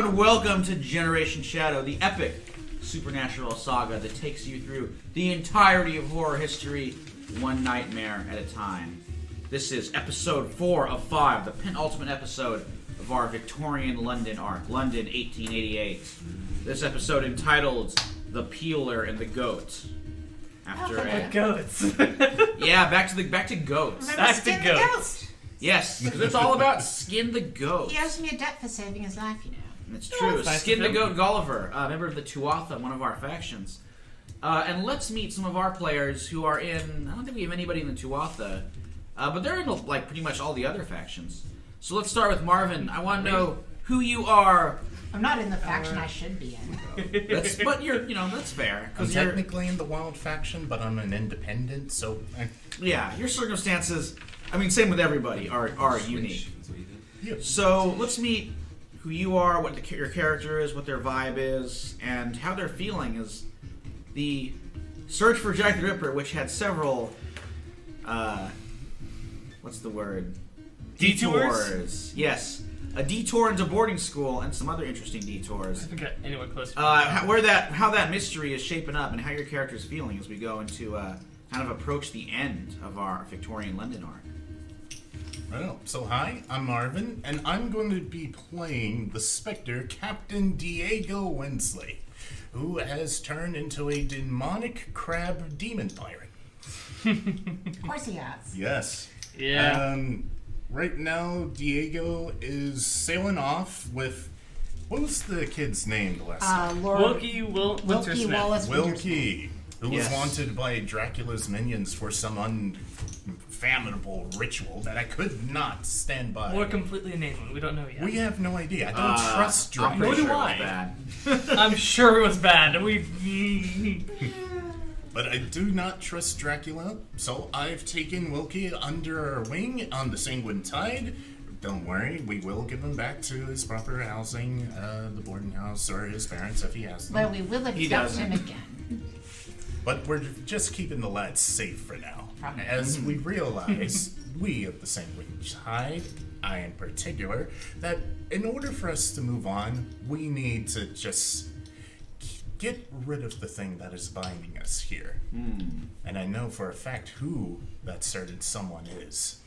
and welcome to Generation Shadow, the epic supernatural saga that takes you through the entirety of horror history, one nightmare at a time. This is episode 4 of 5, the penultimate episode of our Victorian London arc, London 1888. This episode entitled The Peeler and the Goat. Goats. Yeah, back to goats. Back to goats. Yes, because it's all about Skin the Goat. He owes me a debt for saving his life, you know. It's true. It's nice Skin to the feel. Goat Gulliver, member of the Tuatha, one of our factions. And let's meet some of our players who are in... I don't think we have anybody in the Tuatha, but they're in like pretty much all the other factions. So let's start with Marvin. I want to know who you are. I'm not in the faction I should be in. But you're, that's fair. I'm 'cause you're, technically in the Wild faction, but I'm an independent, so... yeah, your circumstances, I mean, same with everybody, are unique. So let's meet who you are, what your character is, what their vibe is, and how they're feeling as the search for Jack the Ripper, which had several, what's the word? Detours? Yes. A detour into boarding school and some other interesting detours. I think anyone close. How that mystery is shaping up and how your character's feeling as we go into kind of approach the end of our Victorian London arc. Right on. So hi, I'm Marvin, and I'm going to be playing the Spectre Captain Diego Wensley, who has turned into a demonic crab demon pirate. Of course he has. Yes. Yeah. Right now, Diego is sailing off with... What was the kid's name the last time? Lord Wilkie Wilkie Wintersmith. Wallace Wilkie, who Yes. was wanted by Dracula's minions for some unfathomable ritual that I could not stand by. Or completely enabling. We don't know yet. We have no idea. I don't trust I'm Dracula. pretty do sure it I. was bad. I'm sure it was bad. We. But I do not trust Dracula, so I've taken Wilkie under our wing on the Sanguine Tide. Don't worry, we will give him back to his proper housing, the boarding house, or his parents if he has them. Well, we will He accept doesn't. him again. But we're just keeping the lads safe for now. Probably. As we realize, we of the Sanguine Tide, I in particular, that in order for us to move on, we need to just get rid of the thing that is binding us here. And I know for a fact who that certain someone is.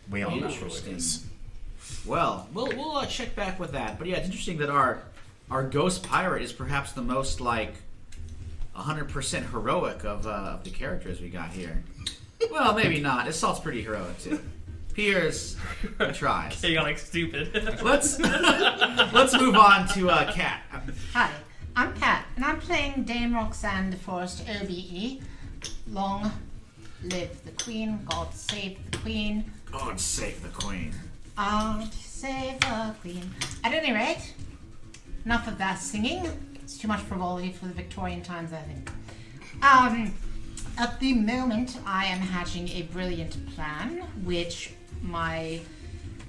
We all know who it Interesting. is. Well, we'll check back with that. But yeah, it's interesting that our ghost pirate is perhaps the most 100% heroic of the characters we got here. Well, maybe not. Assault's pretty heroic too. Piers tries. Chaotic stupid. Let's move on to Kat. Hi, I'm Kat, and I'm playing Dame Roxanne DeForest OBE. Long live the Queen, God save the Queen. God save the Queen. God save the Queen. At any rate, enough of that singing. It's too much frivolity for the Victorian times, I think. At the moment, I am hatching a brilliant plan, which my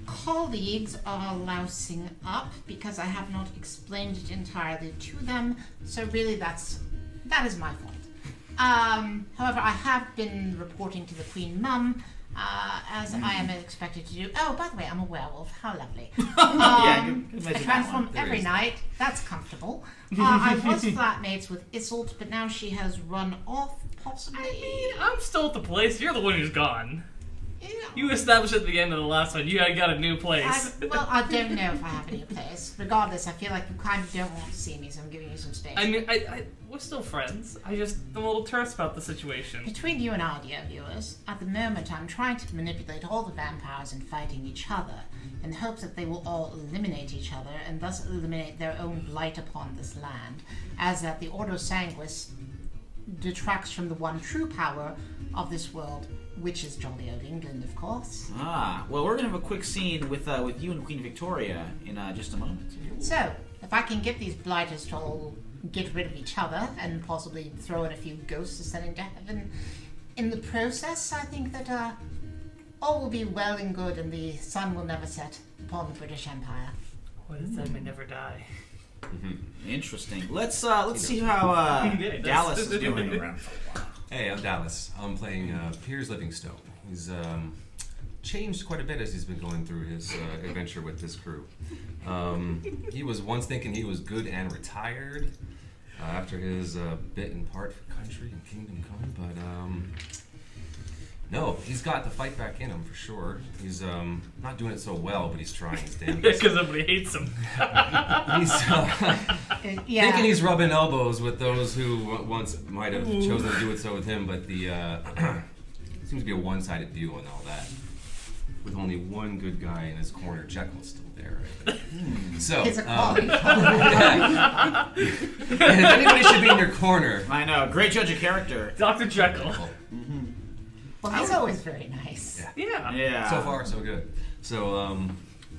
colleagues are lousing up because I have not explained it entirely to them. So really, that is my fault. However, I have been reporting to the Queen Mum, as I am expected to do. Oh, by the way, I'm a werewolf. How lovely. Yeah, I good imagine that transform one. every night. That's comfortable. I was flatmates with Isolt, but now she has run off, possibly. I'm still at the place. You're the one who's gone. Yeah. You established at the end of the last one. You got a new place. I don't know if I have any place. Regardless, I feel like you kind of don't want to see me, so I'm giving you some space. I mean, we're still friends. I'm a little terse about the situation. Between you and I, dear viewers, at the moment I'm trying to manipulate all the vampires and fighting each other in the hopes that they will all eliminate each other and thus eliminate their own blight upon this land, as that the Ordo Sanguis detracts from the one true power of this world, which is jolly old England, of course. Well, we're gonna have a quick scene with you and Queen Victoria in just a moment. So, if I can get these blighters to all get rid of each other and possibly throw in a few ghosts to send into heaven in the process, I think that all will be well and good and the sun will never set upon the British Empire. What is that? May never die. Interesting. Let's see how Yeah, Dallas is Been doing. around for a while. Hey, I'm Dallas. I'm playing Piers Livingstone. He's changed quite a bit as he's been going through his adventure with this crew. He was once thinking he was good and retired after his bit and part for country and kingdom come, but no, he's got the fight back in him for sure. He's not doing it so well, but he's trying his damn best. Because somebody hates him. He's thinking he's rubbing elbows with those who once might have chosen to do it so with him, but the seems to be a one-sided view on all that. With only one good guy in his corner, Jekyll's still there. Right? So, It's a quality. yeah. And if anybody should be in your corner, I know. Great judge of character. Dr. Jekyll. Well, he's always very nice. Yeah. Yeah. so far so good. So,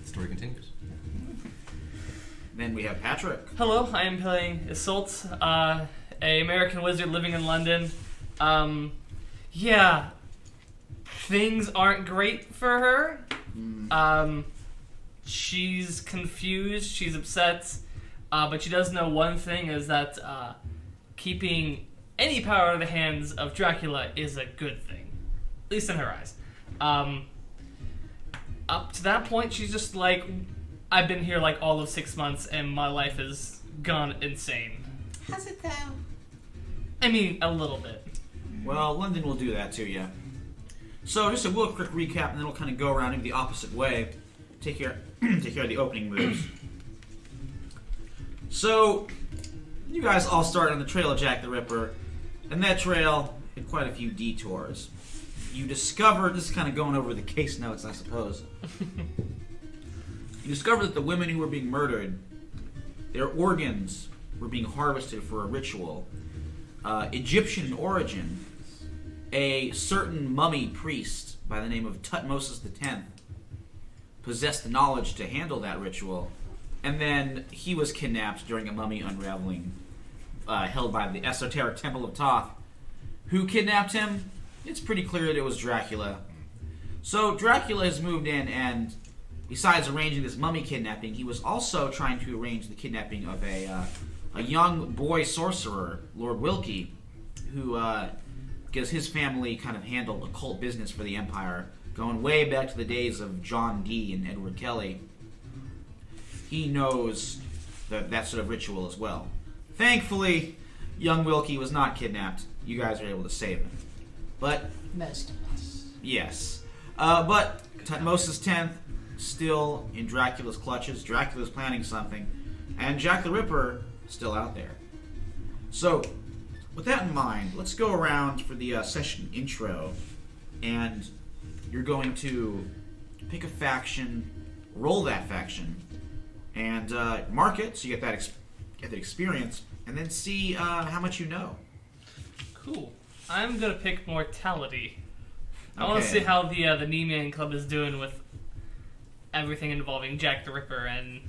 the story continues. Then we have Patrick. Hello, I am playing Isolt, a American wizard living in London. Yeah, things aren't great for her. She's confused, she's upset, but she does know one thing, is that keeping any power in the hands of Dracula is a good thing. At least in her eyes. Up to that point, she's just like, I've been here like all of 6 months and my life has gone insane. Has it though? I mean, a little bit. Well, London will do that to you. So, just a real quick recap, and then we'll kind of go around in the opposite way. Take care of the opening moves. So, you guys all start on the trail of Jack the Ripper, and that trail had quite a few detours. You discovered, this is kind of going over the case notes, I suppose. You discovered that the women who were being murdered, their organs were being harvested for a ritual. Egyptian in origin, a certain mummy priest by the name of Tutmosis X possessed the knowledge to handle that ritual, and then he was kidnapped during a mummy unraveling held by the esoteric Temple of Tuatha. Who kidnapped him? It's pretty clear that it was Dracula. So Dracula has moved in, and besides arranging this mummy kidnapping, he was also trying to arrange the kidnapping of a young boy sorcerer, Lord Wilkie, who, because his family kind of handled occult business for the Empire, going way back to the days of John Dee and Edward Kelly. He knows that sort of ritual as well. Thankfully, young Wilkie was not kidnapped. You guys were able to save him. But Most of us. yes. But Tutmosis X still in Dracula's clutches. Dracula's planning something. And Jack the Ripper still out there. So, with that in mind, let's go around for the session intro. And you're going to pick a faction, roll that faction, and mark it so you get that experience, and then see how much you know. Cool. I'm gonna pick mortality. I want to Okay. see how the Nemean Club is doing with everything involving Jack the Ripper, and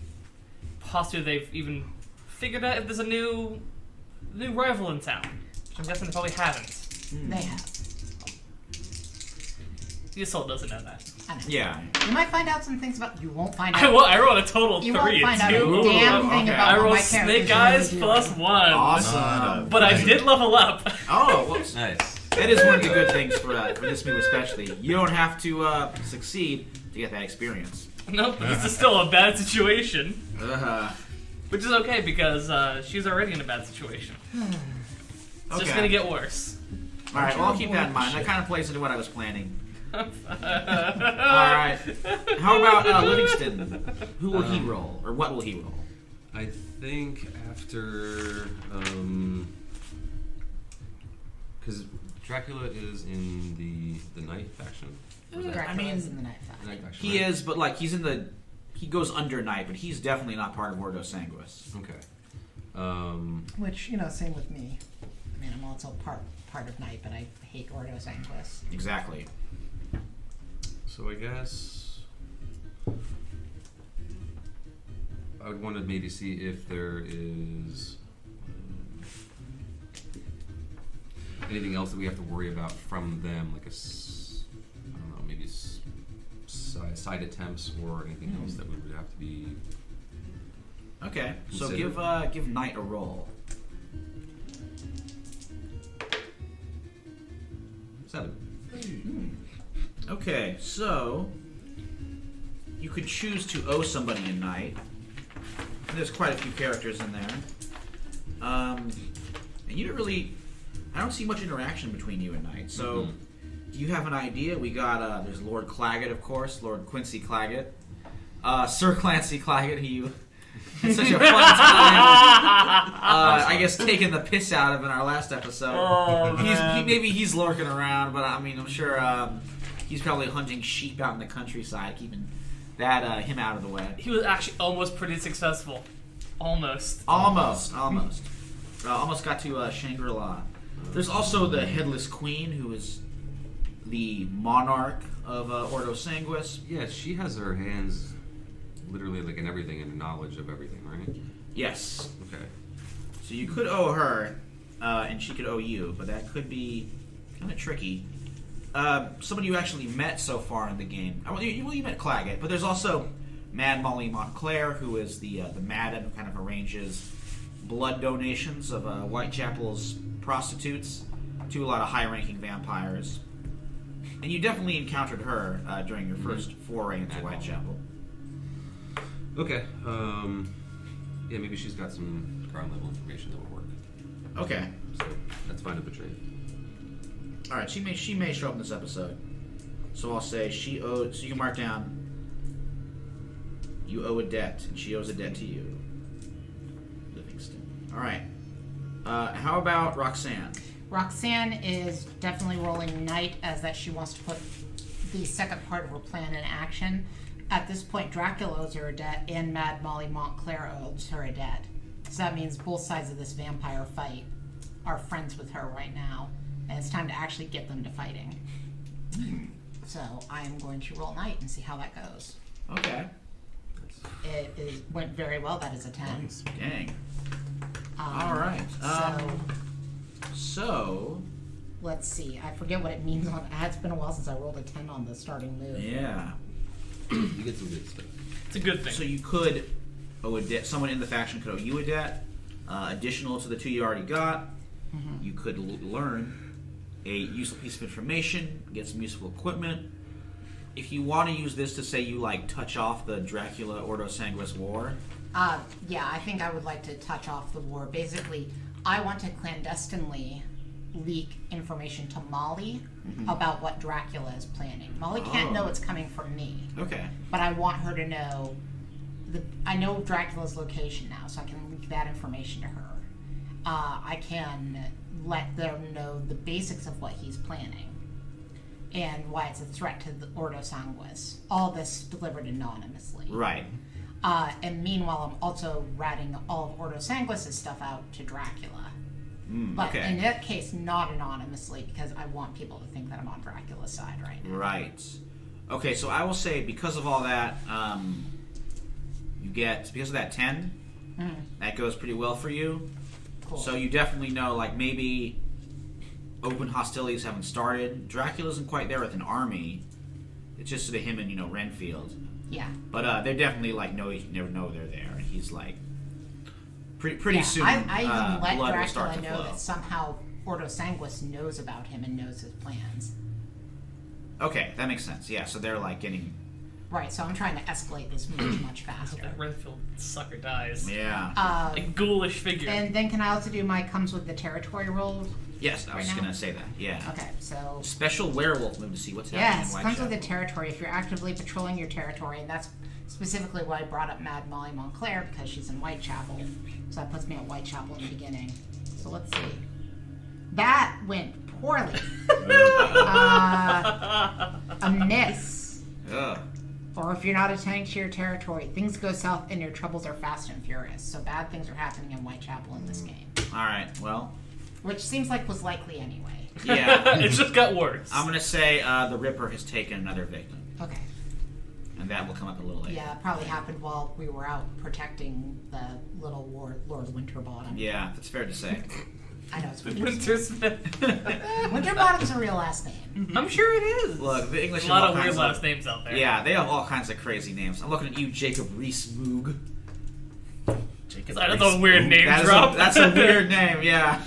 possibly they've even figured out if there's a new rival in town, which I'm guessing they probably haven't. They have. The Assault doesn't know that. I know. Yeah. You might find out some things about. You won't find out. I rolled a total You 3 won't and find out 2. a damn Ooh, thing okay. about I what rolled my Snake characters Eyes really do. plus 1. Awesome. But I did level up. Oh, well, Nice. that is one of the good things for this move especially. You don't have to succeed to get that experience. Nope, this is still a bad situation. Uh, Which is okay, because she's already in a bad situation. It's just gonna get worse. Alright, well, I'll keep that in mind. That kind of plays into what I was planning. Alright. How about Livingston? Who will he roll? Or what will he roll? I think after, because Dracula is in the Night faction. Or is that- Dracula I mean, is in the night the faction. Night faction, He right? is, but like, he goes under Night, but he's definitely not part of Ordo Sanguis. Okay. Which, same with me. I mean, I'm also part of night, but I hate Ordo Sanguis. Exactly. So I guess I would want to maybe see if there is anything else that we have to worry about from them, like I don't know, maybe side attempts or anything else that would have to be. Okay, so Consider. give Knight a roll. 7. Okay, so you could choose to owe somebody a night. There's quite a few characters in there. And you don't really... I don't see much interaction between you and Knight. So, do you have an idea? We got, there's Lord Claggett, of course. Lord Quincy Claggett. Sir Clancy Claggett, who had such a fun time, I guess, taking the piss out of in our last episode. Maybe he's lurking around, but I mean, I'm sure he's probably hunting sheep out in the countryside, keeping that him out of the way. He was actually almost pretty successful. Almost got to Shangri-La. There's also the Headless Queen, who is the monarch of Ordo Sanguis. Yeah, she has her hands literally like in everything and knowledge of everything, right? Yes. Okay. So you could owe her, and she could owe you, but that could be kind of tricky. Somebody you actually met so far in the game. Well, you met Claggett, but there's also Mad Molly Montclair, who is the madam who kind of arranges blood donations of Whitechapel's prostitutes to a lot of high-ranking vampires. And you definitely encountered her during your first foray into Whitechapel. Okay. Yeah, maybe she's got some ground-level information that will work. Okay. So that's fine to betray. All right. She may show up in this episode. So I'll say she owed. So you can mark down. You owe a debt, and she owes a debt to you. Livingston. All right. How about Roxanne? Roxanne is definitely rolling Knight as that she wants to put the second part of her plan in action. At this point, Dracula owes her a debt, and Mad Molly Montclair owes her a debt. So that means both sides of this vampire fight are friends with her right now, and it's time to actually get them to fighting. So I am going to roll Knight and see how that goes. Okay. It went very well. That is a 10. Nice. Dang. All right. So let's see. I forget what it means on. It's been a while since I rolled a 10 on the starting move. yeah. You get some good stuff. It's a good thing. So you could owe a debt. Someone in the faction could owe you a debt, additional to the 2 you already got. Mm-hmm. You could learn a useful piece of information, get some useful equipment. If you want to use this to say you like touch off the Dracula Ordo Sanguis war. Yeah, I think I would like to touch off the war. Basically, I want to clandestinely leak information to Molly about what Dracula is planning. Molly can't know it's coming from me. Okay. But I want her to know. I know Dracula's location now, so I can leak that information to her. I can let them know the basics of what he's planning and why it's a threat to the Ordo Sanguis. All this delivered anonymously. Right. And meanwhile, I'm also ratting all of Ordo Sanguis' stuff out to Dracula. But okay. in that case, not anonymously, because I want people to think that I'm on Dracula's side right now. Right. Okay, so I will say, because of all that, because of that 10, that goes pretty well for you. Cool. So you definitely know, like, maybe open hostilities haven't started. Dracula isn't quite there with an army. It's just sort of him and, Renfield. Yeah. But they definitely, like, know they're there. And he's, like, pretty soon, I even let blood will start Dracula to know flow. that somehow Ordo Sanguis knows about him and knows his plans. Okay, that makes sense. Yeah, so they're, like, getting... Right, so I'm trying to escalate this much faster. That Renfield sucker dies. Yeah. A ghoulish figure. And then can I also do my comes with the territory roll? Yes, I was right now? going to say that. Yeah. Okay, so... Special werewolf move to see what's happening Yes, in comes with Whitechapel. the territory. If you're actively patrolling your territory, and that's specifically why I brought up Mad Molly Montclair, because she's in Whitechapel. So that puts me at Whitechapel in the beginning. So let's see. That went poorly. A miss. Ugh. Or if you're not attending to your territory, things go south and your troubles are fast and furious. So bad things are happening in Whitechapel in this game. All right, well, Which seems like was likely anyway. yeah. It just got worse. I'm going to say the Ripper has taken another victim. Okay. And that will come up a little later. Yeah, it probably happened while we were out protecting the little Lord Winterbottom. Yeah, that's fair to say. I know it's Winterbottom's a real last name. I'm sure it is. Look, the English There's a lot have all of weird kinds last names out there. Yeah, they have all kinds of crazy names. I'm looking at you, Jacob Rees-Moog. That's a weird name That is drop. that's a weird name, yeah.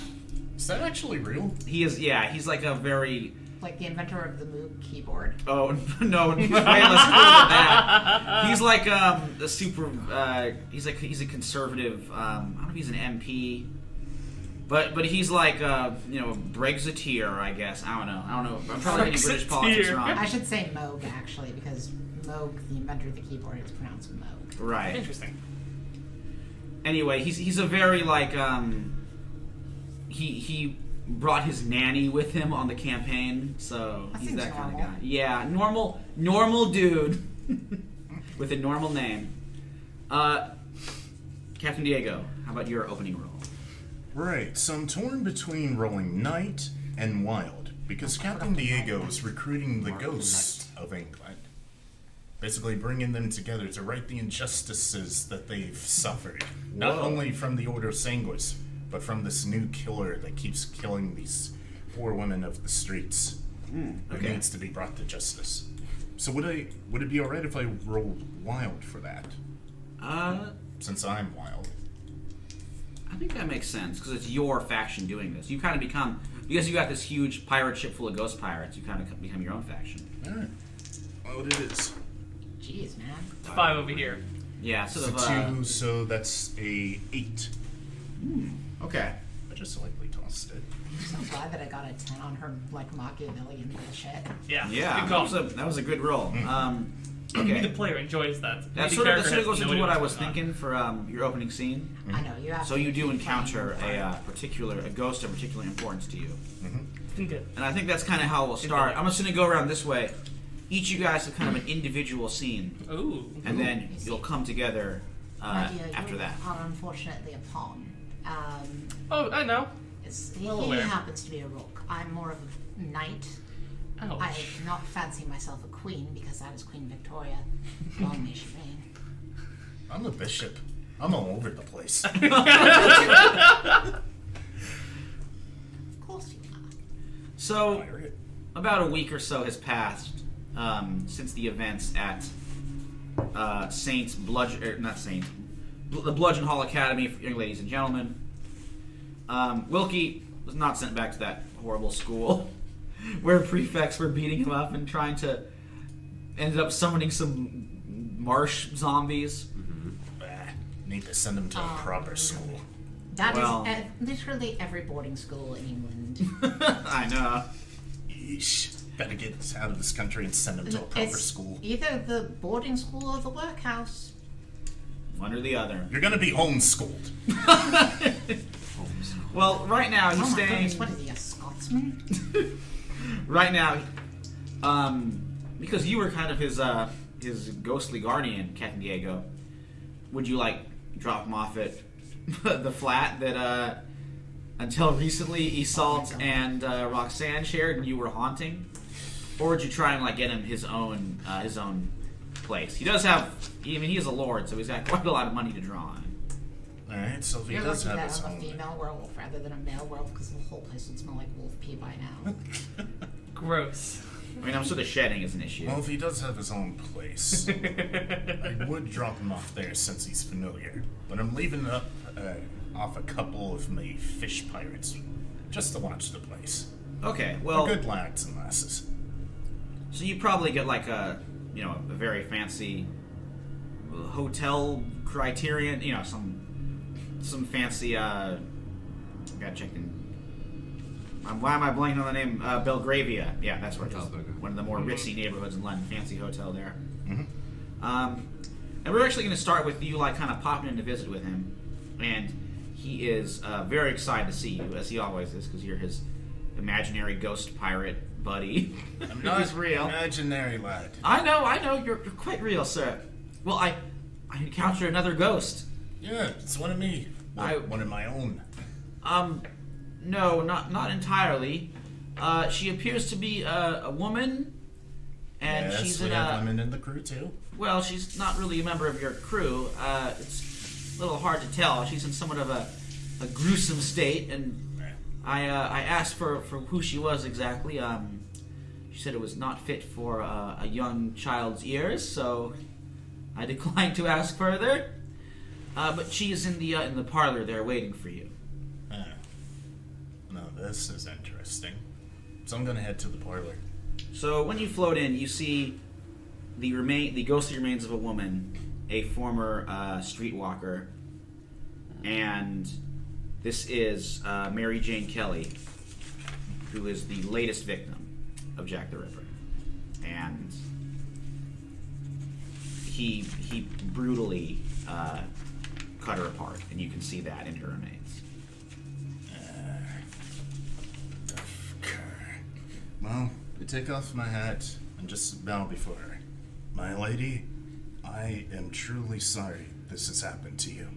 Is that actually real? He is, yeah, he's like a very like the inventor of the Moog keyboard? Oh no, he's way less cool than that. He's like a super. He's a conservative. I don't know if he's an MP, but he's like Brexiteer, I guess. I don't know. I'm probably getting British politics wrong. I should say Moog actually, because Moog, the inventor of the keyboard, is pronounced Moog. Right. Interesting. Anyway, he's a very like he brought his nanny with him on the campaign, so That he's seems that kind of normal. guy. Yeah, normal dude with a normal name. Captain Diego, how about your opening roll? Right, so I'm torn between rolling Knight and Wild, because Captain Diego is recruiting the ghosts of England. Basically bringing them together to right the injustices that they've suffered. Not Whoa. only from the Order of Sanguis, but from this new killer that keeps killing these poor women of the streets. Who okay. needs to be brought to justice. So would it be alright if I rolled Wild for that? Since I'm Wild. I think that makes sense because it's your faction doing this. You kind of become, because you got this huge pirate ship full of ghost pirates. You kind of become your own faction. Alright. Well, it is. Jeez, man. It's 5 over here. Yeah, sort So of. 2, so that's a 8. Okay. I just slightly tossed it. I'm so glad that I got a 10 on her like Machiavellian bullshit. Yeah. Yeah, Good call. that was a good roll. Maybe Okay. the player enjoys that. That Maybe sort of character has goes no into idea what I what's was going on. thinking for your opening scene. I know you have. So to you do keep playing encounter your part. a ghost of particular importance to you, Been good. and I think that's kind of how we'll start. I'm just going to go around this way. Each of you guys have kind of an individual scene, Ooh. and then you'll come together My dear, after you that. are unfortunately a pawn. Oh, I know. He Well aware. happens to be a rook. I'm more of a knight. Ouch. I do not fancy myself a queen because that is Queen Victoria. Long may she reign. I'm a bishop. I'm all over the place. Of course you are. So Pirate. about a week or so has passed since the events at Saints the Bludgeon Hall Academy for young ladies and gentlemen. Wilkie was not sent back to that horrible school where prefects were beating him up and ended up summoning some marsh zombies. Need to send him to a proper school. That Well- is literally every boarding school in England. I know. Yeesh. Better get us out of this country and send him to a proper It's school. either the boarding school or the workhouse. One or the other. You're gonna be homeschooled. Well, right now he's Oh my staying. goodness, what is he, a Scotsman? Right now, because you were kind of his ghostly guardian, Captain Diego. Would you like drop him off at the flat that until recently Iseult and Roxanne shared, and you were haunting, or would you try and like get him his own place? He does have. I mean, he is a lord, so he's got quite a lot of money to draw on. Alright, so if he You're does lucky have that his I'm a own. female werewolf rather than a male werewolf because the whole place would smell like wolf pee by now. Gross. I mean, I'm sort of shedding is an issue. Well, if he does have his own place, I would drop him off there since he's familiar. But I'm leaving off a couple of my fish pirates just to watch the place. Okay, They're well, good lads and lasses. so you probably get like a very fancy hotel Criterion, some fancy. Gotta check in. Why am I blanking on the name? Belgravia. Yeah, that's where it is. Hotel Belgravia. One of the more ritzy neighborhoods in London. Fancy hotel there. Mhm. And we're actually going to start with you, like, kind of popping in to visit with him, and he is very excited to see you, as he always is, because you're his imaginary ghost pirate buddy. I'm not He's real. imaginary lad. I know. You're quite real, sir. Well, I encountered another ghost. Yeah, it's one of me. Well, one of my own. No, not entirely. She appears to be a woman, and yes, she's we in have a. women in the crew too. Well, she's not really a member of your crew. It's a little hard to tell. She's in somewhat of a gruesome state, and I asked for who she was exactly. She said it was not fit for a young child's ears, so I declined to ask further. But she is in the parlor there, waiting for you. Now this is interesting. So I'm gonna head to the parlor. So when you float in, you see the ghostly remains of a woman, a former streetwalker, and this is Mary Jane Kelly, who is the latest victim of Jack the Ripper, and he brutally cut her apart, and you can see that in her remains. Well, I take off my hat and just bow before her. My lady, I am truly sorry this has happened to you.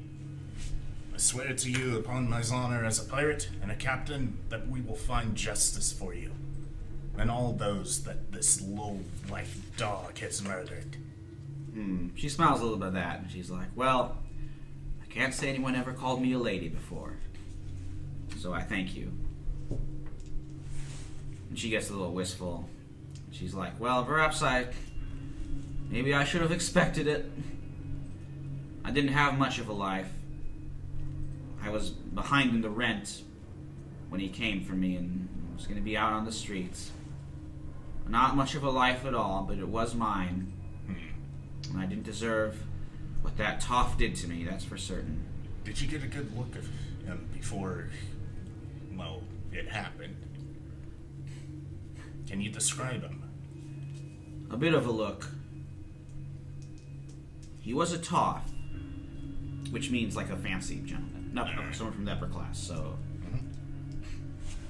I swear to you upon my honor as a pirate and a captain that we will find justice for you. And all those that this low-life dog has murdered. She smiles a little bit at that, and she's like, well, I can't say anyone ever called me a lady before, so I thank you. And she gets a little wistful. She's like, well, perhaps maybe I should have expected it. I didn't have much of a life. I was behind in the rent when he came for me and was going to be out on the streets. Not much of a life at all, but it was mine. And I didn't deserve what that toff did to me, that's for certain. Did you get a good look of him before, well, it happened? Can you describe him? A bit of a look. He was a toff, which means like a fancy gentleman. No, someone from the upper class, so...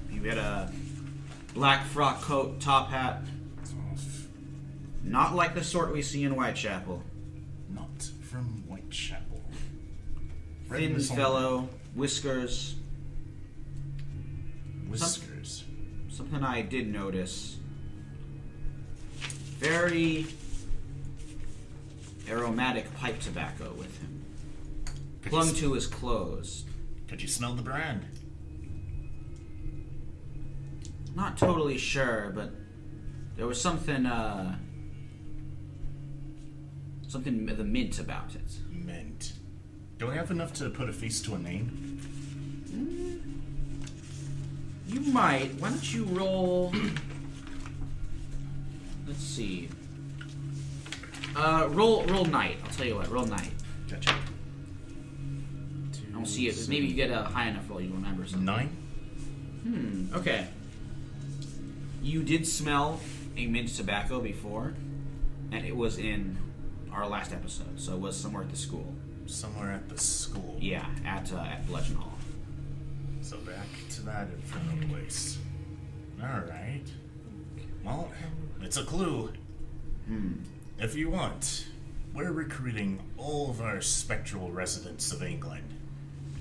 He had a black frock coat, top hat. Not like the sort we see in Whitechapel. Not from Whitechapel. Thin fellow, whiskers. Whiskers? Something I did notice. Very aromatic pipe tobacco with him. Clung to his clothes. Could you smell the brand? Not totally sure, but there was something the mint about it. Mint. Do I have enough to put a face to a name? You might. Why don't you roll... Let's see. Roll night. I'll tell you what. Roll night. Gotcha. I don't see it. Maybe you get a high enough roll. You remember something. 9? Okay. You did smell a mint tobacco before, and it was in our last episode, so it was somewhere at the school. Somewhere at the school. Yeah, at Bludgeon Hall. So back to that infernal place. Alright. Well, it's a clue. If you want, we're recruiting all of our spectral residents of England.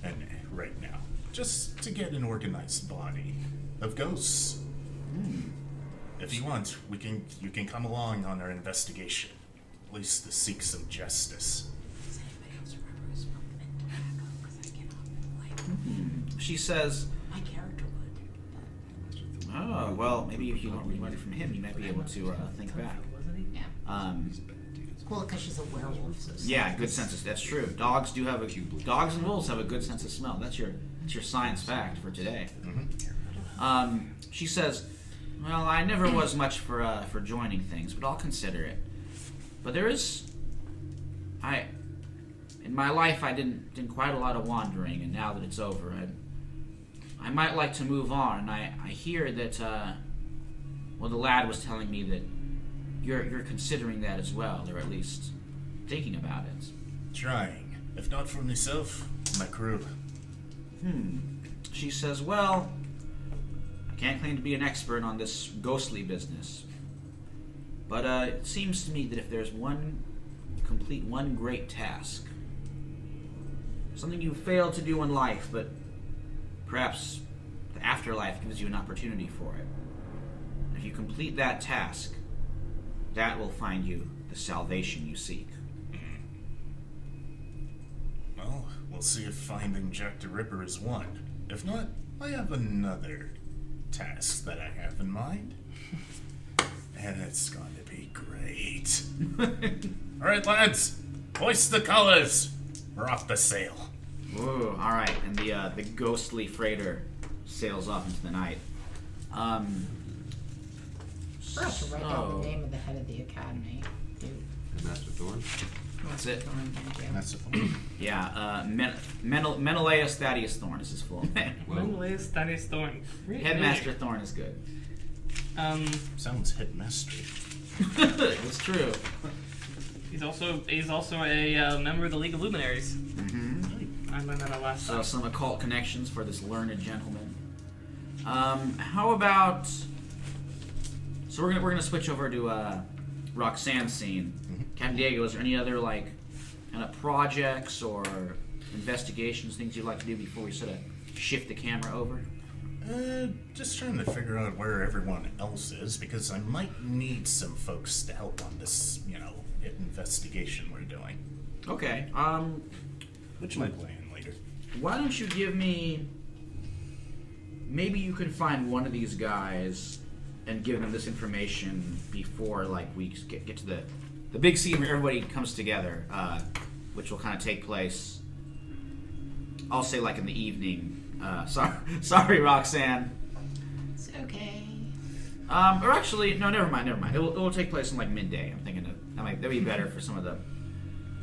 And right now. Just to get an organized body of ghosts. If you want, you can come along on our investigation. At least to seek some justice. Does anybody else remember who smoked the mint tobacco? Because I cannot, She says, my character would. oh, well, maybe if you learn it from him, you might be able to think back. Yeah. Cool, because she's a werewolf. So Yeah, good sense of... That's true. Dogs and wolves have a good sense of smell. That's your science fact for today. She says, well, I never was much for joining things, but I'll consider it. But there is... In my life, I did quite a lot of wandering, and now that it's over, I might like to move on. And I hear that, well, the lad was telling me that you're considering that as well, or at least thinking about it. Trying. If not for myself, my crew. She says, well, I can't claim to be an expert on this ghostly business, but it seems to me that if there's one great task, something you failed to do in life, but perhaps the afterlife gives you an opportunity for it. If you complete that task, that will find you the salvation you seek. Well, we'll see if finding Jack the Ripper is one. If not, I have another task that I have in mind. And it's going to be great. Alright, lads, hoist the colors. We're off to sail. Whoa, alright, and the ghostly freighter sails off into the night. forgot to write down the name of the head of the academy. Master Thorn. That's it. Thank you. That's the point. Yeah, Menelaus Thaddeus Thorn is his full name. Menelaus Thaddeus Thorn. Headmaster Thorn is good. Sounds headmaster. It's true. He's also a member of the League of Luminaries. I learned that last time. Some occult connections for this learned gentleman. How about? So we're gonna switch over to Roxanne's scene. Captain Diego, is there any other like kind of projects or investigations, things you'd like to do before we sort of shift the camera over? Just trying to figure out where everyone else is, because I might need some folks to help on this, investigation we're doing. Okay. Which might play in later. Why don't you give me? Maybe you can find one of these guys and give them this information before, like, we get to the big scene where everybody comes together, which will kind of take place. I'll say, like, in the evening. Sorry, Roxanne. It's okay. Or actually, no, never mind. It will take place in like midday. I'm thinking that'd be better for some of the,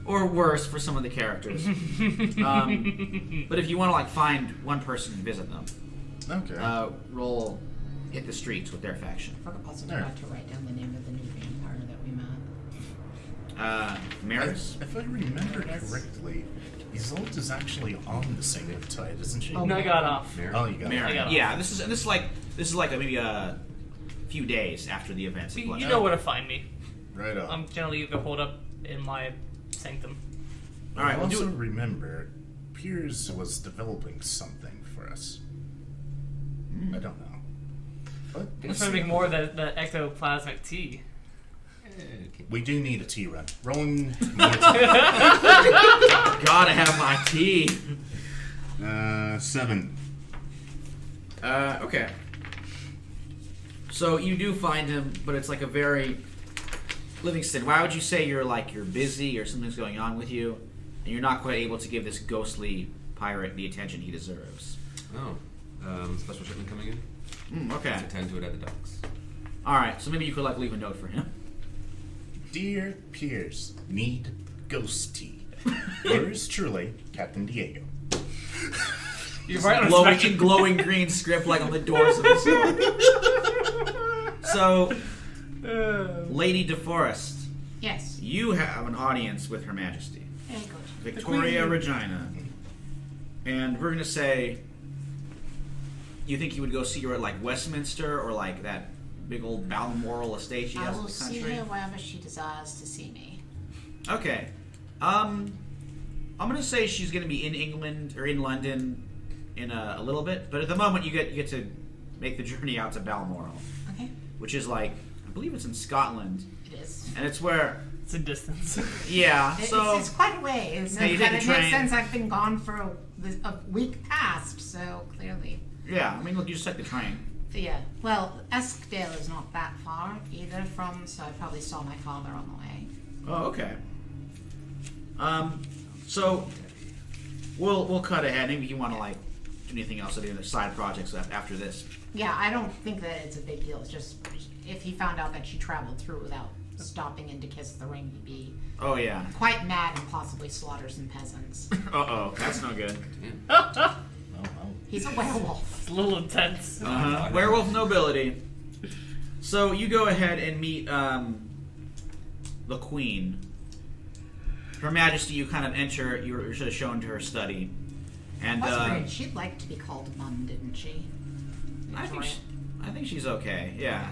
or worse for some of the characters. But if you want to like find one person and visit them, Okay. roll hit the streets with their faction. I also forgot to write down the name of the new vampire that we met. Maris. If I remember correctly, Isolde is actually on the same tide, isn't she? No, I got off. Oh, you got Mary. it. Yeah, this is like maybe a few days after the events. You know where to find me. Right on. I'm generally holed up in my sanctum. All right, I we'll also do it. remember Piers was developing something for us. I don't know. But I'm trying to make more of the ectoplasmic tea. we do need a tea run. Rolling more tea. Gotta have my tea. 7. Okay. So you do find him, but it's like a very Livingston. Why would you say you're busy or something's going on with you, and you're not quite able to give this ghostly pirate the attention he deserves? Oh, special shipment coming in. Okay. Let's attend to it at the docks. All right. So maybe you could leave a note for him. Dear Piers, need ghost tea. Yours truly, Captain Diego. You're right on Glowing, glowing green script like on the doors of the store. So, Lady DeForest, Yes. you have an audience with Her Majesty, Very good. Victoria Regina, and we're gonna say you think you would go see her at like Westminster or like that big old Balmoral estate she I has in will the see country. her wherever she desires to see me. Okay. I'm gonna say she's gonna be in England or in London in a little bit, but at the moment you get to make the journey out to Balmoral, Okay. which is like I believe it's in Scotland, It is. and it's where It's a distance. yeah. So It's quite a ways. Yeah, you But take it the train. makes sense. I've been gone for a week past, so clearly. yeah, I mean look, you just take the train. Yeah. Well, Eskdale is not that far either from, so I probably saw my father on the way. Oh, okay. So we'll cut ahead. Maybe you want to like do anything else or the other side projects after this. Yeah, I don't think that it's a big deal. It's just if he found out that she traveled through without stopping in to kiss the ring, he'd be Oh yeah. quite mad and possibly slaughter some peasants. Uh-oh, that's no good. Oh, well. He's a werewolf. It's a little intense. Werewolf nobility. So you go ahead and meet the Queen. Her Majesty, you kind of enter, you're sort of shown to her study. And That's weird. She'd like to be called Mum, didn't she? I think she's okay, yeah.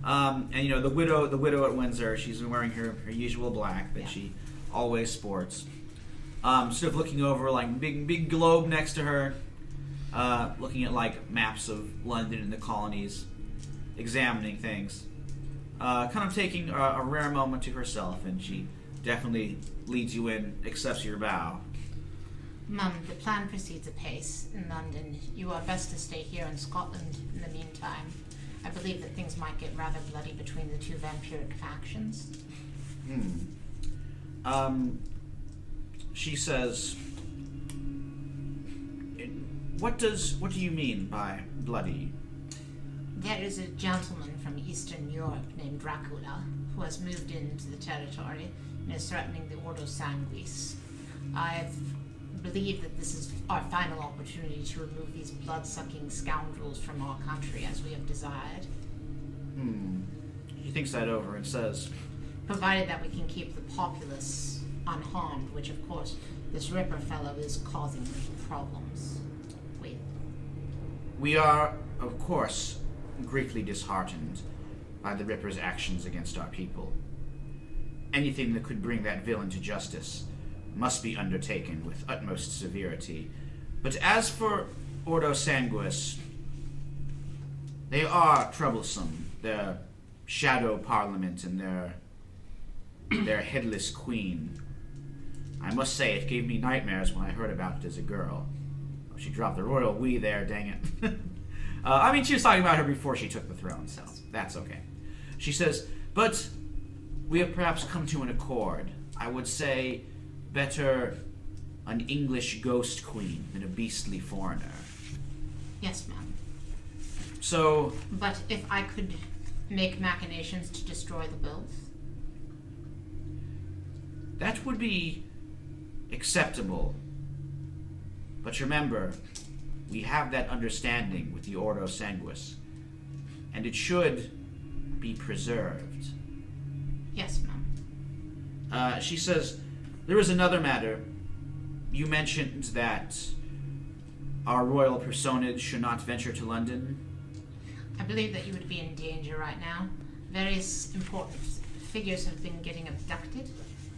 And you know, the widow at Windsor, she's been wearing her usual black that she always sports. Sort of looking over like big globe next to her, looking at like maps of London and the colonies, examining things. Kind of taking a rare moment to herself, and she definitely leads you in, accepts your bow. Mum, the plan proceeds apace in London. You are best to stay here in Scotland in the meantime. I believe that things might get rather bloody between the two vampiric factions. She says, "What do you mean by bloody?" There is a gentleman from Eastern Europe named Dracula who has moved into the territory and is threatening the Ordo Sanguis. I believe that this is our final opportunity to remove these blood-sucking scoundrels from our country as we have desired. He thinks that over and says, Provided that we can keep the populace unharmed, which of course this Ripper fellow is causing problems with. we are, of course, greatly disheartened by the Ripper's actions against our people. Anything that could bring that villain to justice must be undertaken with utmost severity. But as for Ordo Sanguis, they are troublesome. Their shadow parliament and their headless queen. I must say, it gave me nightmares when I heard about it as a girl. Oh, she dropped the royal we there, dang it. I mean, she was talking about her before she took the throne, so that's okay. She says, but we have perhaps come to an accord. I would say better an English ghost queen than a beastly foreigner. Yes, ma'am. So... But if I could make machinations to destroy the both? that would be acceptable. But remember, we have that understanding with the Ordo Sanguis, and it should be preserved. Yes, ma'am. She says, there is another matter. You mentioned that our royal personage should not venture to London. I believe that you would be in danger right now. Various important figures have been getting abducted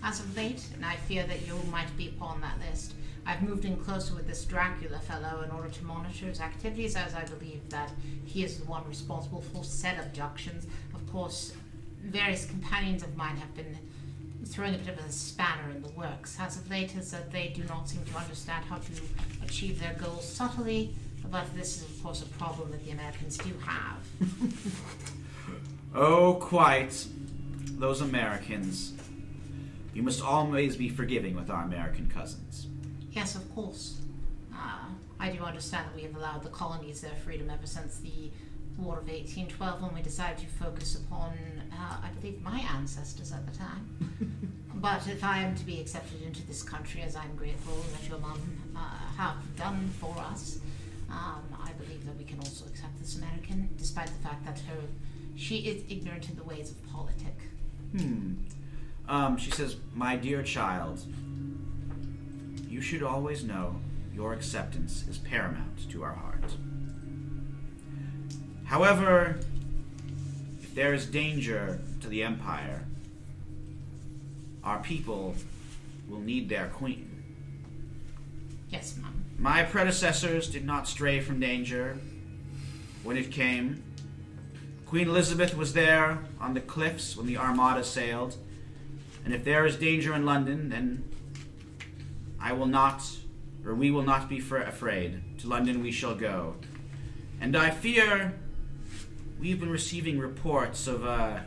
as of late, and I fear that you might be upon that list. I've moved in closer with this Dracula fellow in order to monitor his activities, as I believe that he is the one responsible for said abductions. Of course, various companions of mine have been throwing a bit of a spanner in the works as of late, as that they do not seem to understand how to achieve their goals subtly, but this is of course a problem that the Americans do have. Oh, quite. Those Americans. You must always be forgiving with our American cousins. Yes, of course. I do understand that we have allowed the colonies their freedom ever since the War of 1812, when we decided to focus upon, I believe, my ancestors at the time. But if I am to be accepted into this country, as I'm grateful that your mum have done for us, I believe that we can also accept this American, despite the fact that she is ignorant in the ways of politics. She says, my dear child, you should always know your acceptance is paramount to our heart. However, if there is danger to the Empire, our people will need their queen. Yes, ma'am. My predecessors did not stray from danger when it came. Queen Elizabeth was there on the cliffs when the Armada sailed, and if there is danger in London, then I will not, or we will not be afraid. To London we shall go. And I fear we've been receiving reports of a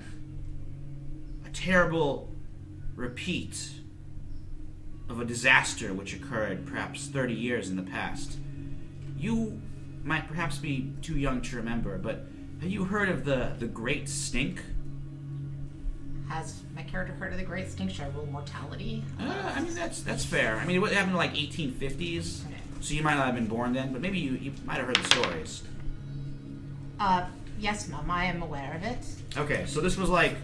terrible repeat of a disaster which occurred perhaps 30 years in the past. You might perhaps be too young to remember, but have you heard of the Great Stink? Has my character heard of the Great Stink? Should I roll mortality? I mean, that's fair. I mean, it happened in like 1850s, so you might not have been born then, but maybe you might have heard the stories. Yes, ma'am, I am aware of it. Okay, so this was like...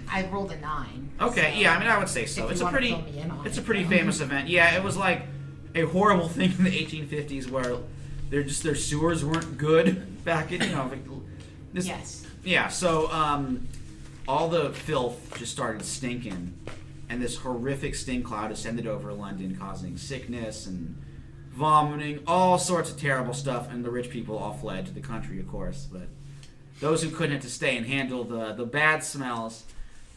I rolled a 9. Okay, so yeah, I mean, I would say so. It's a pretty famous event. Yeah, it was like a horrible thing in the 1850s where their sewers weren't good back in, this, yes. Yeah, so all the filth just started stinking, and this horrific stink cloud ascended over London, causing sickness and vomiting, all sorts of terrible stuff, and the rich people all fled to the country, of course, but those who couldn't had to stay and handle the bad smells.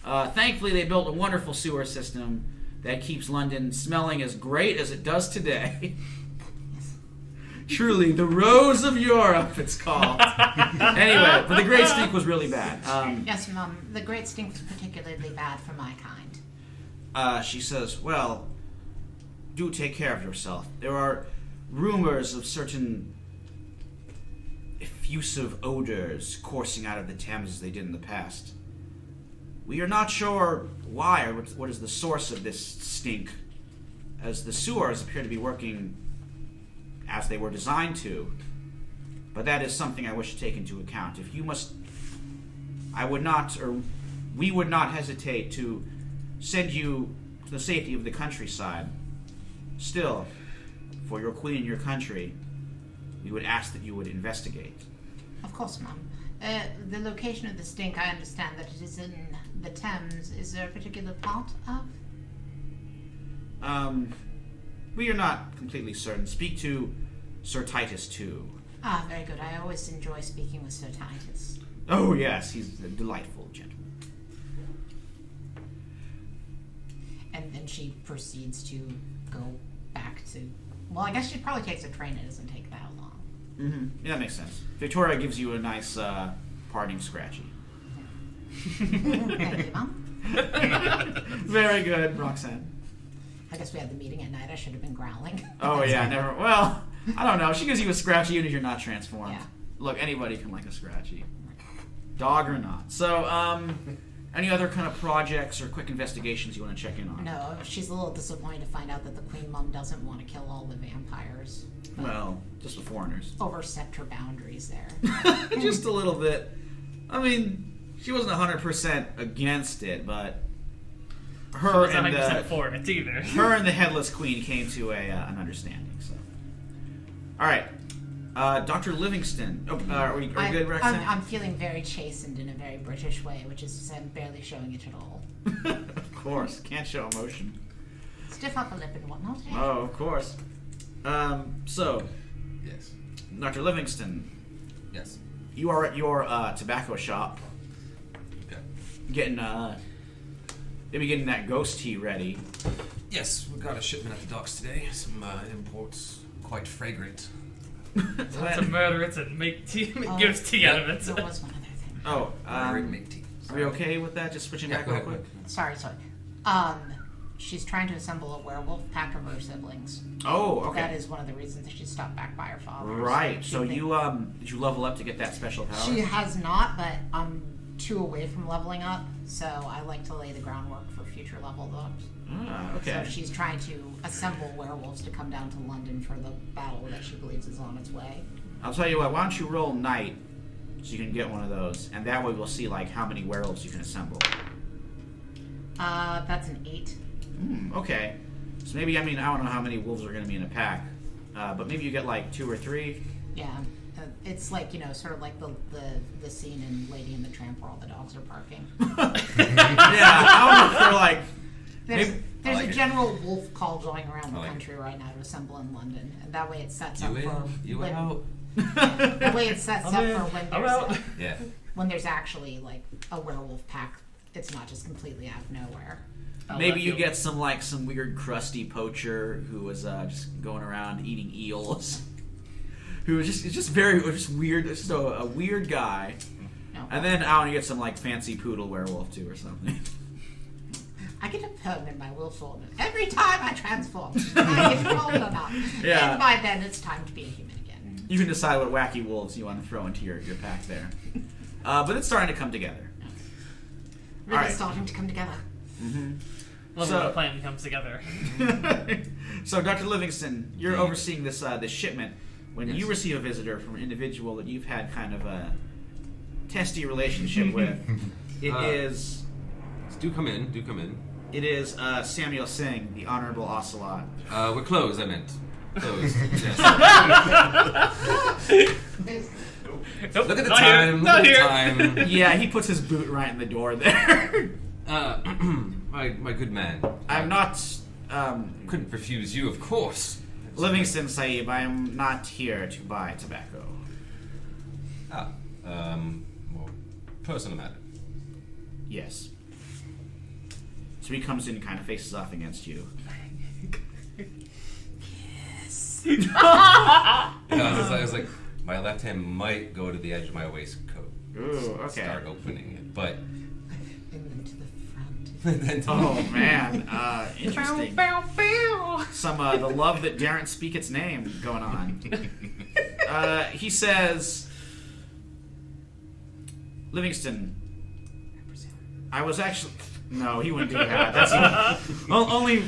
Thankfully, they built a wonderful sewer system that keeps London smelling as great as it does today. Truly, the Rose of Europe, it's called. Anyway, but the Great Stink was really bad. Yes, Mum, the Great Stink was particularly bad for my kind. She says, well, do take care of yourself. There are rumors of certain effusive odors coursing out of the Thames as they did in the past. We are not sure why or what is the source of this stink, as the sewers appear to be working as they were designed to. But that is something I wish to take into account. If you must... we would not hesitate to send you to the safety of the countryside. Still, for your queen and your country, we would ask that you would investigate. Of course, Mum. The location of the stink, I understand that it is in the Thames. Is there a particular part of? We are not completely certain. Speak to Sir Titus, too. Ah, very good. I always enjoy speaking with Sir Titus. Oh, yes, he's a delightful gentleman. And then she proceeds to go back to... Well, I guess she probably takes a train. It doesn't take that long. Mm-hmm. Yeah, that makes sense. Victoria gives you a nice parting scratchy. Thank you, Mom. Very good, Roxanne. I guess we had the meeting at night. I should have been growling. Oh, yeah, never... Well, I don't know. She gives you a scratchy even if you're not transformed. Yeah. Look, anybody can like a scratchy. Dog or not. So, any other kind of projects or quick investigations you want to check in on? No, she's a little disappointed to find out that the Queen Mum doesn't want to kill all the vampires. Well, just the foreigners. Overstepped her boundaries there. Just a little bit. I mean, she wasn't 100% against it, but her She wasn't and 100% for it either. her and the Headless Queen came to an understanding. So, all right, Dr. Livingston. Oh, are we good, Roxanne? I'm feeling very chastened in a very British way, which is to say I'm barely showing it at all. Of course, can't show emotion. Stiff upper lip and whatnot. Eh? Oh, of course. So, Yes. Dr. Livingston, Yes. you are at your tobacco shop, Okay. getting maybe getting that ghost tea ready. Yes, we got a shipment at the docks today. Some imports, quite fragrant. It's a murder. It's a make tea. Oh. Gives tea out of it. There was one other thing. Oh, Fragrant make tea. are we okay with that? Just switching back go real ahead. quick. Sorry. She's trying to assemble a werewolf pack of her siblings. Oh, okay. That is one of the reasons that she stopped back by her father. Right. So you did you level up to get that special power? She has not, but I'm 2 away from leveling up, so I like to lay the groundwork for future level ups. Ah, okay. So she's trying to assemble werewolves to come down to London for the battle that she believes is on its way. I'll tell you what. Why don't you roll night so you can get one of those, and that way we'll see like how many werewolves you can assemble. That's an 8. Okay. So maybe I don't know how many wolves are going to be in a pack, but maybe you get like 2 or 3. Yeah. It's like, sort of like the scene in Lady and the Tramp where all the dogs are barking. Yeah. I don't know if they're like. There's like a it. general wolf call going around the like country right now to assemble in London, and that way it sets up You for in? You when, out? the way it sets I'm up in. for when I'm there's out. Yeah. when there's actually like a werewolf pack. It's not just completely out of nowhere. Maybe you get some weird crusty poacher who was just going around eating eels. Who was just weird. Just a weird guy. No. And then you get some like fancy poodle werewolf too or something. I get a perm in my willful every time I transform. I get rolled or not. Yeah. And by then it's time to be a human again. You can decide what wacky wolves you want to throw into your pack there. But it's starting to come together. Really Alright. starting to come together. Love So- when a plan comes together. So, Dr. Livingston, you're overseeing this shipment. When you Yes. receive a visitor from an individual that you've had kind of a testy relationship with, it is Do come in. Do come in. Samuel Singh, the Honorable Ocelot. We're closed, I meant. Closed. Yes. Nope, Look at the not here. time. Look Not at the here. time. Yeah, he puts his boot right in the door there. My good man. I'm not Couldn't refuse you, of course. Livingston Sahib. I am not here to buy tobacco. Well, personal matter. Yes. So he comes in and kind of faces off against you. I was like, my left hand might go to the edge of my waistcoat. Ooh, okay. Start opening it, but And then to the front. then Oh man, interesting. Bow, bow. Some the love that daren't speak its name going on. He says, Livingston, I was actually... No, he wouldn't do that. That's only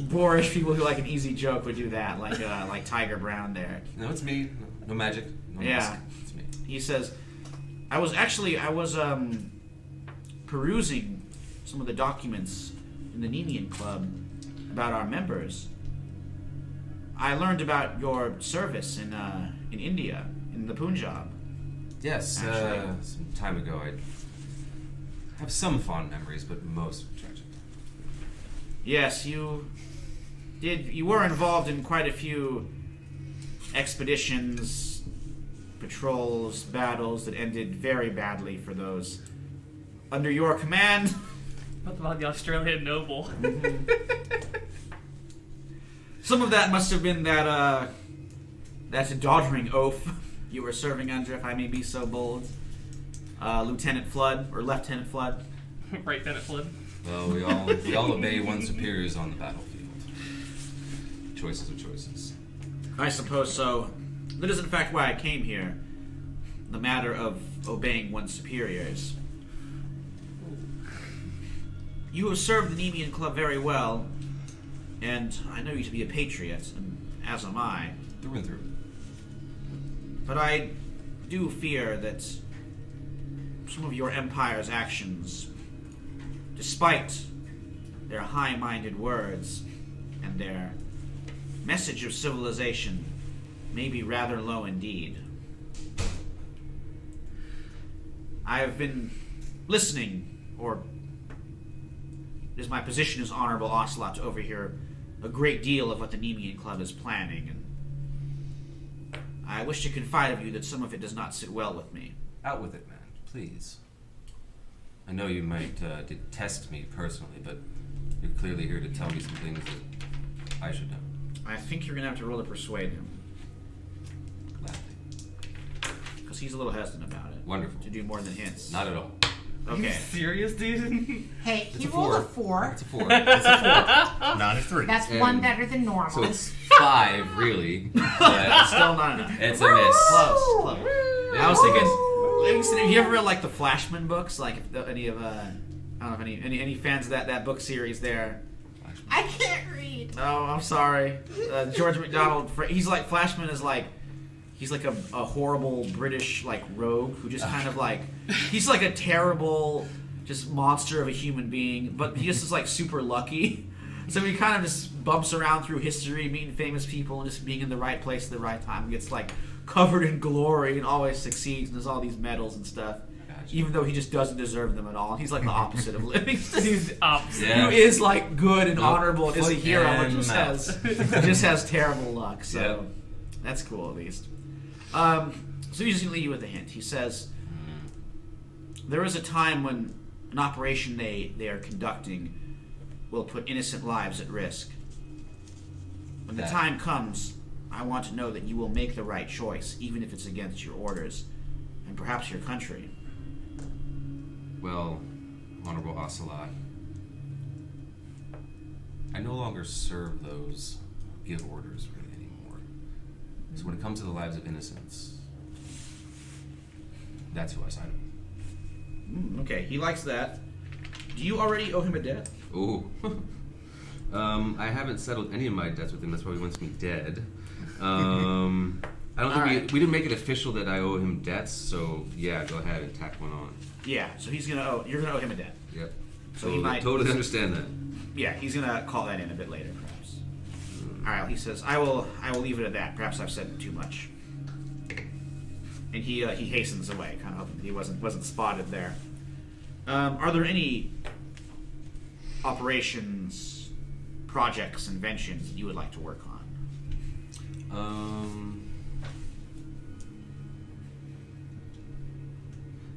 boorish people who like an easy joke would do that, like Tiger Brown there. No, it's me. No magic. No Yeah. mask. It's me. He says, I was perusing some of the documents in the Nemean Club about our members. I learned about your service in India, in the Punjab. Yes, Actually. some time ago I have some fond memories, but most tragic. Yes, you were involved in quite a few expeditions, patrols, battles that ended very badly for those under your command. What about the Australian noble? Some of that must have been that doddering oaf you were serving under, if I may be so bold. Lieutenant Flood, or Lieutenant Flood. Right, Lieutenant Flood. Well, we all obey one's superiors on the battlefield. Choices are choices. I suppose so. That is in fact why I came here. The matter of obeying one's superiors. You have served the Nemean Club very well, and I know you to be a patriot, and as am I. Through and through. But I do fear that some of your empire's actions, despite their high-minded words and their message of civilization, may be rather low indeed. I have been listening, or it is my position as Honorable Ocelot to overhear a great deal of what the Nemean Club is planning, and I wish to confide of you that some of it does not sit well with me. Out with it, man. Please. I know you might detest me personally, but you're clearly here to tell me some things that I should know. I think you're going to have to roll to persuade him, Gladly. because he's a little hesitant about it. Wonderful. To do more than hints. Not at all. Are you Okay. serious, dude? Hey, It's he a rolled a 4. 4. It's a 4. It's a 4, not a 3. That's And- one better than normal. So it's 5, really. But Still not enough. it's a miss. Close, close. I was thinking, Livingston, have you ever read like the Flashman books? Like any of I don't know if any fans of that book series there. I can't read. Oh, I'm sorry. George MacDonald. He's like Flashman is like. He's like a horrible British like rogue who just kind of like he's like a terrible just monster of a human being, but he just is like super lucky. So he kind of just bumps around through history, meeting famous people, and just being in the right place at the right time. Gets like covered in glory and always succeeds, and there's all these medals and stuff. Gotcha. Even though he just doesn't deserve them at all. He's like the opposite of Livingston. He's the opposite. Yeah. Who is like good and Nope. honorable and is a Foot hero, but and just has terrible luck. So Yep. that's cool at least. So he's just gonna leave you with a hint. He says there is a time when an operation they are conducting will put innocent lives at risk. When the That- time comes, I want to know that you will make the right choice, even if it's against your orders and perhaps your country. Well, Honorable Ocelot, I no longer serve those who give orders really anymore. So when it comes to the lives of innocents, that's who I side with. Okay, he likes that. Do you already owe him a debt? Ooh. I haven't settled any of my debts with him. That's why he wants me dead. I don't think Alright. we didn't make it official that I owe him debts. So yeah, go ahead and tack one on. Yeah, so you're gonna owe him a debt. Yep. So he might- totally understand that. Yeah, he's gonna call that in a bit later, perhaps. All right, he says, "I will leave it at that. Perhaps I've said too much." And he hastens away, kind of hoping that he wasn't spotted there. Are there any operations, projects, inventions that you would like to work on?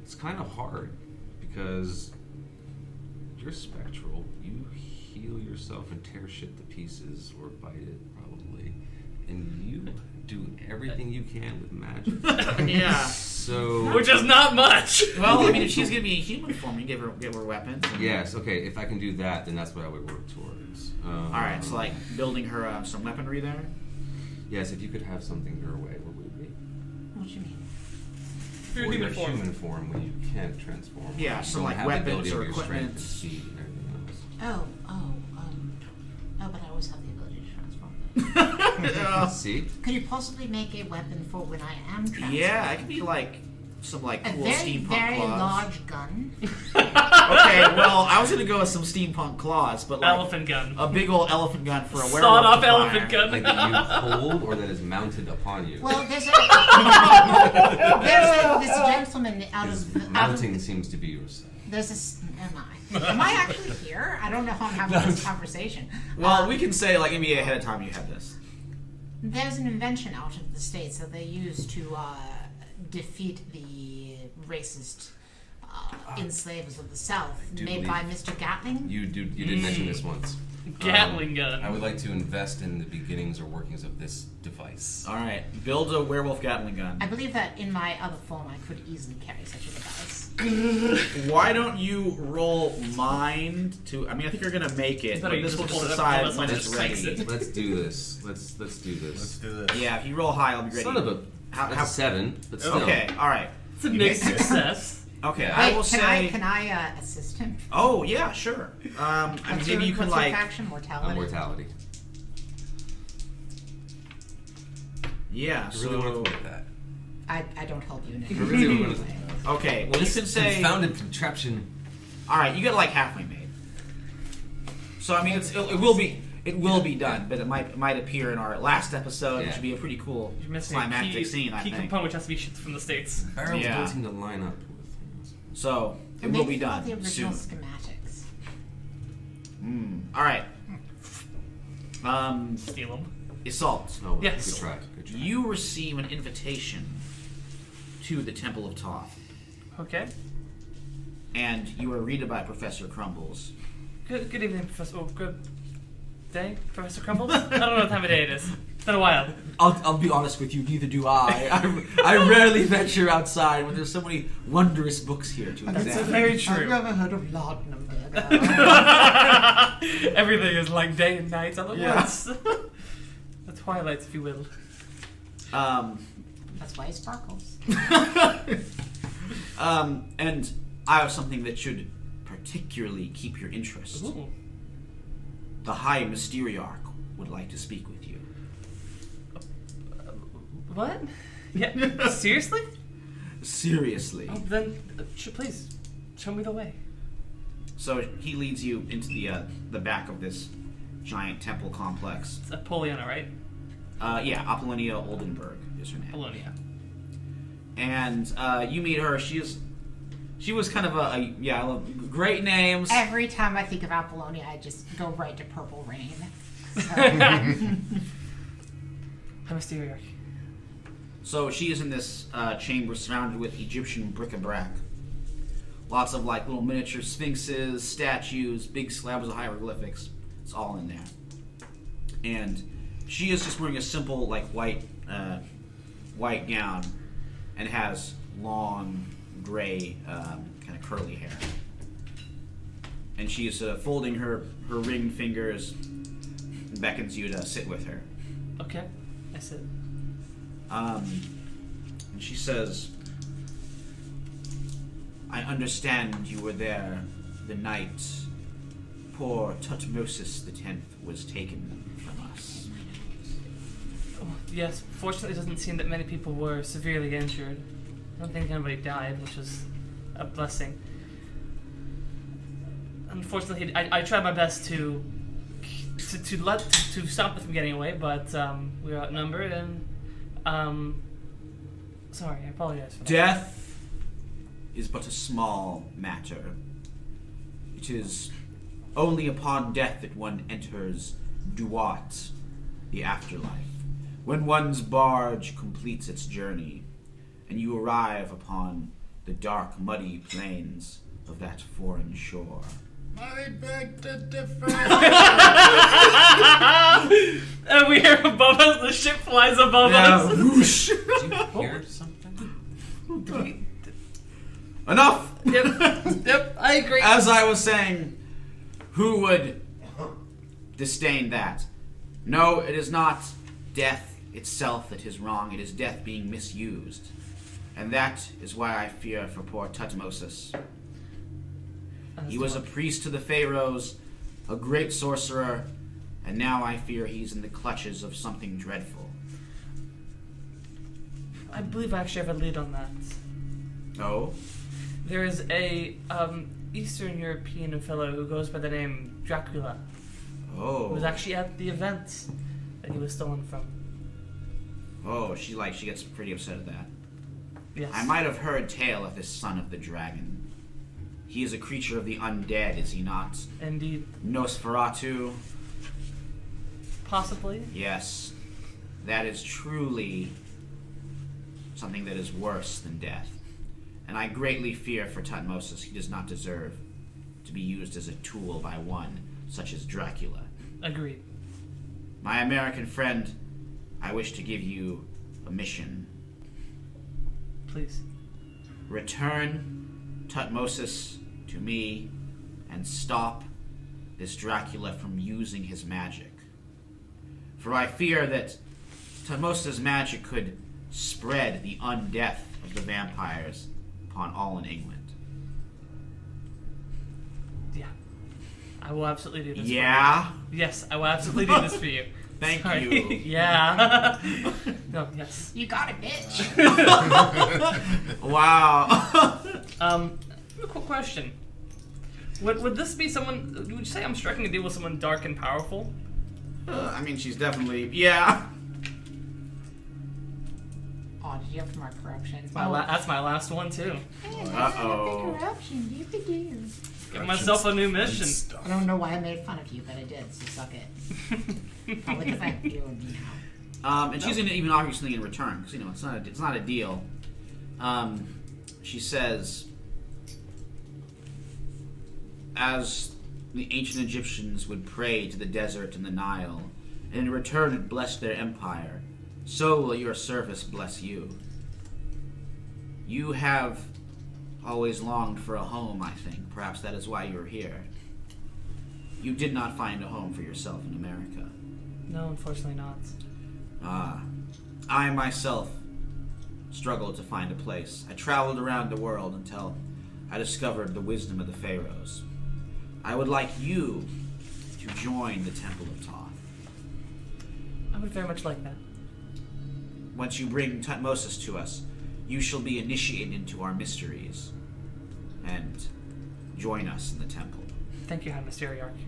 It's kind of hard because you're spectral. You heal yourself and tear shit to pieces or bite it, probably. And you do everything you can with magic. Yeah. So. Which is not much. Well, I mean, if she's gonna be in human form, you give her weapons. and- Yes, okay, if I can do that, then that's what I would work towards. All right, so like building her some weaponry there. Yes, if you could have something your way, what would it be? What do you mean? For your human form. human form when you can't transform. Yeah, You some, don't like, have the weapons ability or of your strength equipment. and speed and everything else. But I always have the ability to transform. See? Could you possibly make a weapon for when I am transformed? Yeah, it could be like some like A cool very, steampunk very claws. large gun. Okay, well, I was gonna go with some steampunk claws, but like Elephant gun. a big old elephant gun for a werewolf. Sawed-off to fire. elephant gun. Like that you hold or that is mounted upon you. Well, there's this gentleman out of Mounting seems to be your style. there's am I actually here? I don't know how I'm having this conversation. Well, we can say like maybe ahead of time you had this. There's an invention out of the States that they use to defeat the racist enslavers of the South, do made by Mr. Gatling. You did mention this once. Gatling gun. I would like to invest in the beginnings or workings of this device. All right, build a werewolf Gatling gun. I believe that in my other form I could easily carry such a device. Why don't you roll mind to? I mean, I think you're gonna make it. But But this just will hold it up decide until when someone it's strikes ready. it. Let's do this. Let's do this. Let's do this. Yeah, if you roll high, I'll be ready. Son of a. How- That's a 7, but still. Okay, all right. It's a mixed success. Okay, Yeah. I Wait, will say. can I assist him? Oh yeah, sure. And What's maybe you your, can what's your like. faction? Mortality. Mortality. Yeah. I really want So to make that. I don't help you in any really wanna- way. okay, well you can say. Confounded contraption. All right, you get like halfway made. So I mean, it will be done, but it might appear in our last episode, which Yeah. would be a pretty cool You're missing climactic a key, scene, I key think. component which has to be shipped from the States. Barrels Yeah. don't seem to line up with. So it They will be fill done the original soon. schematics. All right. Steal them. Assault. Oh, Yes. good try. Good try. You receive an invitation to the Temple of Tuatha, Okay. and you are greeted by Professor Crumbles. Good evening, Professor. Oh, good day, Professor Crumbles. I don't know what time of day it is. It's been a while. I'll be honest with you, neither do I. I rarely venture outside when there's so many wondrous books here to It's examine. very true. ever heard of Laudenberg? Everything is like day and night all at Yeah. once. The twilights, if you will. That's why he sparkles. And I have something that should particularly keep your interest. Ooh. The High Mysteriarch would like to speak with you. What? Yeah. Seriously? Seriously. Oh, then, please, show me the way. So he leads you into the back of this giant temple complex. It's Apollonia, right? Yeah, Apollonia Oldenburg is her name. Apollonia. And you meet her. She was kind of a great names. Every time I think of Apollonia, I just go right to Purple Rain. So, I'm a sterearch. So she is in this chamber surrounded with Egyptian bric-a-brac. Lots of like little miniature sphinxes, statues, big slabs of hieroglyphics. It's all in there. And she is just wearing a simple like white gown and has long gray kind of curly hair. And she is folding her ringed fingers and beckons you to sit with her. Okay, I said. And she says, I understand you were there the night poor Tutmosis X was taken from us. Oh, yes, fortunately, it doesn't seem that many people were severely injured. I don't think anybody died, which is a blessing. Unfortunately, I tried my best to stop them from getting away, but we were outnumbered, and sorry, I apologize for that. Death is but a small matter. It is only upon death that one enters Tuatha, the afterlife. When one's barge completes its journey, and you arrive upon the dark, muddy plains of that foreign shore. I beg to differ. And we hear above us, the ship flies above us. Whoosh! Do you hear something? Enough! Yep, I agree. As I was saying, who would disdain that? No, it is not death itself that is wrong. It is death being misused. And that is why I fear for poor Tutmosis. He was a priest to the pharaohs, a great sorcerer, and now I fear he's in the clutches of something dreadful. I believe I actually have a lead on that. Oh? There is a Eastern European fellow who goes by the name Dracula. Oh. Who was actually at the event that he was stolen from. Oh, she gets pretty upset at that. Yes. I might have heard tale of this son of the dragon. He is a creature of the undead, is he not? Indeed. Nosferatu? Possibly. Yes. That is truly something that is worse than death. And I greatly fear for Tutmosis. He does not deserve to be used as a tool by one such as Dracula. Agreed. My American friend, I wish to give you a mission. Please. Return Tutmosis to me and stop this Dracula from using his magic. For I fear that Tutmosis' magic could spread the undeath of the vampires upon all in England. Yeah. I will absolutely do this Yeah? for you. Yes, I will absolutely do this for you. Thank Sorry. you. Yeah. No, yes. You got it, bitch. Wow. A quick question. Would this be someone... Would you say I'm striking a deal with someone dark and powerful? I mean, she's definitely... Yeah. Oh, did you have more corruption? That's my last one, too. Uh-oh. Corruption, you Give myself a new mission. I don't know why I made fun of you, but I did, so suck it. Probably because I feel you now. And she's going to even offer you something in return, because, it's not a deal. She says, as the ancient Egyptians would pray to the desert and the Nile, and in return it blessed their empire, so will your service bless you. You have always longed for a home, I think. Perhaps that is why you are here. You did not find a home for yourself in America. No, unfortunately not. I myself struggled to find a place. I traveled around the world until I discovered the wisdom of the pharaohs. I would like you to join the Temple of Thoth. I would very much like that. Once you bring Tutmosis to us, you shall be initiated into our mysteries and join us in the temple. Thank you, High Mysteriarch.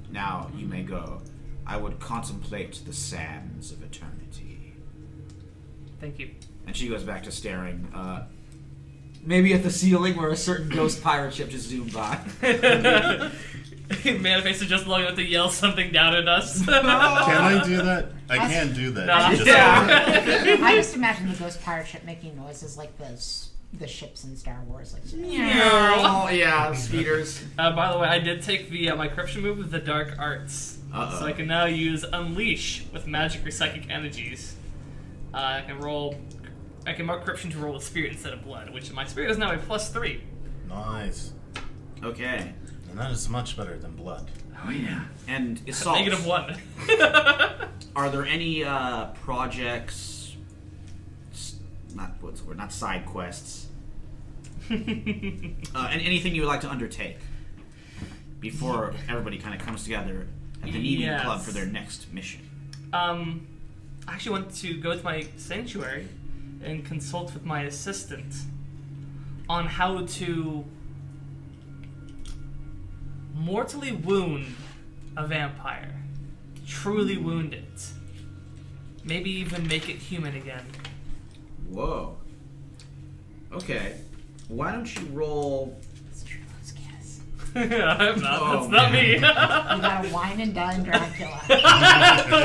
Now you may go. I would contemplate the sands of eternity. Thank you. And she goes back to staring, maybe at the ceiling where a certain ghost pirate ship just zoomed by. Manifest is just long enough to yell something down at us. Can I do that? I can't do that. Nah. I just imagine the ghost pirate ship making noises like the ships in Star Wars, like Oh yeah, speeders. By the way, I did take my corruption move with the Dark Arts. Uh-oh. So I can now use Unleash with magic or psychic energies. I can mark corruption to roll with spirit instead of blood, which my spirit is now a +3. Nice. Okay. And that is much better than blood. Oh yeah. And Assault. -1. Are there any projects? Not side quests. And anything you would like to undertake before everybody kind of comes together at the Nemean Club for their next mission? I actually want to go to my sanctuary and consult with my assistant on how to mortally wound a vampire. Truly wound it. Maybe even make it human again. Whoa. Okay. Why don't you roll... It's true, let's guess. I'm not. Oh, That's not me. You gotta wine and dine Dracula.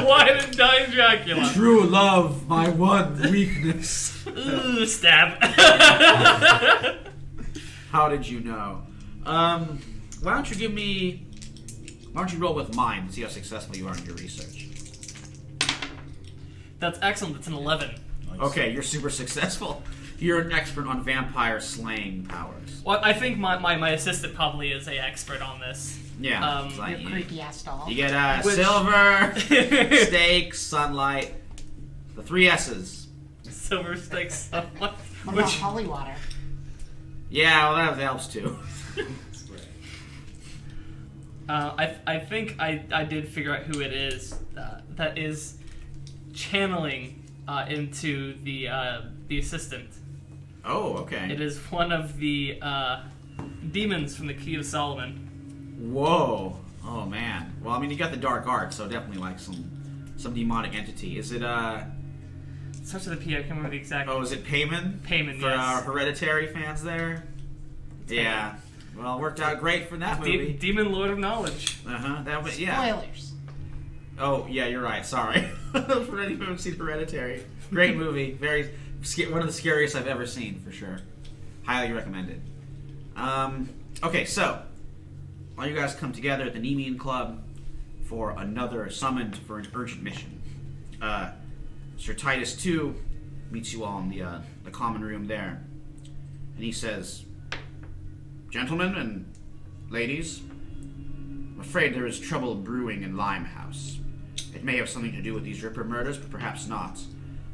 Wine and dine Dracula. True love, my one weakness. Ooh, stab. How did you know? Why don't you roll with mind and see how successful you are in your research? That's excellent. It's an 11. Nice. Okay, you're super successful. You're an expert on vampire slaying powers. Well, I think my assistant probably is a expert on this. Yeah. Your like, Your creepy ass doll. you get Which- silver, steak, sunlight, the 3 S's. Silver stakes someone. What about holy water? Yeah, well, that helps too. I think I did figure out who it is that is channeling into the assistant. Oh, okay. It is one of the demons from the Key of Solomon. Whoa. Oh, man. Well, I mean, you got the dark art, so definitely like some demonic entity. Is it, It starts with a P, I can't remember the exact... Oh, is it Payman? Payman, For yes. our Hereditary fans there? Yeah. Well, it worked out great for that movie. Demon Lord of Knowledge. Uh-huh. That was, yeah. Spoilers. Oh, yeah, you're right. Sorry. For anyone who's seen Hereditary. Great movie. One of the scariest I've ever seen, for sure. Highly recommended. Okay, so all you guys come together at the Nemean Club for another summoned for an urgent mission. Sir Titus 2 meets you all in the common room there. And he says, "Gentlemen and ladies, I'm afraid there is trouble brewing in Limehouse. It may have something to do with these Ripper murders, but perhaps not.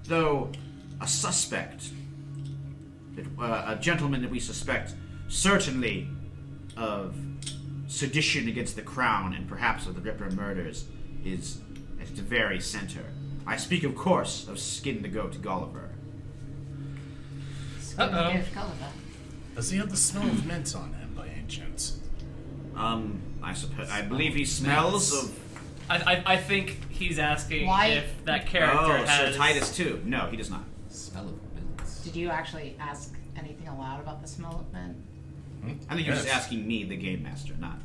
Though a suspect, a gentleman that we suspect certainly of sedition against the crown and perhaps of the Ripper murders, is at the very center. I speak, of course, of Skin the Goat Gulliver." Uh-oh. Gulliver. Does he have the smell of mint on him by any chance? I believe he smells of... I think he's asking Why- if that character Sir has... Titus 2. No, he does not. Smell of mint. Did you actually ask anything aloud about the smell of mint? I think you're just Yes. asking me, the game master, not...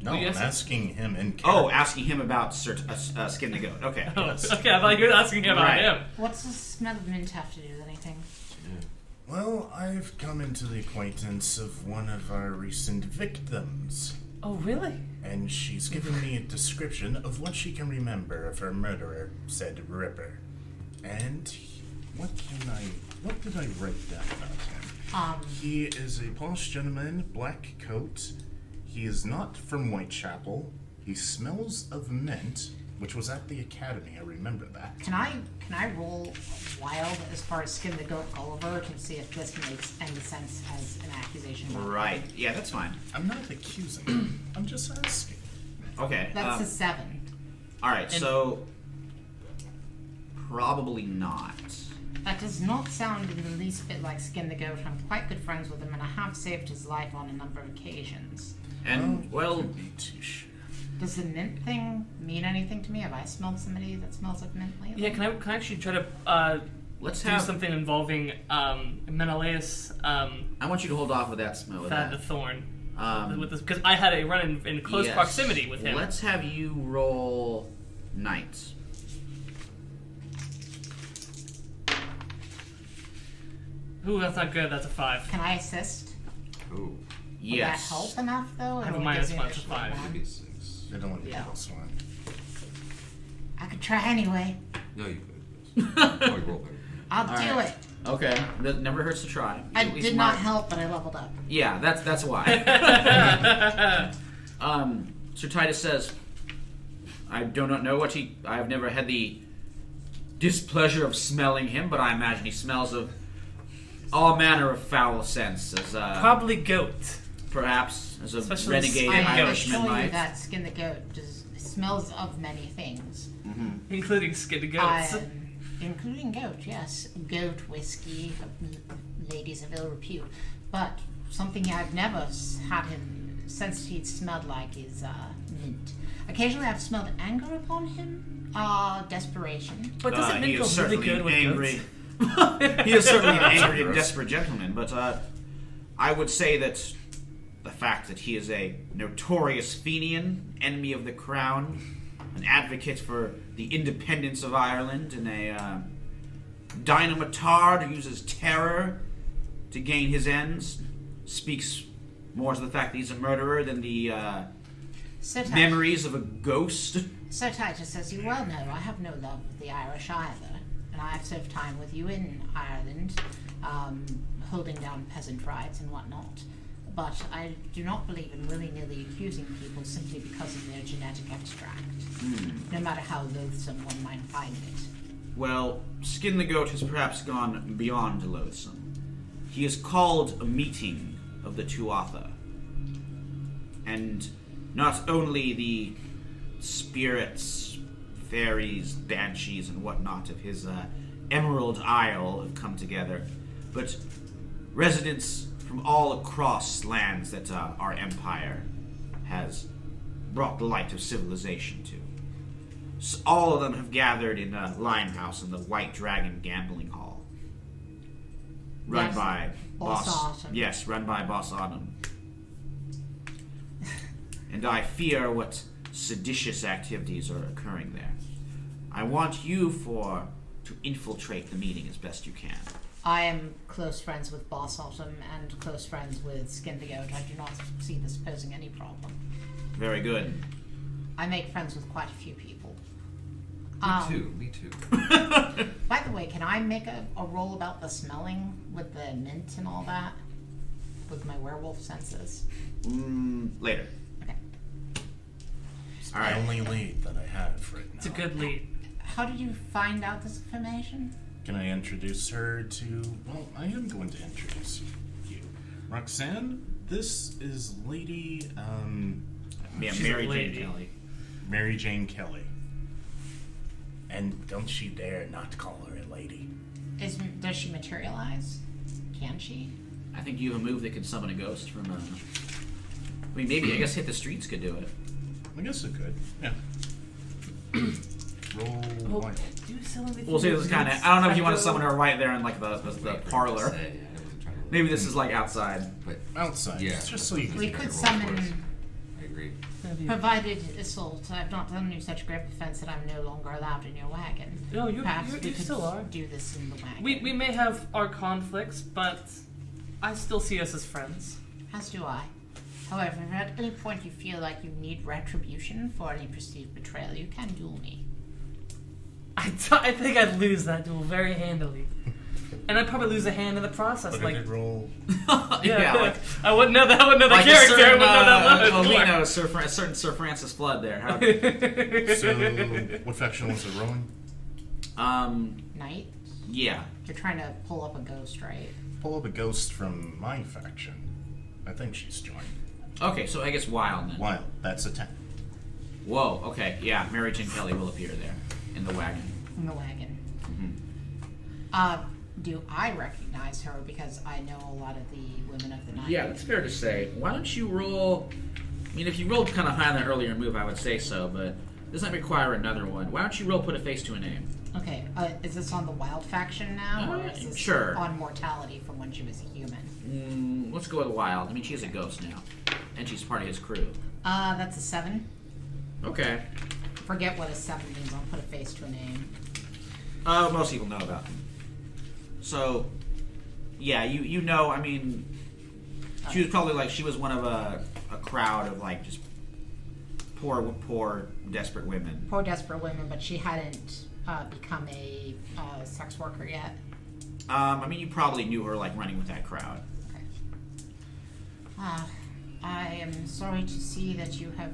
No, Yes. I'm asking him in character. Oh, asking him about Skin the Goat. Okay. Oh, okay, I thought you were asking him about Right. him. What's the smell of mint have to do with anything? Well, I've come into the acquaintance of one of our recent victims, Oh, really? and she's given me a description of what she can remember of her murderer, said Ripper. And what did I write down about him? He is a posh gentleman, black coat. He is not from Whitechapel. He smells of mint, which was at the academy. I remember that. Can I roll wild as far as Skin the Goat Gulliver to see if this makes any sense as an accusation about Right. him? Yeah, that's fine. I'm not accusing him. I'm just asking. Okay. That's a 7. All right, so... Probably not. That does not sound in the least bit like Skin the Goat. I'm quite good friends with him, and I have saved his life on a number of occasions. And, well... could be too sure. Does the mint thing mean anything to me? Have I smelled somebody that smells like mint lately? Yeah, can I actually try to Let's do have... something involving Menelaus, I want you to hold off with that smell of Thad the that. Thorn? Um, Because I had a run in close yes. proximity with him. Let's have you roll Knight. Ooh, that's not good. That's a 5. Can I assist? Ooh. Would Yes. that help enough, though? I have a Or minus gives me one, additional so 5. one? Maybe 6. I don't want to be Yeah. plus one. I could try anyway. No, you could. Probably roll better. I'll All do right. it. Okay. That never hurts to try. I At least did not mark- help, but I leveled up. Yeah, that's why. Sir Titus says, "I do not know what he... I have never had the displeasure of smelling him, but I imagine he smells of all manner of foul scents, as Probably goat. perhaps as a Especially renegade Skin I Goat. Irishman assure you might." that Skin the Goat smells of many things. Including skin goats. Including goat, yes. Goat whiskey, ladies of ill repute. But something I've never had him sensed he'd smelled like is mint. Occasionally I've smelled anger upon him, desperation. But doesn't He mint go is really certainly good an with angry. goats? He is certainly an angry and desperate gentleman, but I would say that the fact that he is a notorious Fenian, enemy of the crown, an advocate for the independence of Ireland, and a dynamitard who uses terror to gain his speaks more to the fact that he's a murderer than the So memories of a ghost. Sir Titus, as you well know, I have no love of the Irish either, and I have served time with you in Ireland, holding down peasant rights and whatnot. But I do not believe in willy-nilly accusing people simply because of their genetic extract, no matter how loathsome one might find it. Well, Skin the Goat has perhaps gone beyond loathsome. He has called a meeting of the Tuatha. And not only the spirits, fairies, banshees, and whatnot of his Emerald Isle have come together, but residents from all across lands that our empire has brought the light of civilization to. So all of them have gathered in Limehouse in the White Dragon Gambling Hall. Run Yes, by Boss Autumn. Yes, run by Boss Autumn. And I fear what seditious activities are occurring there. I want you to infiltrate the meeting as best you can. I am close friends with Boss Autumn and close friends with Skin the Goat. I do not see this posing any problem. Very good. I make friends with quite a few people. Me too. By the way, can I make a roll about the smelling with the mint and all that? With my werewolf senses? Later. Okay. It's All the right. only lead that I have right now. It's a good lead. How did you find out this information? Can I introduce her to... Well, I am going to introduce you. Roxanne, this is Lady, Yeah, She's Mary a Jane lady. Kelly. Mary Jane Kelly. And don't you dare not call her a lady. Does she materialize? Can she? I think you have a move that can summon a ghost from I mean, maybe. I guess Hit the Streets could do it. I guess it could. Yeah. Roll Well, one. do you sell anything? We'll see. This is kind of. I don't know if you want to summon her right there in like the parlor. Maybe this is like outside. But Outside. Yeah. Just so you can... We could summon, I agree. provided assault. I've not done you such great offense that I'm no longer allowed in your wagon. No, you Perhaps we could still are. do this in the wagon. We may have our conflicts, but I still see us as friends. As do I. However, if at any point you feel like you need retribution for any perceived betrayal, you can duel me. I think I'd lose that duel very handily. And I'd probably lose a hand in the process. What Like, did it roll? Yeah, like I wouldn't know that. I wouldn't know the like character. a certain, I wouldn't know that well, look. we know a certain Sir Francis Flood there. How, So, what faction was it rolling? Knight? yeah. You're trying to pull up a ghost, right? Pull up a ghost from my faction. I think she's joined. Okay, so I guess Wild then. Wild. That's a 10. Whoa. Okay, yeah. Mary Jane Kelly will appear there in the wagon. In the wagon. Mm-hmm. Do I recognize her because I know a lot of the women of the night? Yeah, that's fair to say. Why don't you roll? I mean, if you rolled kind of high on that earlier move, I would say so, but this might require another one. Why don't you roll put a face to a name? Okay, is this on the wild faction now? Or is this Sure. on mortality from when she was a human? Let's go with Wild. I mean, she's a ghost now, and she's part of his crew. That's a 7. Okay. Forget what a 7 means. I'll put a face to a name. Most people know about them. So, yeah, you know, I mean, she was probably like, she was one of a crowd of like just poor, desperate women. Poor desperate women, but she hadn't become a sex worker yet. I mean, you probably knew her like running with that crowd. Okay. I am sorry to see that you have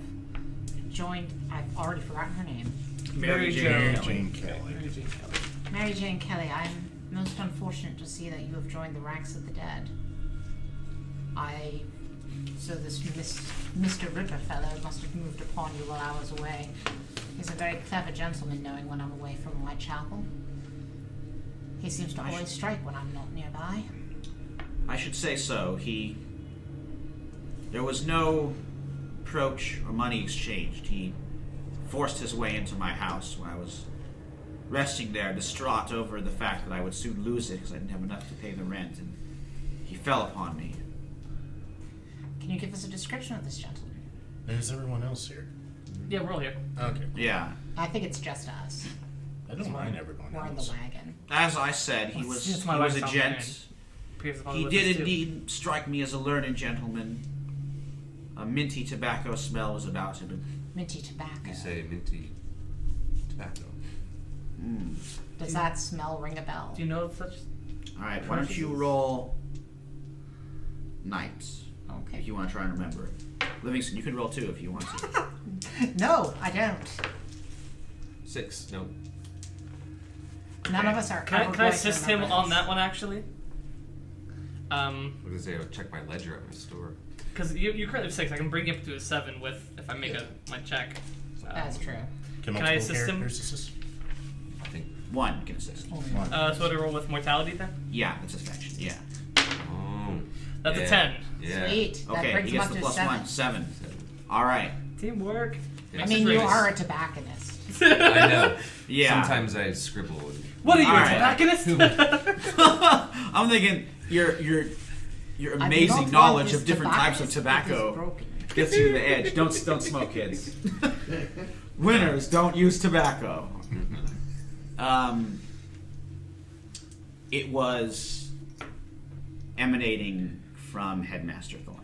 joined. I've already forgotten her name. Mary Jane Mary Kelly. Jane Kelly. Mary Jane Kelly. Mary Jane Kelly. I'm most unfortunate to see that you have joined the ranks of the dead. So this Mr. Ripper fellow must have moved upon you while I was away. He's a very clever gentleman, knowing when I'm away from Whitechapel. He seems to always strike when I'm not nearby. I should say so. There was no approach or money exchanged. He forced his way into my house when I was resting there, distraught over the fact that I would soon lose it because I didn't have enough to pay the rent, and he fell upon me. Can you give us a description of this gentleman? There's everyone else here. Yeah, we're all here. Okay. Yeah. I think it's just us. I don't mind everyone We're in the else. wagon. As I said, he Well, was since he my was a wife's gent. Appears upon He the did list, too. indeed strike me as a learned gentleman. A minty tobacco smell was about him. Minty tobacco. You say minty tobacco. Does that smell ring a bell? Do you know of such? All right, why don't you roll Knights Okay. if you want to try and remember it. Livingston, you can roll 2 if you want to. No, I don't. 6. No. None of us are. Can I assist him on that one, actually? What did I say? I'll check my ledger at my store. Because you currently have 6. I can bring you up to a 7 if I make my check. That's true. Can I assist him? Assist? I think. 1 can assist. So to roll with mortality then? Yeah, that's his action. Yeah. Oh. That's a 10. Yeah. Sweet. That Okay, brings he him gets up the to a plus 7. 1. 7. All right. Teamwork. I mean, you are a tobacconist. I know. Yeah. Sometimes I scribble. What are you, All a right. tobacconist? I'm thinking your I amazing do not want knowledge this of different types of tobacconist tobacco broken. gets you to the edge. Don't smoke, kids. Winners don't use tobacco. It was emanating from Headmaster Thorne.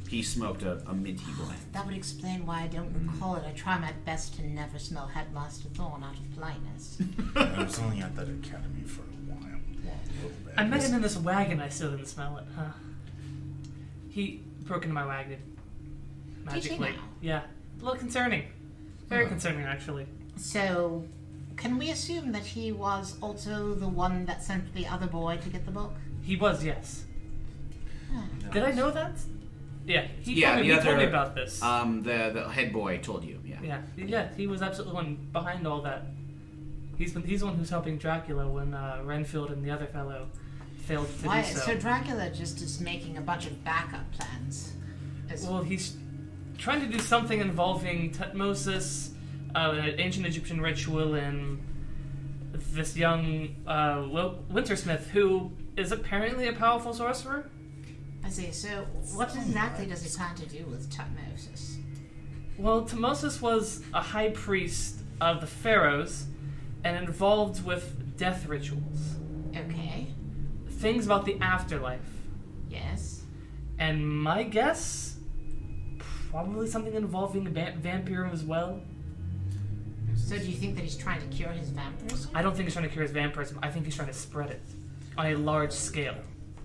He smoked a minty blend. That would explain why I don't recall it. I try my best to never smell Headmaster Thorne out of politeness. I was only at that academy for a while. A little bit. I met him in this wagon. I still didn't smell it, huh? He broke into my wagon. Magically. now? Yeah. A little concerning. Very concerning, actually. So, can we assume that he was also the one that sent the other boy to get the book? He was, yes. Did I know that? Yeah. He Yeah, told me, the he told me other- about this. The head boy told you. Yeah. Yeah, he was absolutely the one behind all that. He's the one who's helping Dracula when Renfield and the other fellow failed to Why? do so. So Dracula just is making a bunch of backup plans. Well, he's trying to do something involving Tutmosis, an ancient Egyptian ritual, and this young Wintersmith, who is apparently a powerful sorcerer. I see. So, what exactly does he plan to do with Tutmosis? Well, Tutmosis was a high priest of the pharaohs and involved with death rituals, Okay. things about the afterlife. Yes. And my guess, probably something involving vampirism as well. So, do you think that he's trying to cure his vampirism? I don't think he's trying to cure his vampirism. I think he's trying to spread it on a large scale.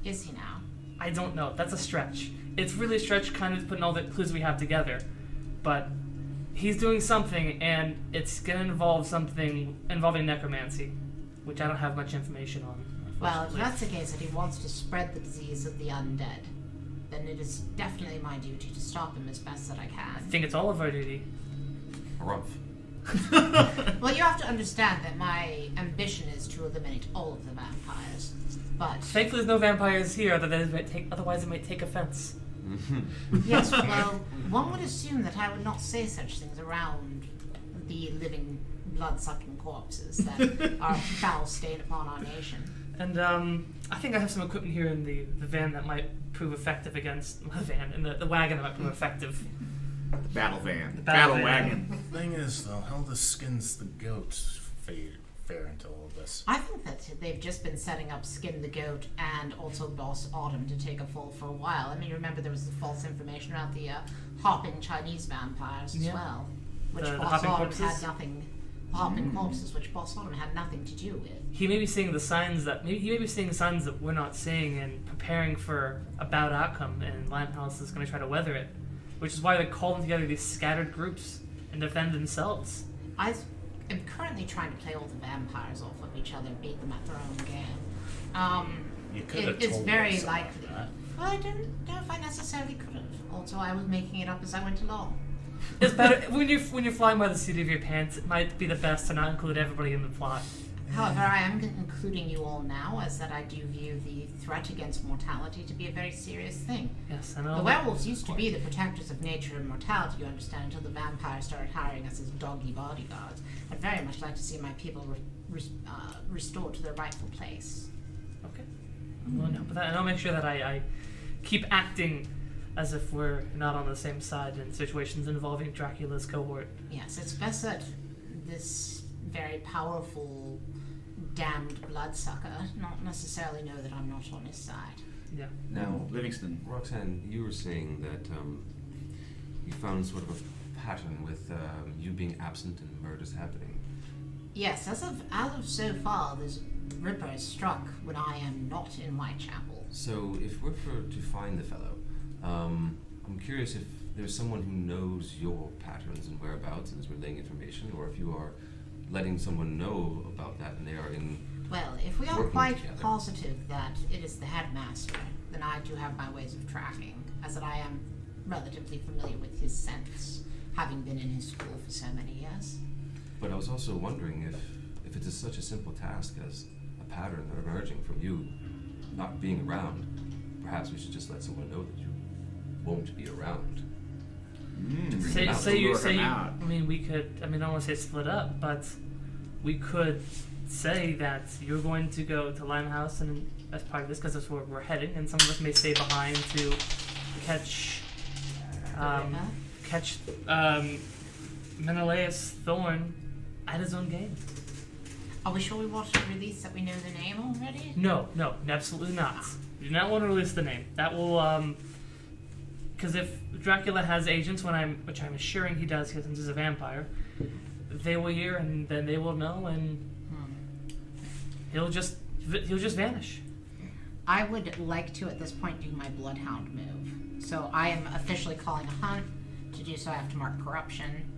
Is he now? I don't know. That's a stretch. It's really a stretch, kind of putting all the clues we have together. But he's doing something, and it's going to involve something involving necromancy, which I don't have much information on. Well, if that's the case, that he wants to spread the disease of the undead, then it is definitely my duty to stop him as best that I I can. think it's all of our duty. Rumph. Well, you have to understand that my ambition is to eliminate all of the vampires. But Thankfully, there's no vampires here, otherwise it might take offense. yes, well, one would assume that I would not say such things around the living, blood-sucking corpses that are foul stain upon our nation. And I think I have some equipment here in the van that might prove effective against the van, and the wagon that might prove effective. Battle van. battle Battle van. wagon. Thing is, though, how the skins the goat fare into all of this? I think that they've just been setting up Skin the Goat and also Boss Autumn to take a fall for a while. I mean, remember there was the false information about the hopping Chinese vampires as Yeah. well, which The Boss hopping Autumn corpses? had nothing. Hopping corpses, which Boss Autumn had nothing to do with. He may be seeing the signs that we're not seeing, and preparing for a bad outcome. And Limehouse is going to try to weather it, which is why they're calling together these scattered groups and defend themselves. I am currently trying to play all the vampires off of each other and beat them at their own game. You could have It's told very us likely. that. Well, I don't know if I necessarily could have. Also, I was making it up as I went along. It's better when you're flying by the seat of your pants. It might be the best to not include everybody in the plot. However, I am including you all now, as that I do view the threat against mortality to be a very serious thing. Yes, I know. The werewolves used to be the protectors of nature and mortality, you understand, until the vampires started hiring us as doggy bodyguards. I'd very much like to see my people restored to their rightful place. Okay. I'm willing to help with that, and I'll make sure that I keep acting as if we're not on the same side in situations involving Dracula's cohort. Yes, it's best that this very powerful, damned bloodsucker not necessarily know that I'm not on his side. Yeah. Now, Livingston. Roxanne, you were saying that you found sort of a pattern with you being absent and murders happening. Yes, as of so far, this Ripper is struck when I am not in Whitechapel. So, if we're to find the fellow, I'm curious if there's someone who knows your patterns and whereabouts and is relaying information, or if you are letting someone know about that, and they are in. Well, if we are Working quite together. positive that it is the headmaster, then I do have my ways of tracking, as that I am relatively familiar with his scents, having been in his school for so many years. But I was also wondering if it is such a simple task as a pattern emerging from you not being around, perhaps we should just let someone know that you won't be around. To bring them out. I mean, we could. I mean, I don't want to say split up, but we could say that you're going to go to Limehouse and as part of this, because that's where we're heading, and some of us may stay behind to catch Menelaus Thorn at his own game. Are we sure we want to release that we know the name already? No, absolutely not. You do not want to release the name. That will, because if Dracula has agents, which I'm assuring he does, since he's a vampire, they will hear and then they will know, and he'll just vanish. I would like to, at this point, do my Bloodhound move. So I am officially calling a hunt. To do so, I have to mark corruption.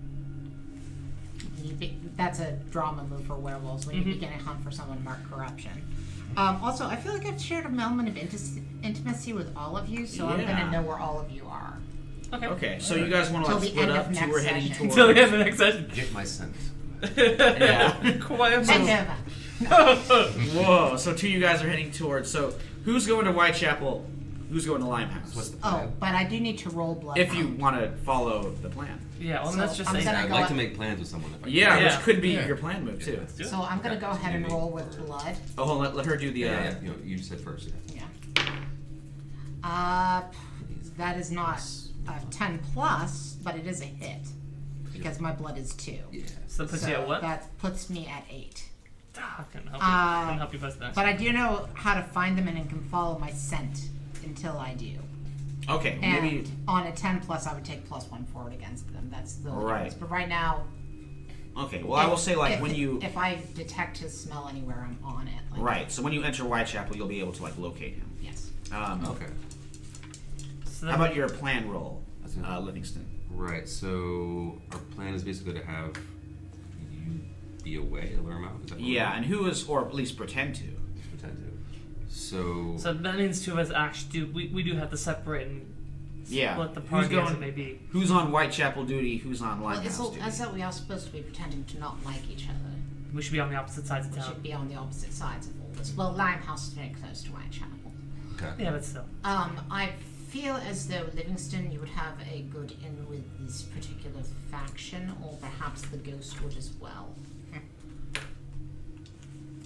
That's a drama move for werewolves. When you begin a hunt for someone, mark corruption. Also, I feel like I've shared a moment of intimacy with all of you, so I'm going to know where all of you are. Okay, so you guys want to like split up to we're heading towards... Until the end of the next session. Get my scent. Yeah. Quiet. Bend over. Whoa, so two of you guys are heading towards... So, who's going to Whitechapel? Who's going to Limehouse? What's the plan? Oh, but I do need to roll Bloodhound. If you want to follow the plan. Yeah, well, So let's just I'm say gonna that. I'd go like to up- make plans with someone if I can. Yeah, Yeah. which could be your plan move, too. Let's do it. So I'm going to go ahead and roll with blood. Oh, hold on, let her do the... Yeah, you know, you said first. Yeah. Yeah. That is not a 10 plus, but it is a hit. Because my blood is 2. Yeah. So that puts you at what? That puts me at 8. I can help you. I can help you bust that. But I do know how to find them and can follow my scent until I do. Okay, And maybe... on a 10 plus, I would take +1 forward against them. That's the only Right. difference. But right now, Okay, well, I will say, like, when you... If I detect his smell anywhere, I'm on it. Like, Right, so when you enter Whitechapel, you'll be able to, like, locate him. Yes. Okay. So How about your plan roll, That's it. Livingston? Right, so our plan is basically to have you be away to lure him out? Is that what Yeah, we're and who is, or at least pretend to. doing? Pretend to. So that means two of us actually do. We do have to separate and Yeah. split the Who's party as going- it may be. Who's on Whitechapel duty, who's on Well, Limehouse duty? as that we are supposed to be pretending to not like each other. We should be on the opposite sides of We town. should be on the opposite sides of all this. Well, Limehouse is very close to Whitechapel. okay. Yeah, but still. I feel as though Livingston, you would have a good in with this particular faction, or perhaps the Ghost would as well.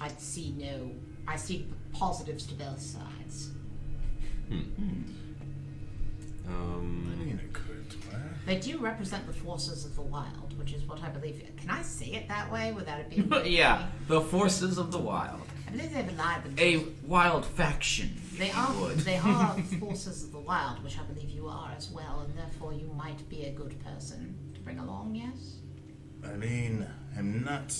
I see positives to both sides. I mean, it could work. They do represent the forces of the wild, which is what I believe. Can I say it that way without it being? Yeah, the forces of the wild. I believe they've allied them. A wild faction. They if are. you would. They are forces of the wild, which I believe you are as well, and therefore you might be a good person to bring along. Yes. I mean, I'm not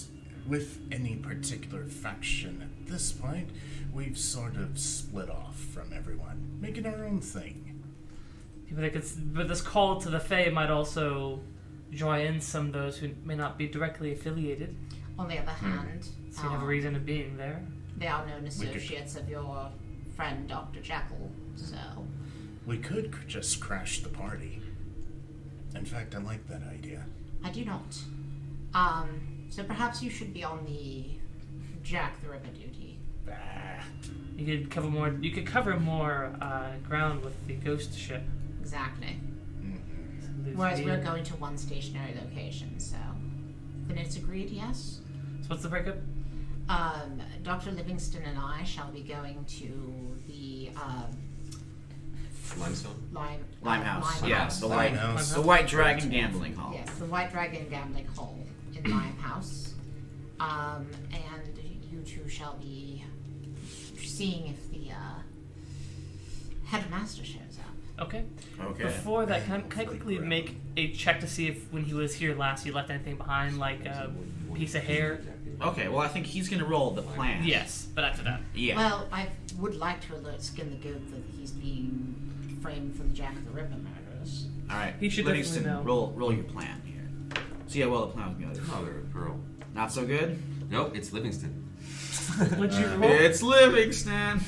with any particular faction at this point. We've sort of split off from everyone, making our own thing. But this call to the Fae might also draw in some of those who may not be directly affiliated. On the other hand, So you have a reason of being there. they are known associates of your friend Dr. Jekyll. So We could just crash the party. In fact, I like that idea. I do not. So perhaps you should be on the Jack the Ripper duty. Bah. You could cover more. You could cover more ground with the ghost ship. Exactly. Mm-hmm. Whereas we're going to one stationary location, so then it's agreed, yes? So what's the breakup? Dr. Livingston and I shall be going to the Limestone. Limehouse. Yeah, Limehouse. Limehouse. the White Dragon Gambling Hall. Yes, the White Dragon Gambling Hall in Limehouse. And you two shall be seeing if the headmaster shows up. Okay. Okay. Before that, can I quickly make a check to see if when he was here last, he left anything behind, like a piece of hair? Okay, well, I think he's going to roll the plan. Yes, but after that. Yeah. Well, I would like to alert Skin the Goat that he's being framed for the Jack the Ripper murders. All right. He should Livingston, definitely know. roll your plan here. See how well the plan was going to go. Mother of pearl. Not so good? Nope, it's Livingston. What'd you roll? It's Livingston.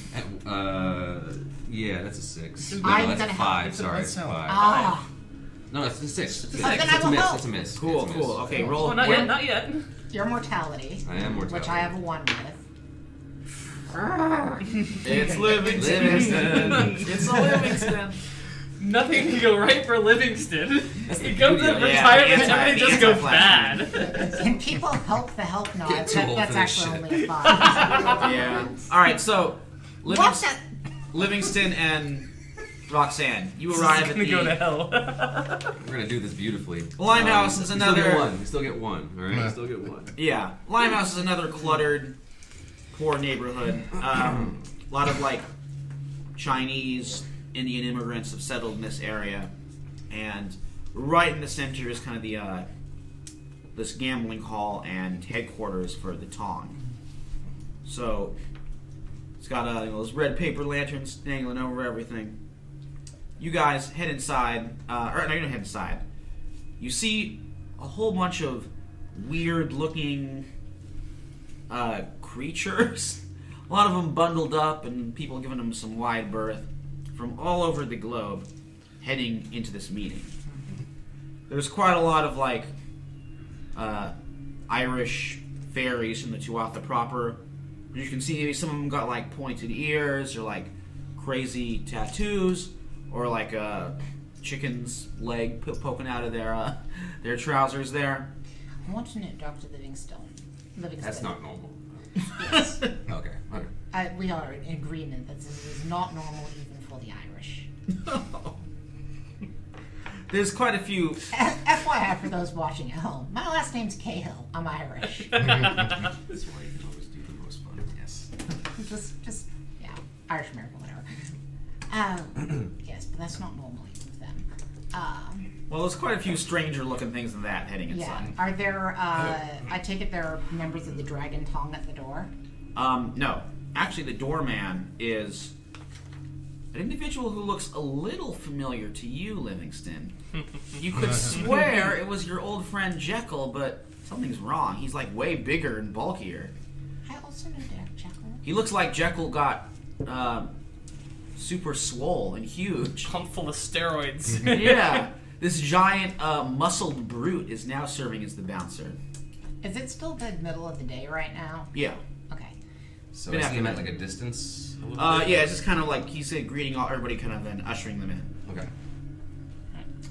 Yeah, that's a 6. I'm No, that's gonna a help. 5. Sorry, it's a 5. Ah. No, it's a 6. It's a 6. then I It's a will miss. help. It's a miss. Cool, It's a miss. cool. Okay, roll. Oh, not yet, not yet. Your mortality. I am mortality. Which I have a 1 with. It's Livingston. It's a Livingston. Nothing can go right for Livingston. He comes beauty in of it. retirement, Yeah, everything just goes anti-flash. bad. Can people help the help? No, Get too old that's for this actually shit. only a 5. Yeah. All right, so What's that? Livingston and Roxanne, you This arrive is at gonna go to the hell. We're gonna do this beautifully. Limehouse is You another. still get 1. You still get 1. All right. You still get 1. Yeah, Limehouse is another cluttered, poor neighborhood. A lot of like Chinese, Indian immigrants have settled in this area, and right in the center is kind of the this gambling hall and headquarters for the Tong. So it's got those red paper lanterns dangling over everything. You guys head inside, or no, you don't head inside. You see a whole bunch of weird-looking creatures. A lot of them bundled up, and people giving them some wide berth from all over the globe, heading into this meeting. There's quite a lot of like Irish fairies from the Tuatha proper. You can see maybe some of them got like pointed ears or like crazy tattoos, or like a chicken's leg poking out of their trousers there. I want to know, Dr. Livingstone. That's not normal. Yes. Okay. We are in agreement that this is not normal even for the Irish. There's quite a few. FYI for those watching at home, my last name's Cahill. I'm Irish. That's why you can always do the most fun. Yes. just yeah, Irish American, whatever. Yes, but that's not normal even with them. Well, there's quite a few stranger-looking things than that heading Yeah. inside. Are there? I take it there are members of the Dragon Tongue at the door. No. Actually, the doorman is an individual who looks a little familiar to you, Livingston. You could swear it was your old friend Jekyll, but something's wrong. He's like way bigger and bulkier. I also know Jekyll. He looks like Jekyll got super swole and huge. Pump full of steroids. Yeah. This giant muscled brute is now serving as the bouncer. Is it still the middle of the day right now? Yeah. Okay. So Been I see him at after like a distance. A little bit? Yeah, it's just kind of like he's greeting everybody, kind of, and ushering them in. Okay.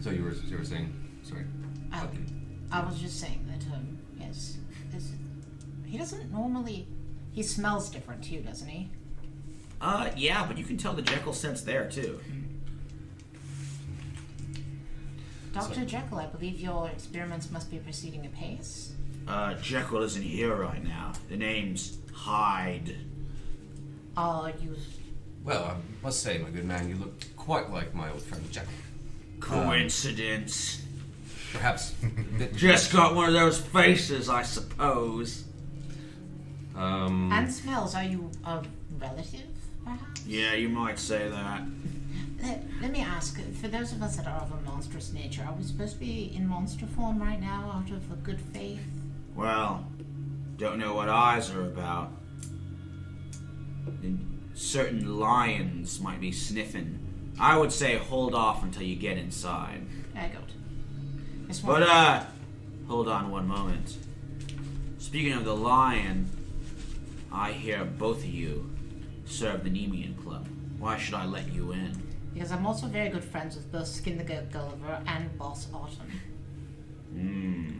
So you were saying, sorry. I was just saying that yes, he doesn't normally. He smells different too, doesn't he? Yeah, but you can tell the Jekyll scent's there too. Dr. Jekyll, I believe your experiments must be proceeding apace. Jekyll isn't here right now. The name's Hyde. You. Well, I must say, my good man, you look quite like my old friend Jekyll. Coincidence. Perhaps. Just got one of those faces, I suppose. And smells. Are you a relative, perhaps? Yeah, you might say that. Let me ask, for those of us that are of a monstrous nature, are we supposed to be in monster form right now out of a good faith? Well, don't know what eyes are about. Certain lions might be sniffing. I would say hold off until you get inside. I got. But, hold on one moment. Speaking of the lion, I hear both of you serve the Nemean Club. Why should I let you in? Because I'm also very good friends with both Skin the Goat Gulliver and Boss Autumn.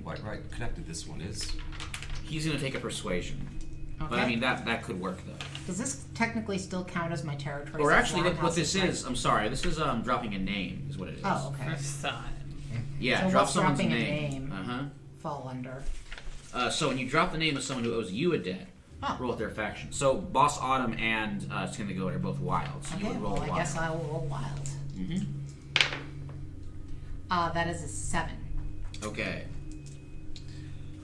Quite right. Connected this one is. He's gonna take a persuasion. Okay. But I mean, that could work, though. Does this technically still count as my territory? Or since actually, what Limehouse this right? is, I'm sorry, this is dropping a name, is what it is. Oh, okay. First time. Yeah, So drop what's someone's dropping a name. name? Uh-huh. Fall under. So when you drop the name of someone who owes you a debt, Oh. roll with their faction. So Boss Autumn and Skin the Goat are both wild, so you Okay, would roll well, a I wild. guess I will roll wild. Mm-hmm. That is a 7, Okay.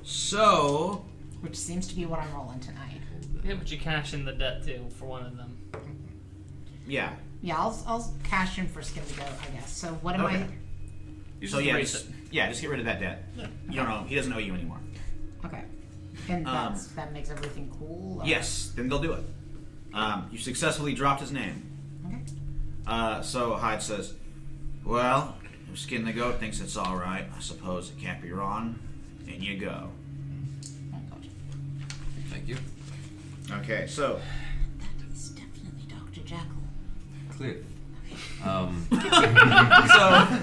So, which seems to be what I'm rolling tonight. Yeah, but you cash in the debt too for one of them. yeah. Yeah, I'll cash in for Skin the Goat, I guess. So what am Okay. You So just yeah, erase just, it. yeah, just get rid of that debt. You don't know. He doesn't owe you anymore. I? Okay. And that makes everything cool? Or? Yes, then they'll do it. You successfully dropped his name. Okay. So Hyde says, well, if Skin the Goat thinks it's alright, I suppose it can't be wrong. And you go. Oh, God. Thank you. Okay, so... That is definitely Dr. Jekyll. Clear. So,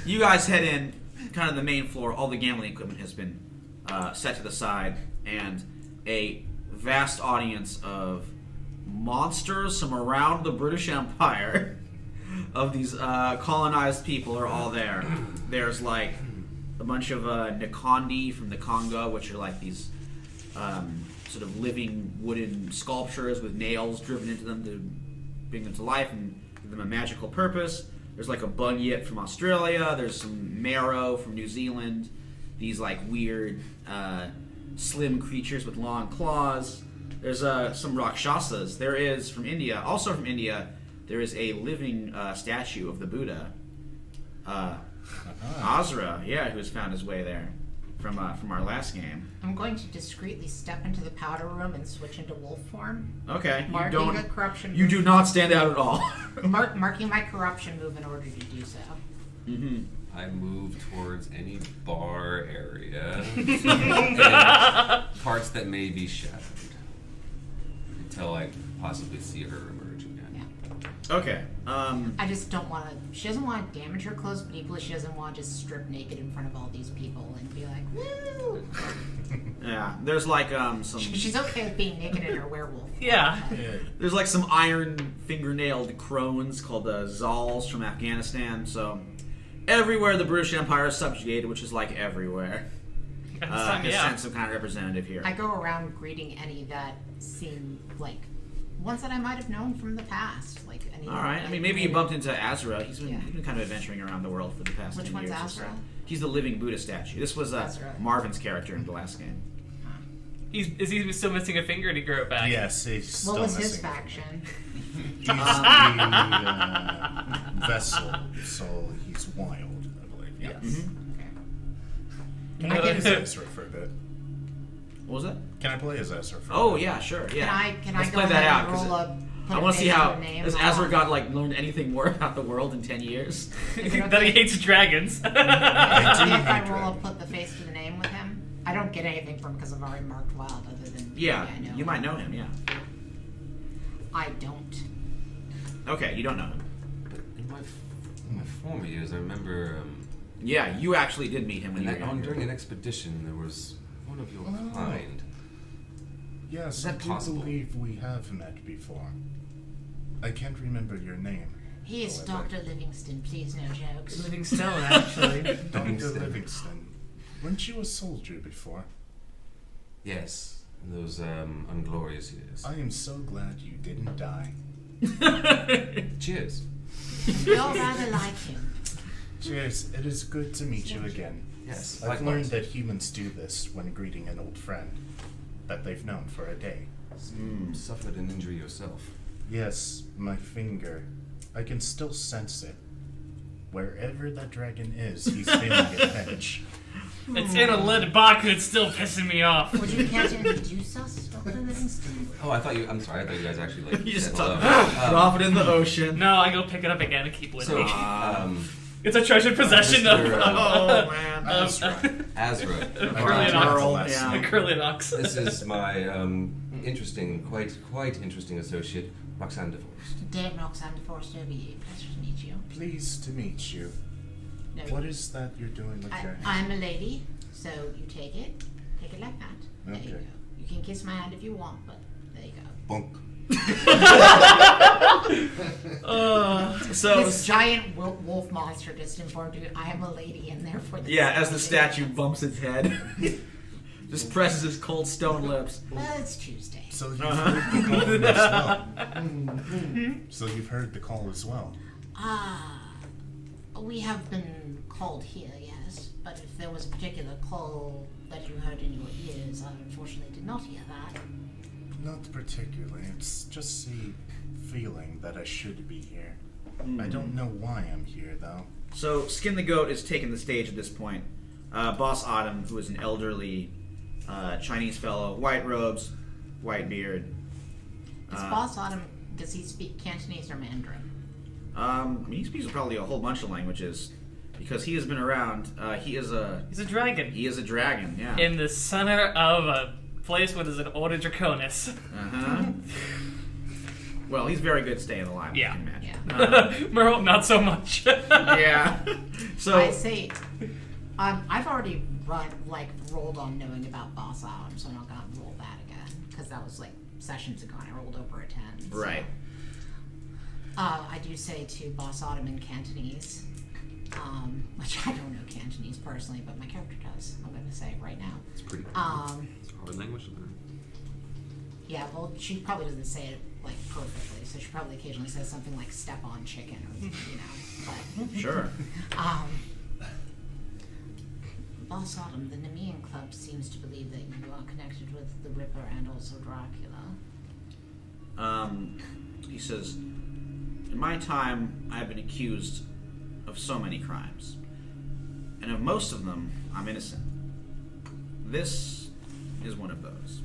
you guys head in, kind of the main floor. All the gambling equipment has been set to the side, and a vast audience of monsters from around the British Empire, of these colonized people, are all there. There's like a bunch of Nikandi from the Congo, which are like these sort of living wooden sculptures with nails driven into them to bring them to life and give them a magical purpose. There's like a Bunyip from Australia. There's some Marrow from New Zealand. These like weird slim creatures with long claws. There's some Rakshasas. There is from India, also from India, there is a living statue of the Buddha. Azra, who has found his way there from our last game. I'm going to discreetly step into the powder room and switch into wolf form. Okay, Marking a corruption you move. do not stand out at all. Marking my corruption move in order to do so. Mm-hmm. I move towards any bar area and parts that may be shattered until I possibly see her emerge again. Yeah. Okay. I just don't want to. She doesn't want to damage her clothes, but equally she doesn't want to just strip naked in front of all these people and be like, woo! Yeah, there's like some. She's okay with being naked in her werewolf. Yeah. There's like some iron fingernailed crones called the Zals from Afghanistan. So everywhere the British Empire is subjugated, which is like everywhere, is sent some kind of representative here. I go around greeting any that seem like ones that I might have known from the past. Like any. All right. I mean, maybe you bumped into Azra. He's been kind of adventuring around the world for the past 10 Which years. one's Azra? Or so. He's the living Buddha statue. This was Azra. Marvin's character in the last game. Is he still missing a finger to grow it back? Yes, he's still What was missing. his faction? He's the vessel, so he's wild, I believe. Yes. Mm-hmm. Can I play as Ezra for a bit? What was that? Can I play as Ezra for a Oh bit? yeah, sure. Yeah. Can Let's I play go that ahead out and roll up? I want to see how has Azra learned anything more about the world in 10 years. That he hates dragons. If I roll up, put the face to the name with him, I don't get anything from because I've already marked wild. Other than Yeah, I know you might know him. Yeah. I don't. Okay, you don't know him. In my former years, I remember Yeah, you actually did meet him when you were younger. during an expedition. There was one of your Oh. kind. Yes, Is that I do possible? believe we have met before. I can't remember your name. He is however. Dr. Livingston. Please, no jokes. Living stone, actually. Dr. Livingston. Weren't you a soldier before? Yes, in those unglorious years. I am so glad you didn't die. Cheers. We all rather like him. Cheers, it is good to meet you again. Yes, I've likewise. learned that humans do this when greeting an old friend that they've known for a day. You suffered an injury yourself. Yes, my finger. I can still sense it. Wherever that dragon is, he's feeling it edge. It's in a lead box and it's still pissing me off. Would you care to introduce us, Dr. Livingston? Oh, I'm sorry. I thought you guys actually like. You just said hello. drop it in the ocean. No, I go pick it up again and keep with So, me. It's a treasured possession of Oh man. Azra. Azra. Curly Girl, ox. yeah. A curly ox. This is my quite interesting associate, Roxanne DeForest. Dame Roxanne DeForest over you. Pleasure to meet you. Pleased to meet you. No, What is that you're doing with your hand? I'm a lady, so you take it like that. There you Okay. go. You can kiss my hand if you want, but there you go. Bunk. So This giant wolf monster just informed you I am a lady, and therefore. as the statue bumps its head, just presses his cold stone lips. Well, it's Tuesday. So you've heard the call as well. So you've heard the call as well. We have been called here, yes, but if there was a particular call that you heard in your ears, I unfortunately did not hear that. Not particularly. It's just the feeling that I should be here. I don't know why I'm here, though. So Skin the Goat is taking the stage at this point. Boss Autumn, who is an elderly Chinese fellow, white robes, white beard. Is Boss Autumn, does he speak Cantonese or Mandarin? I mean, he speaks probably a whole bunch of languages because he has been around. He's a dragon. He is a dragon, yeah. In the center of a place where there's an Order Draconis. Uh-huh. Well, he's very good staying alive. Yeah. I can imagine. Yeah. Merle, not so much. Yeah. So I say, I've already rolled on knowing about Boss Autumn, so I'm not gonna roll that again because that was like sessions ago and I rolled over a 10. So. right. I do say to Boss Autumn in Cantonese, which I don't know Cantonese personally, but my character does. I'm going to say right now. It's pretty. It's a hard language to learn. Yeah, well, she probably doesn't say it like perfectly, so she probably occasionally says something like "step on chicken" or But Sure. Boss Autumn, the Nemean Club seems to believe that you are connected with the Ripper and also Dracula. He says, in my time, I've been accused of so many crimes. And of most of them, I'm innocent. This is one of those.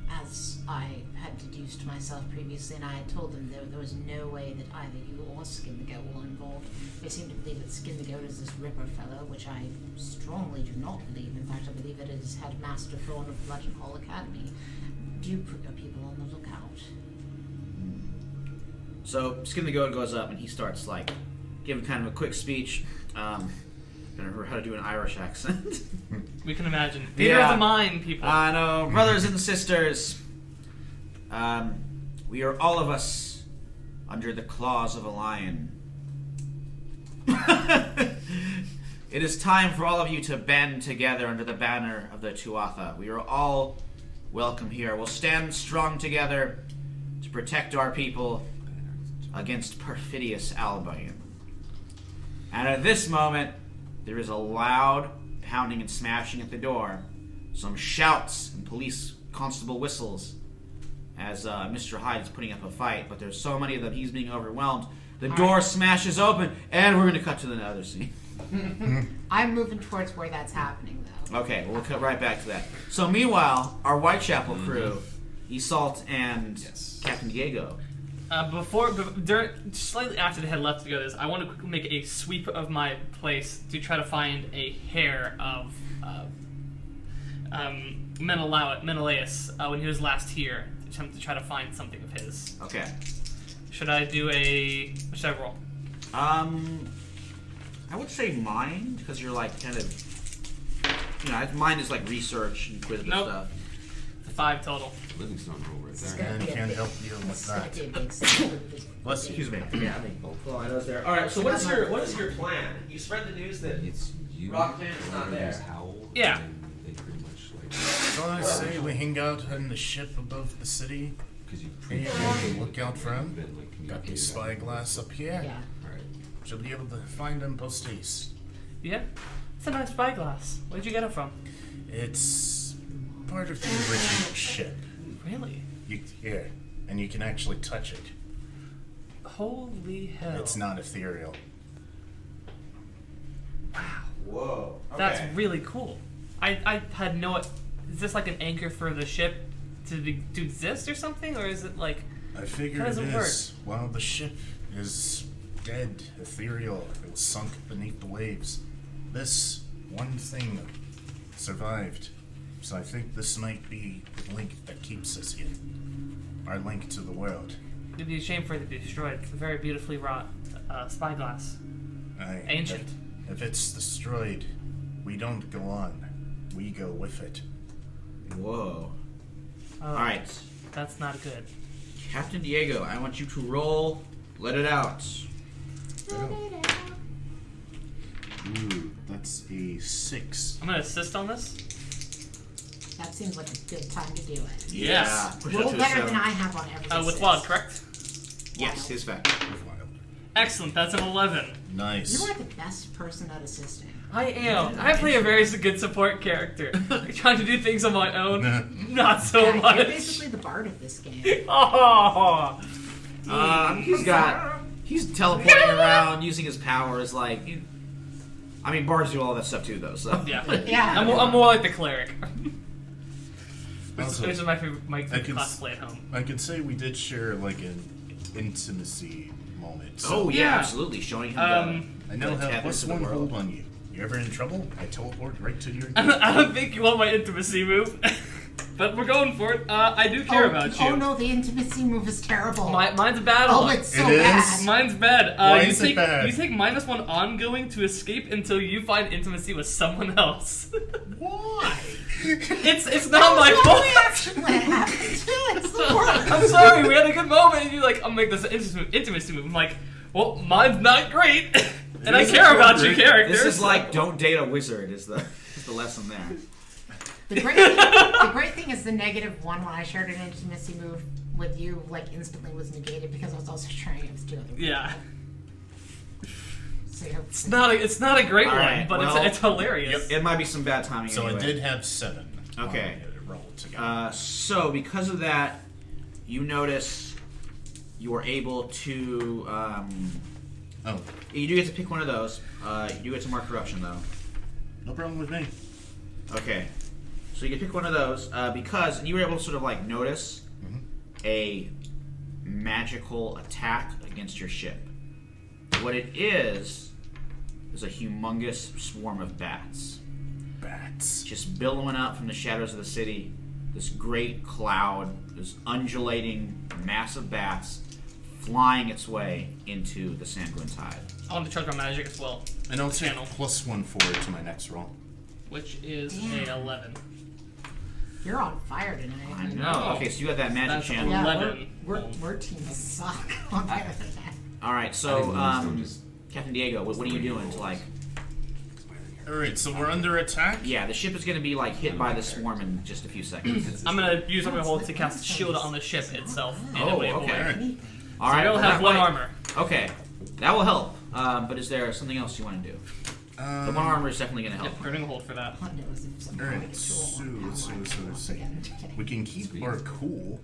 As I had deduced myself previously, and I had told them there was no way that either you or Skin the Goat were involved. They seem to believe that Skin the Goat is this Ripper fellow, which I strongly do not believe. In fact, I believe it is Headmaster Thorn of the Legend Hall Academy. Do put your people on the lookout. So Skin the Goat goes up and he starts giving kind of a quick speech. Gonna remember how to do an Irish accent. We can imagine. Theater of the mind, people. I know, brothers and sisters. We are all of us under the claws of a lion. It is time for all of you to band together under the banner of the Tuatha. We are all welcome here. We'll stand strong together to protect our people against perfidious Albion. And at this moment, there is a loud pounding and smashing at the door, some shouts and police constable whistles as Mr. Hyde is putting up a fight, but there's so many of them, he's being overwhelmed. The door smashes open, and we're going to cut to the other scene. I'm moving towards where that's happening, though. Okay, we'll cut right back to that. So meanwhile, our Whitechapel crew, Iseult and Captain Diego. Slightly after they had left to go this, I want to quickly make a sweep of my place to try to find a hair of Menelaus when he was last here, to attempt to try to find something of his. Okay. Should I do what should I roll? I would say mind, because you're kind of, mind is research, inquisitive stuff. 5 total. Livingstone roll right there. And can't help you with that. Bless you. Excuse me. Yeah, I think both I know there. All right. So what is your plan? You spread the news that It's you. Rockman is not there. Howl, Yeah. And they pretty much So I say we hang out in the ship above the city. because you And pre. you look out for him. Been, Got the spyglass up here. Yeah. Alright. Should be able to find him post haste. Yeah? It's a nice spyglass. Where'd you get it from? It's part of the original ship. Really? Here, and you can actually touch it. Holy hell. It's not ethereal. Whoa. Okay. That's really cool. I had no... Is this like an anchor for the ship to exist or something? Or is it like... I figure How does it it is. While the ship is dead, ethereal, it was sunk beneath the waves. This one thing survived. So I think this might be the link that keeps us here. Our link to the world. It'd be a shame for it to be destroyed. It's a very beautifully wrought spyglass. Ancient. If it's destroyed, we don't go on. We go with it. Whoa. Oh, All right. That's not good. Captain Diego, I want you to roll. Let it out. Ooh, that's a 6. I'm gonna assist on this. That seems like a good time to do it. Yes. Push Roll up to a better 7. than I have on every With assist. Wild, correct? Yes, his fact. Excellent. That's an 11. Nice. You are the best person at assisting. I am. I play a very good support character. Trying to do things on my own, not so Yeah, much. You're basically the bard of this game. Oh. He's teleporting around using his powers I mean, bards do all that stuff too, though. So Yeah. Yeah. I'm more like the cleric. Also, Which is my favorite I can cosplay at home. I can say we did share like an intimacy moment. So Oh yeah, Yeah. absolutely. Showing him I now the have tethers plus of the one world. hold on you. You ever in trouble? I teleport right to your. I don't think you want my intimacy move, but we're going for it. I do care about you. Oh no, the intimacy move is terrible. Mine's a bad oh, one. it's so It is? bad. Mine's bad. Why You is it bad? You take -1 ongoing to escape until you find intimacy with someone else. Why? It's not my That's fault. my reaction when it happened too. It's the worst. I'm sorry, we had a good moment, and you're like, I'll make this intimacy move. I'm like, well, mine's not great, and I is care about great. you characters. This is like don't date a wizard. Is the lesson there? The great thing is the -1 when I shared an intimacy move with you, like instantly was negated because I was also trying to do it. Yeah, So, you know, it's not a great All one, right, but well, it's hilarious. It might be some bad timing. So anyway. I did have 7. Okay. Rolled together. So because of that, you notice you are able to. Oh, You do get to pick one of those. You do get to mark corruption though. no problem with me. Okay. So you can pick one of those because you were able to sort of like notice a magical attack against your ship. What it is a humongous swarm of bats. Bats. Just billowing up from the shadows of the city. This great cloud, this undulating mass of bats flying its way into the Sanguine Tide. I want to charge my magic as well, And I'll take Channel. +1 forward to my next roll. which is a 11. you're on fire tonight. I know. Okay, so you got that magic That's channel. Yeah, 11. we're teams suck. On the other hand. All right, I so think Moonstone just- Captain Diego, what are you doing to like? Alright, so we're under attack? Yeah, the ship is going to be like hit by the swarm in just a few seconds. I'm gonna use my hold to cast shield on the ship itself. In a Oh, way of okay. order. Alright. All So right, it'll well, have that one might- armor. Okay, that will help. But is there something else you want to do? The one armor is definitely going to help. Yep, burning hold for that. What knows if some Alright, actual so power let's see. again. We can keep our cool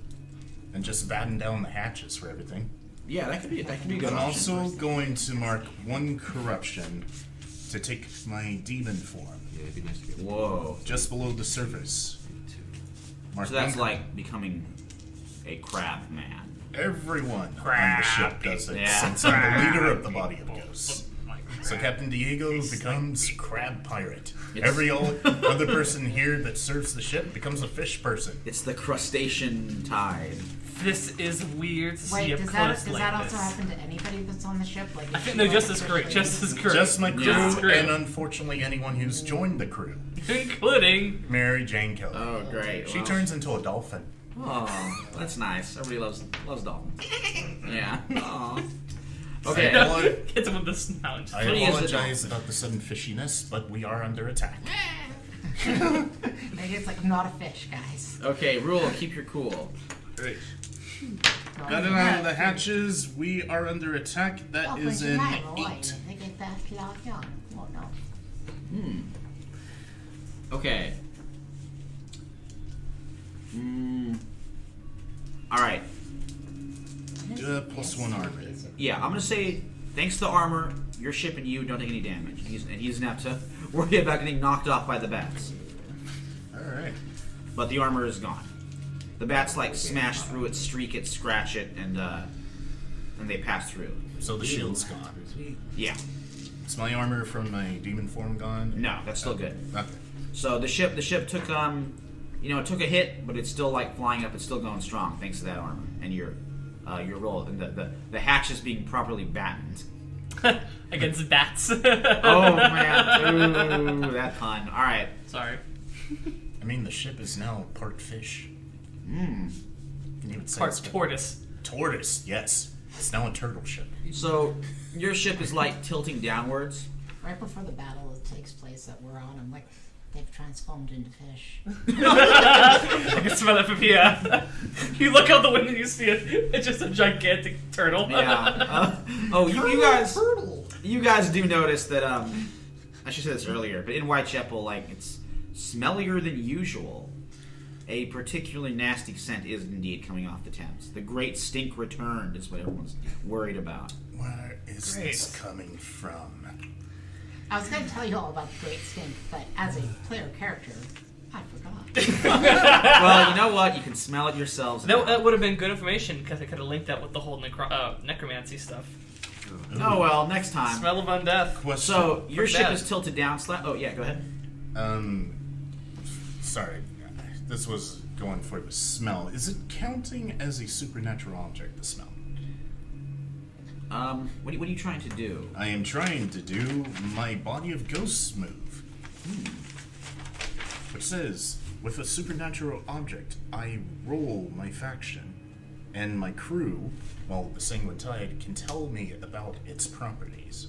and just batten down the hatches for everything. Yeah, that could be a good I'm option. also going to mark 1 corruption to take my demon form Yeah, it'd be nice to get Whoa. just below the surface. Mark So that's 1 like becoming a crab man. everyone on the Crap. ship does it Yeah. since I'm the leader of the body of ghosts. So Captain Diego becomes Crab Pirate. It's- Every other person here that serves the ship becomes a fish person. It's the crustacean tide. This is weird to Wait, see up does close that like also this. happen to anybody that's on the ship? Like, I think they're just as great, just as great. Just my crew, Just great. and unfortunately anyone who's joined the crew. Including Mary Jane Kelly. Oh, great. She Well, turns into a dolphin. Oh, that's nice. Everybody loves dolphins. Yeah. Aw. I Okay. apolo- hits him with the snout. I Funny is the apologize about the sudden fishiness, but we are under attack. Maybe it's like, I'm not a fish, guys. Okay, rule. Keep your cool. Great. Not Got it even on that. the hatches. We are under attack. That Oh, is but an you might 8. They get that cloud young. Oh, no. Okay. All right. +1 armor. Yeah, I'm gonna say thanks to the armor, your ship and you don't take any damage. He doesn't have to worry about getting knocked off by the bats. Alright. But the armor is gone. The bats like smash through it, streak it, scratch it, and they pass through. So the shield's gone. Yeah. Is my armor from my demon form gone? No, that's still good. Okay. So the ship took it took a hit, but it's still like flying up. It's still going strong thanks to that armor and your roll and the hatches being properly battened. Against bats. Oh man, ooh, that pun. All right. Sorry. I mean, the ship is now part fish. Can you even say Part it's- tortoise. Tortoise, yes. It's now a turtle ship. So your ship is like tilting downwards. Right before the battle that takes place that we're on, I'm like, they've transformed into fish. I can smell it from here. You look out the window and you see it. It's just a gigantic turtle. Yeah. You guys do notice that I should say this earlier, but in Whitechapel, like it's smellier than usual. A particularly nasty scent is indeed coming off the Thames. The Great Stink returned is what everyone's worried about. Where is Great. this coming from? I was going to tell you all about the Great Stink, but as a player character, I forgot. Well, you know what? You can smell it yourselves. That would have been good information because I could have linked that with the whole necromancy stuff. Oh well, next time. Smell of undeath. Question. So your ship bad. is tilted down. Oh yeah, go ahead. Sorry. This was going for the smell. Is it counting as a supernatural object, the smell? What are you trying to do? I am trying to do my Body of Ghosts move. Which says, with a supernatural object, I roll my faction, and my crew, well, the Sanguine Tide, can tell me about its properties.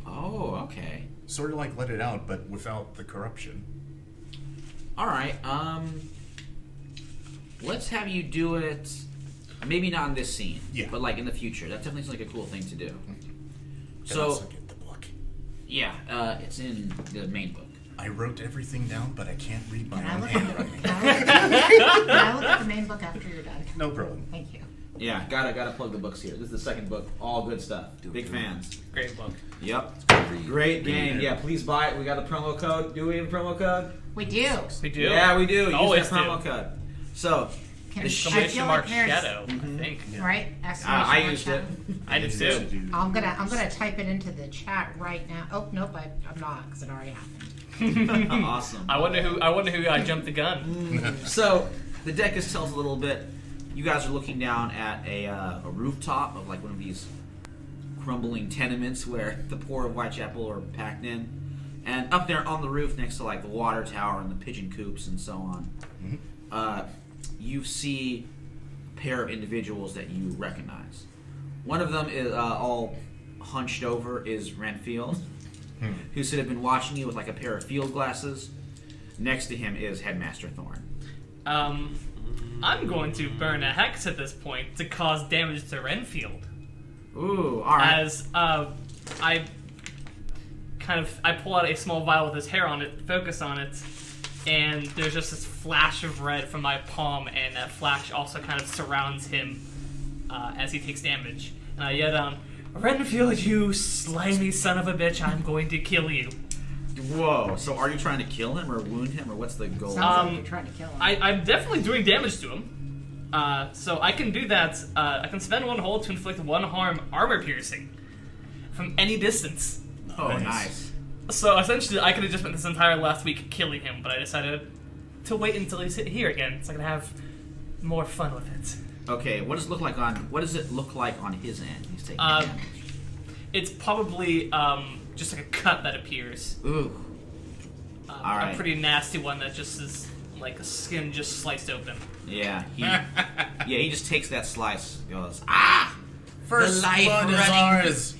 Oh, okay. Sort of like Let It Out, but without the corruption. All right. Let's have you do it. Maybe not in this scene. Yeah. But like in the future. That definitely seems like a cool thing to do. Can So also get the book. yeah, it's in the main book. I wrote everything down, but I can't read my Can I own look at handwriting. can I look at the main book after you're done? No problem. Thank you. Yeah, gotta plug the books here. This is the second book. All good stuff. Big fans. Great book. Yep. Read. Great game. Read it. Yeah, please buy it. We got a promo code. Do we have a promo code? We do. We do. Yeah, we do. Always Use that promo do. code. So, Can the I ship. feel Exclamation like mark there's- shadow, I think. Right? I Exclamation mark used it. shadow. I did too. I'm gonna type it into the chat right now. Oh nope, I'm not because it already happened. Awesome. I wonder who I jumped the gun. So, the deck is tells a little bit. You guys are looking down at a rooftop of like one of these crumbling tenements where the poor of Whitechapel are packed in. And up there on the roof next to like the water tower and the pigeon coops and so on, you see a pair of individuals that you recognize. One of them is all hunched over is Renfield, who should have been watching you with like a pair of field glasses. Next to him is Headmaster Thorn. I'm going to burn a hex at this point to cause damage to Renfield. Ooh, alright. As I pull out a small vial with his hair on it, focus on it, and there's just this flash of red from my palm, and that flash also kind of surrounds him as he takes damage. And I yell down, "Renfield, you slimy son of a bitch! I'm going to kill you." Whoa, so are you trying to kill him or wound him, or what's the goal? Sounds like you're trying to kill him. I'm definitely doing damage to him. So I can do that. I can spend one hold to inflict one harm armor piercing from any distance. Oh, nice. So essentially, I could have just spent this entire last week killing him, but I decided to wait until he's here again, so I can have more fun with it. Okay, what does it look like on his end? He's taking damage. It's probably just like a cut that appears. Ooh. Alright. A pretty nasty one that just is like a skin just sliced open. Yeah, he just takes that slice, goes, First life blood is running. ours.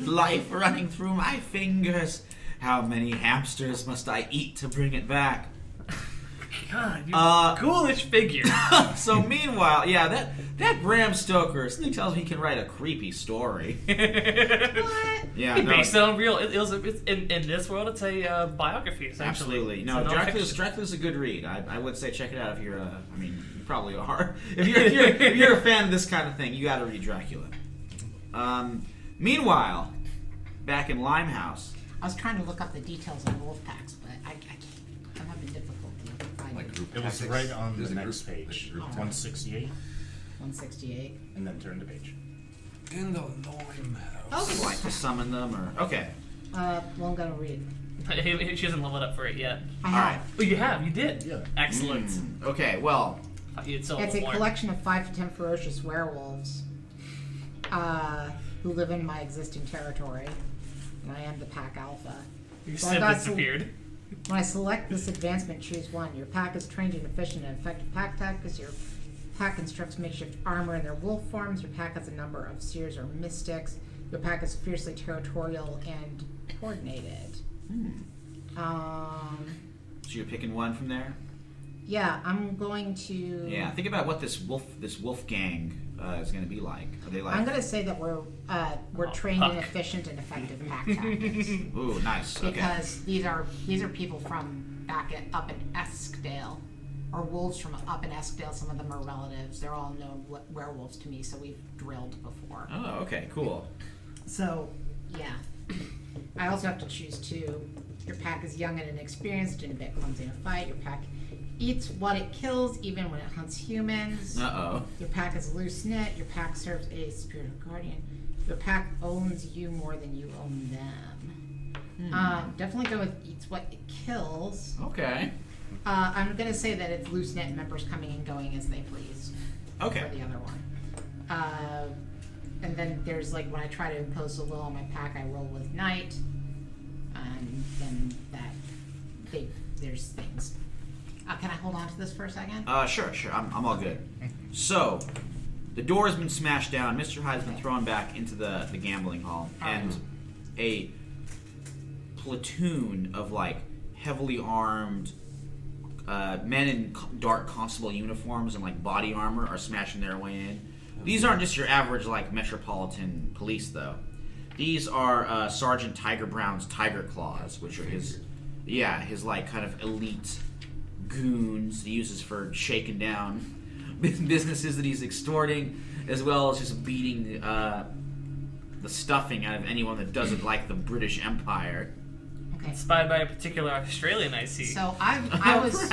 life running through my fingers. How many hamsters must I eat to bring it back? God, you ghoulish figure. So meanwhile, yeah, that Bram Stoker, something tells me he can write a creepy story. What? Yeah, no, Based on real, it's in this world, it's a biography. Essentially. absolutely. It's No, a nonfiction. Dracula's a good read. I would say check it out if you're I mean, you probably are. If you're a fan of this kind of thing, you got to read Dracula. Meanwhile, back in Limehouse. I was trying to look up the details on wolf packs, but I can't. I'm having difficulty finding Like group It was tactics. right on There's the a next group- page. a group 168, 168. and then turn the page. In the Limehouse. Oh, Like to summon them, or okay. well, I'm gonna read. She hasn't leveled up for it yet. I All have. right. Oh, you have? You did? Yeah. Excellent. Okay, well, You'd still It's have a more. collection of 5 to 10 ferocious werewolves who live in my existing territory, and I am the pack alpha. You So I simply got disappeared. When I select this advancement, choose one. Your pack is trained in efficient and effective pack tactics. Your pack constructs makeshift armor in their wolf forms. Your pack has a number of seers or mystics. Your pack is fiercely territorial and coordinated. so you're picking one from there. Yeah, I'm going to. Yeah, think about what this wolf gang is going to be like. Are they like? I'm going to say that we're trained in fuck. efficient and effective pack tactics Ooh, nice. Okay. because these are people from up in Eskdale, or wolves from up in Eskdale. Some of them are relatives. They're all known werewolves to me, so we've drilled before. Oh, okay, cool. So, yeah. I also have to choose two. Your pack is young and inexperienced and a bit clumsy in a fight. Your pack eats what it kills, even when it hunts humans. Uh-oh. Your pack is loose-knit. Your pack serves a spirit of guardian. Your pack owns you more than you own them. Definitely go with eats what it kills. Okay. I'm going to say that it's loose-knit members coming and going as they please. Okay. For the other one. And then there's like when I try to impose a will on my pack, I roll with night. And then there's things. Can I hold on to this for a second? Sure. I'm all good. So, the door has been smashed down. Mr. Hyde's been thrown back into the gambling hall, and a platoon of like heavily armed men in dark constable uniforms and like body armor are smashing their way in. These aren't just your average like metropolitan police, though. These are Sergeant Tiger Brown's Tiger Claws, which are his like kind of elite goons he uses for shaking down businesses that he's extorting, as well as just beating the stuffing out of anyone that doesn't like the British Empire. Okay. Inspired by a particular Australian I see. So I was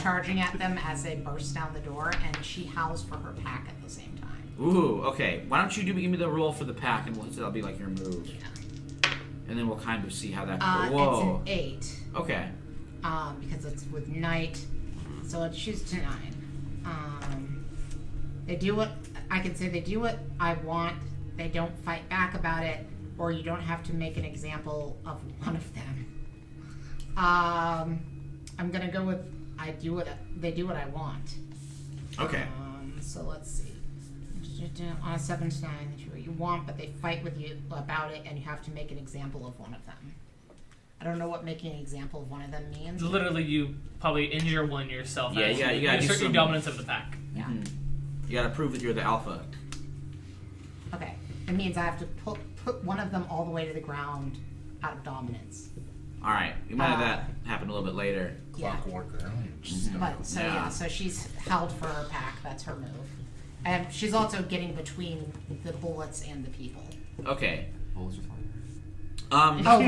charging at them as they burst down the door, and she howls for her pack at the same time. Ooh, okay. Why don't you give me the roll for the pack, and that'll be like your move. Yeah. And then we'll kind of see how that goes. Whoa. It's an 8. Okay. Because it's with night, so it shoots to 9. They do what I can say. They do what I want. They don't fight back about it, or you don't have to make an example of one of them. I'm gonna go with they do what I want. Okay. So let's see. On a 7 to 9, they do what you want, but they fight with you about it, and you have to make an example of one of them. I don't know what making an example of one of them means. Literally, you probably injure one yourself. Yeah, you gotta do assert your some dominance of the pack. Yeah. Mm-hmm. You gotta prove that you're the alpha. Okay. It means I have to put one of them all the way to the ground out of dominance. All right. We might have that happen a little bit later. Clockwork around. But so she's held for her pack. That's her move, and she's also getting between the bullets and the people. Okay. Bullets are fine.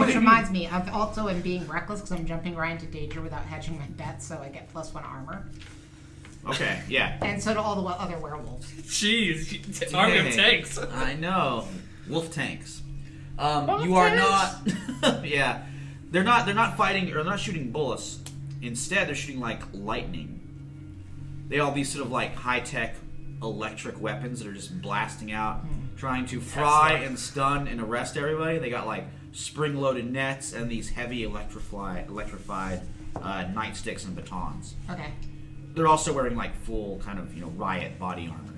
Which reminds me, I've also am being reckless because I'm jumping right into danger without hedging my bets, so I get +1 armor. Okay. Yeah. And so do all the other werewolves. Jeez, army of tanks. I know. Wolf tanks. You are not. Yeah. They're not fighting or they're not shooting bullets. Instead, they're shooting like lightning. They all these sort of like high-tech electric weapons that are just blasting out, trying to fry and stun and arrest everybody. They got like spring-loaded nets and these heavy electrified nightsticks and batons. Okay. They're also wearing like full kind of riot body armor.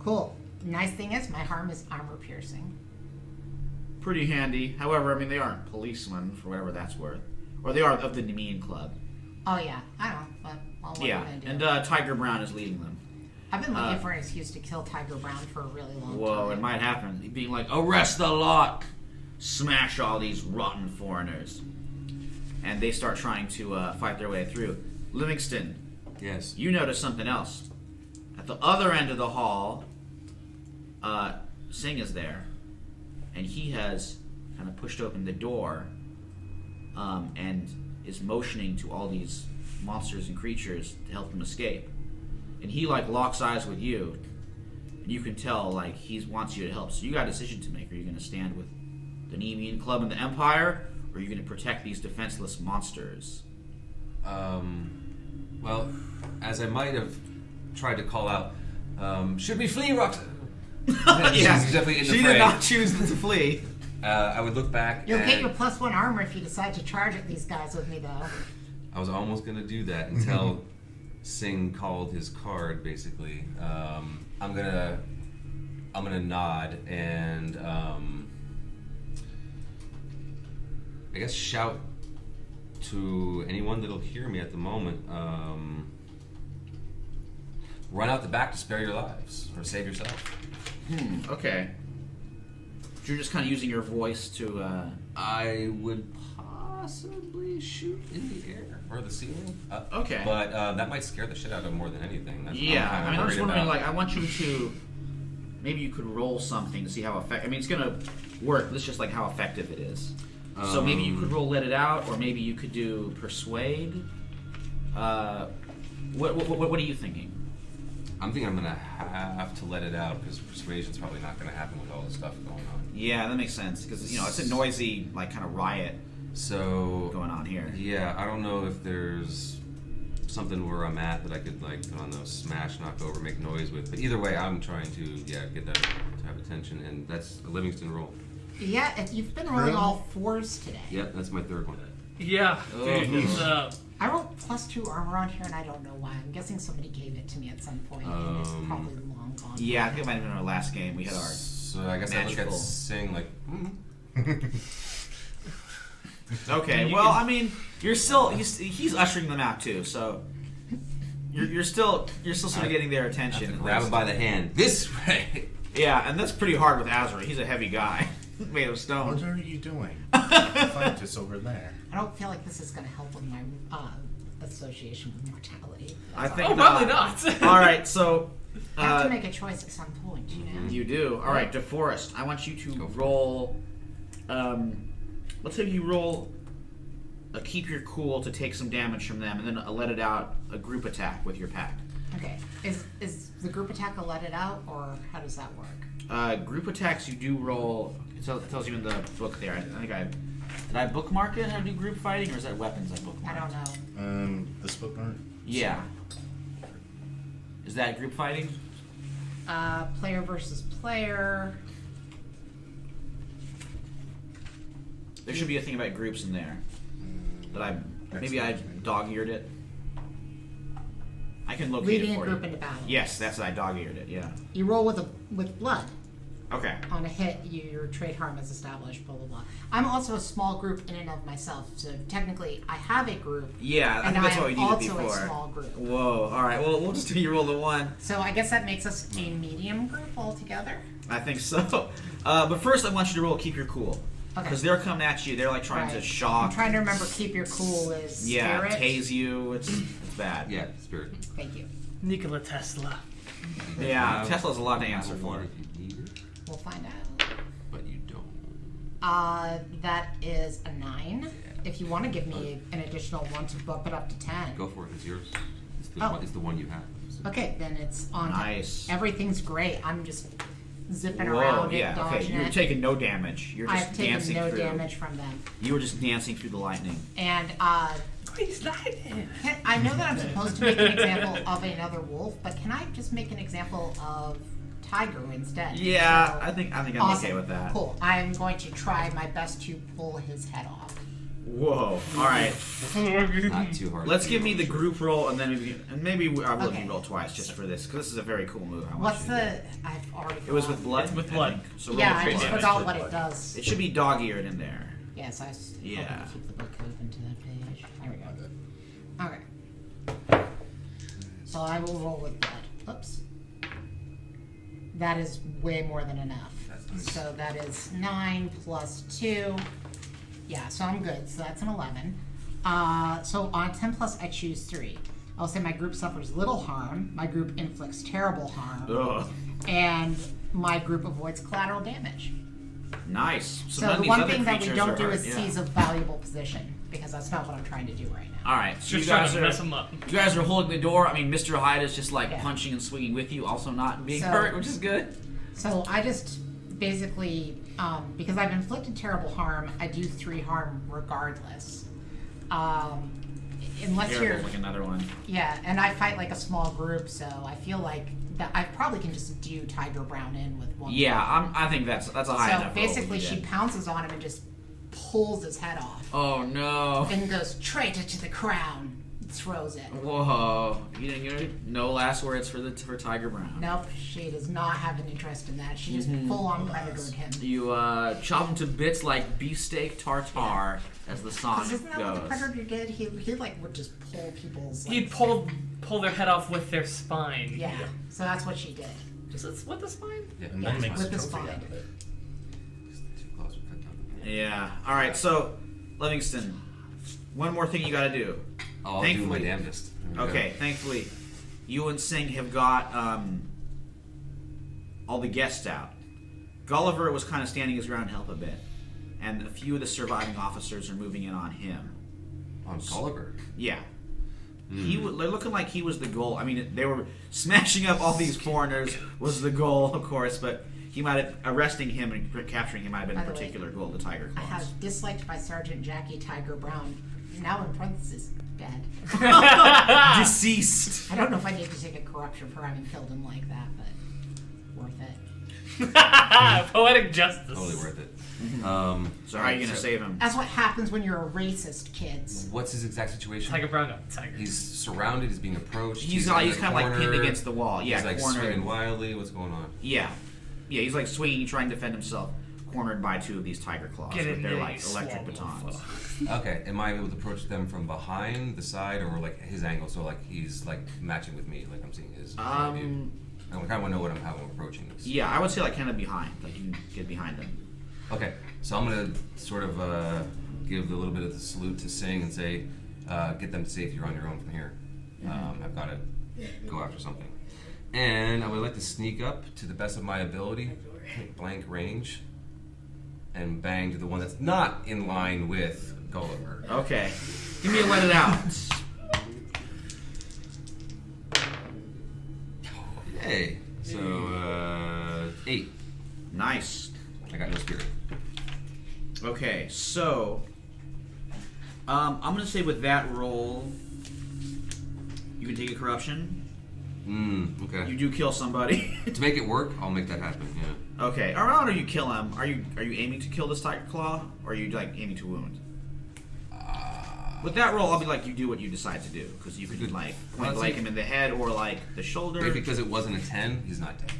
Cool. Nice thing is, my harm is armor piercing. Pretty handy. However, I mean, they aren't policemen for whatever that's worth, or they are of the Nemean Club. Oh yeah, I know, but what are you gonna do? And Tiger Brown is leading them. I've been looking for an excuse to kill Tiger Brown for a really long time. Whoa, it might happen. Being like, arrest the lot, smash all these rotten foreigners, and they start trying to fight their way through. Livingston, Yes. you notice something else. At the other end of the hall, Singh is there, and he has kind of pushed open the door, and is motioning to all these monsters and creatures to help them escape. And he locks eyes with you, and you can tell he wants you to help. So you got a decision to make. Are you going to stand with the Nemean Club and the Empire, or are you going to protect these defenseless monsters? Well, as I might have tried to call out, should we flee, Roxanne? Yeah, she's definitely in the she fray. did not choose to flee. I would look back. You'll and get your +1 armor if you decide to charge at these guys with me, though. I was almost gonna do that until Singh called his card. Basically, I'm gonna nod and I guess shout to anyone that'll hear me at the moment. Run out the back to spare your lives or save yourself. Okay. You're just kind of using your voice to. I would possibly shoot in the air or the ceiling. Okay. But that might scare the shit out of them more than anything. That's what Yeah, I'm I'm just worried wondering. about. I want you to maybe you could roll something to see how effective. I mean, it's gonna work. But it's just like how effective it is. So maybe you could roll let it out, or maybe you could do persuade. What are you thinking? I'm thinking I'm gonna have to let it out because persuasion's probably not gonna happen with all this stuff going on. Yeah, that makes sense because it's a noisy like kind of riot going on here. Yeah, I don't know if there's something where I'm at that I could like I don't know smash, knock over, make noise with. But either way, I'm trying to get that to have attention, and that's a Livingston roll. Yeah, you've been rolling all 4s today. Yep, that's my third one. Yeah. I rolled +2 armor on here, and I don't know why. I'm guessing somebody gave it to me at some point, and it's probably long gone. Yeah, I think it might have been our last game. We had our. So I guess I look at Sing like. Okay, well, I mean, you're still he's ushering them out too, so you're still sort of getting their attention. Grab him by the hand. This way. Yeah, and that's pretty hard with Azra. He's a heavy guy, made of stone. What are you doing? The fight is over there. I don't feel like this is going to help with my association with mortality. I think probably not. All right, so I have to make a choice at some point, you know. you do. All right, DeForest, I want you to roll. Let's say you roll a keep your cool to take some damage from them, and then a let it out, a group attack with your pack. Okay. Is the group attack a let it out, or how does that work? Group attacks you do roll. It tells you in the book there. I think did I bookmark it how to do group fighting, or is that weapons I bookmarked? I don't know. This bookmark? Yeah. Is that group fighting? Player versus player. There should be a thing about groups in there. That maybe I dog-eared it. I can locate Leading it for a group you. into battle. Yes, that's I dog-eared it. Yeah. You roll with blood. Okay. On a hit, your trade harm is established, blah, blah, blah. I'm also a small group in and of myself, so technically I have a group. Yeah, I and think that's I what we am needed also before. a small group. Whoa, alright, well, we'll just do you roll the 1. So I guess that makes us a medium group altogether? I think so. But first I want you to roll keep your cool. Okay. Because they're coming at you, they're like trying to Right. shock. I'm trying to remember keep your cool is spirit. Tase you, it's bad. Yeah, spirit. Thank you. Nikola Tesla. Yeah, Tesla's a lot to answer Have for. one if you need it, We'll find out. but you don't. That is a 9. If you want to give me an additional 1 to bump it up to 10. Go for it. It's yours. Oh. It's the one you have. So. Okay, then it's on. Nice. Everything's great. I'm just zipping Whoa, around yeah, it, okay. dodging You're it. taking no damage. You're just I've taken dancing no through. damage from them. You were just dancing through the lightning. And Please lightning. I know that I'm supposed to make an example of another wolf, but can I just make an example of tiger instead? Yeah, So, I think I'm awesome. okay with that. Cool. I'm going to try my best to pull his head off. Whoa. All right. Not too hard. Let's to give do, me the sure. group roll, and then maybe I will let Okay. you roll twice just for this, because this is a very cool move. I want What's you to do. I've already. It was with forgotten. blood. It's with I blood. think. So Yeah, roll I three just damage. forgot what it does. It should be dog-eared in there. Yes, I was hoping Yeah. to keep the book open to that page. There we go. Okay. So I will roll with blood. Oops. That is way more than enough. So that is 9 plus 2. Yeah, so I'm good. So that's an 11. So on 10 plus, I choose 3. I'll say my group suffers little harm, my group inflicts terrible harm, Ugh. and my group avoids collateral damage. Nice. So none of the these one other thing that we creatures don't are do hurt, is yeah. seize a valuable position, because that's not what I'm trying to do right now. All right. So Just you trying guys to are mess him up. you guys are holding the door. I mean, Mr. Hyde is just like Yeah. punching and swinging with you, also not being So- hurt, which is good. So I just basically, because I've inflicted terrible harm, I do 3 harm regardless. Unless Here, you're, there's like another one. yeah, and I fight like a small group, so I feel like that I probably can just do Tiger Brown in with one. Yeah, I think that's a high enough. So roll basically, to she get. pounces on him and just pulls his head off, Oh no. and goes traitor to the crown. Throws it. Whoa. You didn't get it? No last words for Tiger Brown. Nope, she does not have an interest in that. She just full on predatored him. You chop him to bits like beefsteak tartare, as the song Because isn't that what the goes. predator did? He like would just pull people's. Like, He'd pull their head off with their spine. Yeah, so that's what she did. Just with the spine? Yeah, And Yeah, then makes with a the trophy spine. out of it. Too close, we cut down the- Yeah. All right. So, Livingston, one more thing you got to do. I'll do my Thankfully- damnedest. There we Okay. go. Thankfully, you and Singh have got all the guests out. Gulliver was kind of standing his ground to help a bit, and a few of the surviving officers are moving in on him. On Gulliver? Yeah. They're looking like he was the goal. I mean, they were smashing up all these foreigners was the goal, of course, but he might have arresting him and capturing him might have been a particular goal. The Tiger I Claws. have disliked by Sergeant Jackie Tiger Brown. Now in parentheses, dead. Deceased. I don't know if I need to take a corruption for having killed him like that, but worth it. Poetic justice. Totally worth it. So how are you going to save him? That's what happens when you're a racist, kids. What's his exact situation? Tiger Brown, no, Tiger. He's surrounded. He's being approached. He's in kind the of like pinned corner, against the wall. Yeah, he's like cornered. swinging wildly. What's going on? Yeah. Yeah, he's like swinging, trying to defend himself, cornered by two of these Tiger Claws Get with in their there, like you electric swallow batons. fuck. Okay, am I able to approach them from behind, the side, or like his angle? So like he's like matching with me, like I'm seeing his view. I kind of want to know how I'm approaching this. Yeah, I would say like kind of behind, like you can get behind them. Okay, so I'm gonna sort of give a little bit of the salute to Sing and say, get them to safety. You're on your own from here. I've got to go after something, and I would like to sneak up to the best of my ability, take blank range, and bang to the one that's not in line with Gulliver. Okay, give me a let it out. Hey, so 8. Nice. I got no spirit. Okay, so I'm gonna say with that roll, you can take a corruption. Okay. You do kill somebody. To make it work, I'll make that happen. Yeah. Okay, around or you kill him. Are you aiming to kill this Tiger Claw, or are you like aiming to wound? With that roll, I'll be like, you do what you decide to do, because you could like point blank him in the head or like the shoulder. Maybe because it wasn't a 10, he's not dead.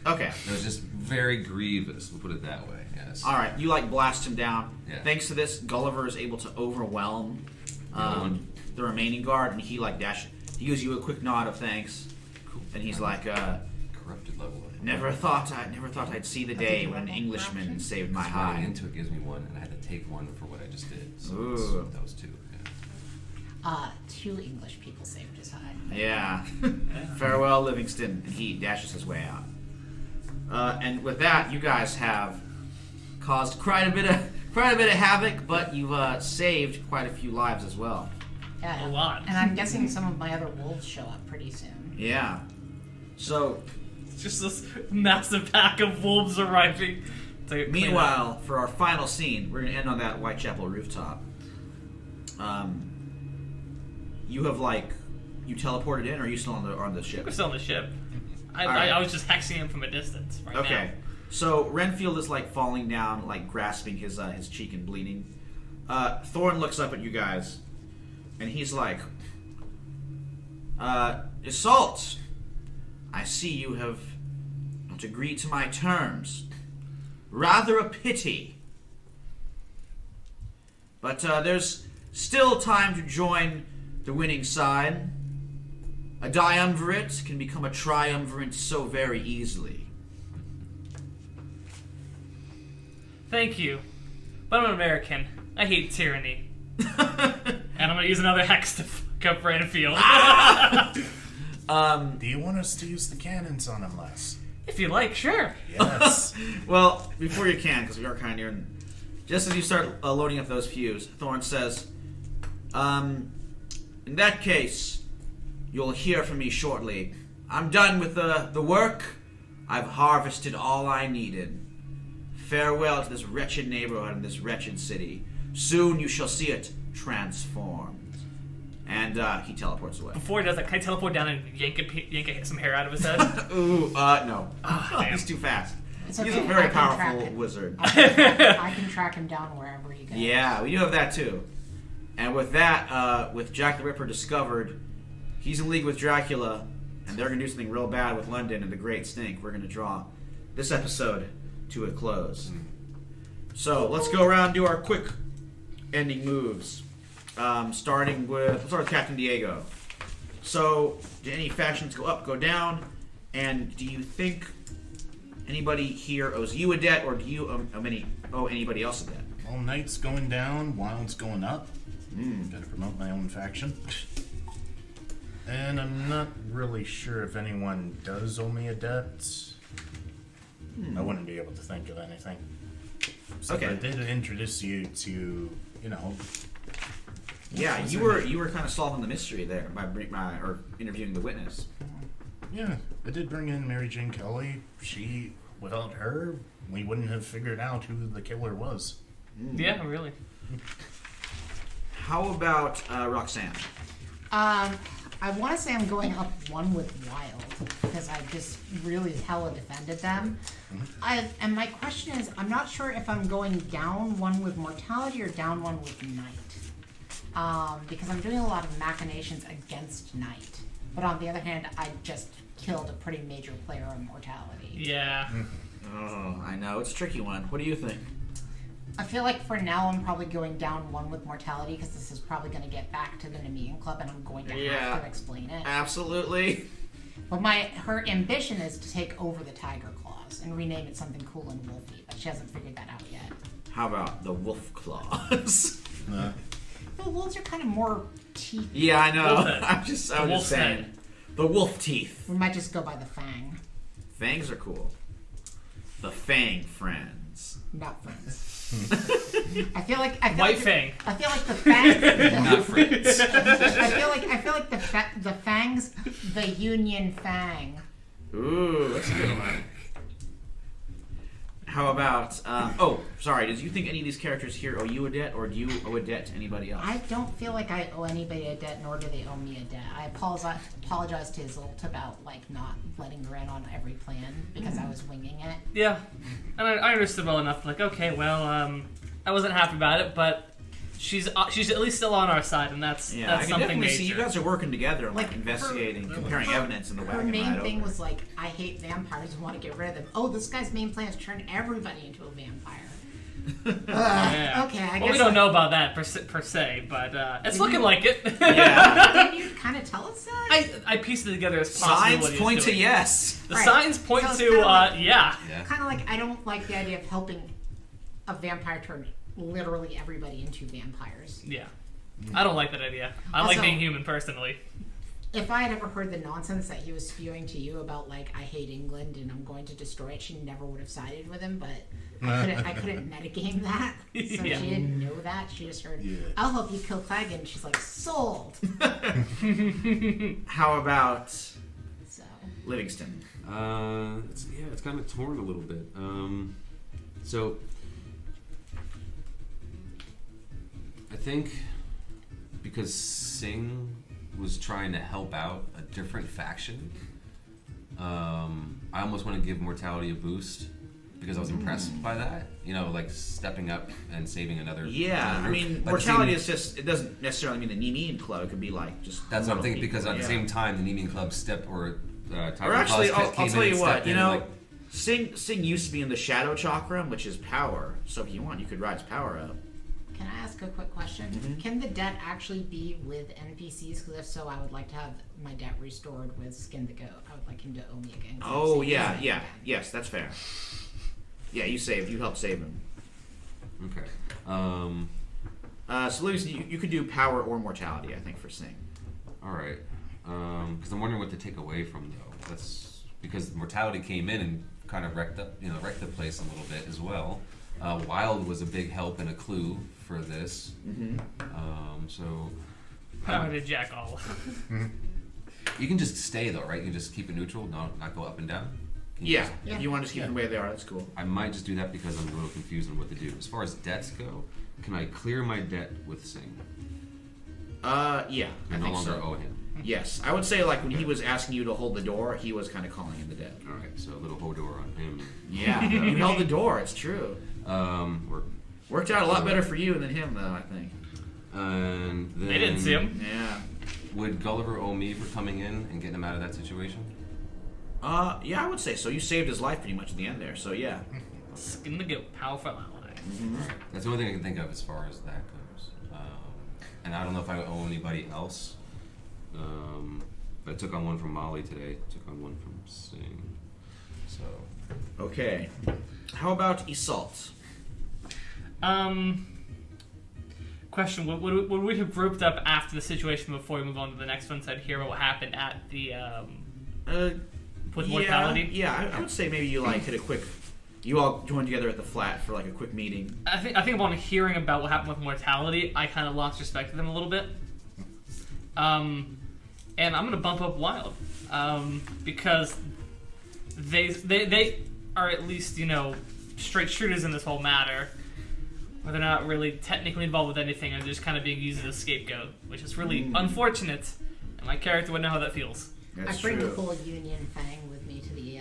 Okay. It was just very grievous. We'll put it that way. Yes. All right, you like blast him down. Yeah. Thanks to this, Gulliver is able to overwhelm the remaining guard, and he like dash. He gives you a quick nod of thanks, and he's like, Corrupted level. "Never thought I'd see the day when an Englishman saved my Running hide." into it gives me 1, and I had to take 1 for what I just did. So Ooh. that was 2. Yeah. 2 English people saved his hide. Yeah. Farewell, Livingston, and he dashes his way out. And with that, you guys have caused quite a bit of havoc, but you've saved quite a few lives as well. Yeah, A lot. And I'm guessing some of my other wolves show up pretty soon. Yeah. So, It's just this massive pack of wolves arriving. To clean up. meanwhile, for our final scene, we're going to end on that Whitechapel rooftop. You have you teleported in, or are you still on the ship? We're still on the ship. Alright. I was just hexing him from a distance right now. Okay. So Renfield is falling down, grasping his cheek and bleeding. Thorn looks up at you guys, and he's like, "Iseult, I see you have not agreed to my terms. Rather a pity. But there's still time to join the winning side. A triumvirate can become a triumvirate so very easily." Thank you. But I'm an American. I hate tyranny. And I'm gonna use another hex to fuck up Renfield. Do you want us to use the cannons on him, Les? If you like, sure. Yes. Well, before you can, because we are kind of near. Just as you start loading up those fuse, Thorn says, "In that case, you'll hear from me shortly. I'm done with the work. I've harvested all I needed. Farewell to this wretched neighborhood and this wretched city. Soon you shall see it transformed." And he teleports away. Before he does that, can I teleport down and yank some hair out of his head? Ooh, no. damn. He's too fast. It's He's okay, a very I can track powerful it. wizard. I can track him down wherever he goes. Yeah, we do have that too. And with that, with Jack the Ripper discovered, he's in league with Dracula, and they're going to do something real bad with London and the Great Stink. We're going to draw this episode to a close. So let's go around and do our quick ending moves. Let's start with Captain Diego. So, do any factions go up, go down? And do you think anybody here owes you a debt, or do you owe anybody else a debt? Well, Knight's going down, Wild's going up. Gotta promote my own faction. And I'm not really sure if anyone does owe me a debt. I wouldn't be able to think of anything. So Okay. I did introduce you to, Yeah, you were kind of solving the mystery there by or interviewing the witness. Yeah, I did bring in Mary Jane Kelly. Without her, we wouldn't have figured out who the killer was. Yeah, really. How about Roxanne? I want to say I'm going up one with Wild because I just really hella defended them. And my question is, I'm not sure if I'm going down one with Mortality or down one with Night. Because I'm doing a lot of machinations against Night. But on the other hand, I just killed a pretty major player on Mortality. Yeah. Oh, I know. It's a tricky one. What do you think? I feel like for now I'm probably going down one with Mortality because this is probably going to get back to the Nemean Club and I'm going to have to explain it. Absolutely. But her ambition is to take over the Tiger Claws and rename it something cool and wolfy, but she hasn't figured that out yet. How about the Wolf Claws? The wolves are kind of more teeth. Yeah, I know. Wolfhead. I was just saying. Head. The wolf teeth. We might just go by the Fang, Fangs are cool. The Fang friends. not friends. I feel like White Fang. I feel like the Fangs. Not friends. I feel like the Fangs, the Union Fang. Ooh, that's a good one. How about, sorry, did you think any of these characters here owe you a debt, or do you owe a debt to anybody else? I don't feel like I owe anybody a debt, nor do they owe me a debt. I apologize to Zolt about not letting her in on every plan because I was winging it. Yeah. And I understood well enough. Like, okay, well, I wasn't happy about it, but she's at least still on our side, and that's I can something definitely major. see you guys are working together, Like, investigating, comparing evidence in the Her wagon main ride thing over. was I hate vampires and want to get rid of them. Oh, this guy's main plan is to turn everybody into a vampire. Yeah. Okay, I well, guess we don't know about that per se, but it's looking like it. Yeah. Didn't you kind of tell us that? I pieced it together as possible. Signs what he was point to doing. yes. The Right. signs point So it's to kinda like- yeah. Yeah. Kind of like I don't like the idea of helping a vampire turn literally everybody into vampires. Yeah. I don't like that idea. I like Also- being human personally. If I had ever heard the nonsense that he was spewing to you about I hate England and I'm going to destroy it, she never would have sided with him. But I couldn't metagame that, so Yeah. she didn't know that. She just heard, Yeah. "I'll help you kill Clagan." And she's like, "Sold." How about So Livingston? It's kind of torn a little bit. So I think because Singh was trying to help out a different faction, I almost want to give Mortality a boost because I was impressed by that. Stepping up and saving another. Yeah, another I group. mean, But at the mortality same- is just, it doesn't necessarily mean the Nemean Club. It could be just. That's what I'm thinking, people, because at the yeah. same time, the Nemean Club Or actually, I'll tell you what, like, Sing used to be in the Shadow Chakra, which is power. So if you want, you could ride his power up. can I ask a quick question? Can the debt actually be with NPCs? Because if so, I would like to have my debt restored with Skin the Goat. I would like him to owe me again. 'cause Oh, I've saved yeah, his yeah. life. Yes, that's fair. Yeah, you helped save him. okay. So Livingston, you could do power or mortality, I think, for Sing. All right. Because I'm wondering what to take away from though. That's because Mortality came in and kind of wrecked the place a little bit as well. Wild was a big help and a clue for this. So Power to Jack all. you can just stay though, right? You can just keep it neutral, not go up and down. Can you Yeah, just- if you want to just keep them the way they are, that's cool. I might just do that because I'm a little confused on what to do. As far as debts go, can I clear my debt with Sing? Yeah, I I no think longer so. owe him. Yes, I would say when he was asking you to hold the door, he was kind of calling in the dead. All right, so a little hodor on him. Yeah, you held the door. It's true. We're Worked out a lot better for you than him, though. I think. And then They didn't see him. Yeah. Would Gulliver owe me for coming in and getting him out of that situation? Yeah, I would say so. You saved his life pretty much at the end there. So yeah. Skin the Goat, powerful ally. That's the only thing I can think of as far as that goes. And I don't know if I owe anybody else. But I took on one from Molly today. Took on one from Sing. So Okay. How about Iseult? Question: Would we have grouped up after the situation before we move on to the next one? So I'd hear what happened at the. with mortality. Yeah, I would say maybe you like hit a quick. You all joined together at the flat for like a quick meeting. I think upon hearing about what happened with mortality, I kind of lost respect for them a little bit. And I'm gonna bump up Wild, because they are at least, you know, straight shooters in this whole matter, where they're not really technically involved with anything and just kind of being used as a scapegoat, which is really unfortunate, and my character would know how that feels. That's I bring true. the whole Union Fang with me to the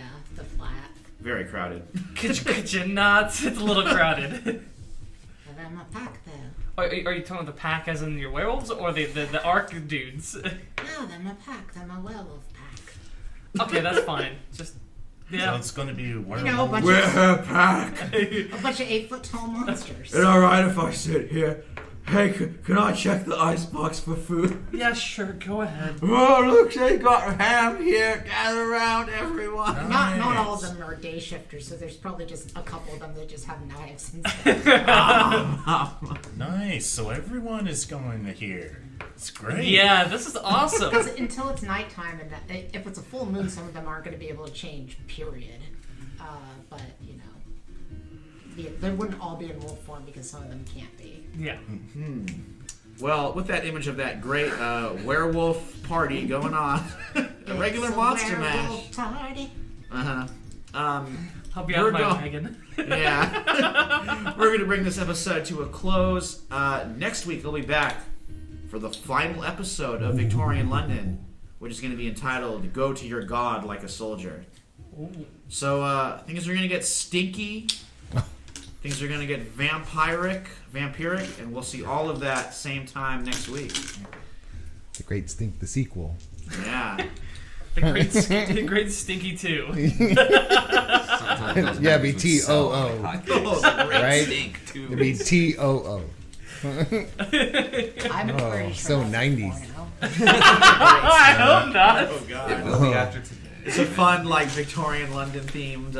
flat. Very crowded. Could you not? It's a little crowded. And I'm a pack though. Are you talking about the pack as in your werewolves, or the Ark dudes? No, I'm a pack. I'm a werewolf pack. Okay, that's fine. Just So yeah. it's going to be You know, werewolf. We're her pack. a bunch of 8-foot tall monsters. Is it alright if I sit here? Hey, can I check the icebox for food? Yeah, sure. Go ahead. Oh, look, they got ham here. Gather around, everyone. Not all of them are day shifters, so there's probably just a couple of them that just have knives and stuff. Nice. So everyone is going to hear. It's great. Yeah, this is awesome. Because until it's nighttime, and if it's a full moon, some of them aren't going to be able to change, period. But, you know, they wouldn't all be in wolf form because some of them can't be. Yeah. Well, with that image of that great werewolf party going on, a regular It's a monster mash. werewolf party. Help you out, We're my go- wagon. Yeah. We're going to bring this episode to a close. Next week, we'll be back for the final episode of Victorian London, which is going to be entitled Go to Your God Like a Soldier. So things are going to get stinky. Things are going to get vampiric, and we'll see all of that same time next week. The Great Stink, the sequel. Yeah. The great Stinky 2. Yeah, be TOO. Oh, the great Right? stink, too. It'd be TOO. I'm pretty sure so that's 90s. porno. I hope not. Oh, God. It will be after today. It's a fun, like, Victorian London themed.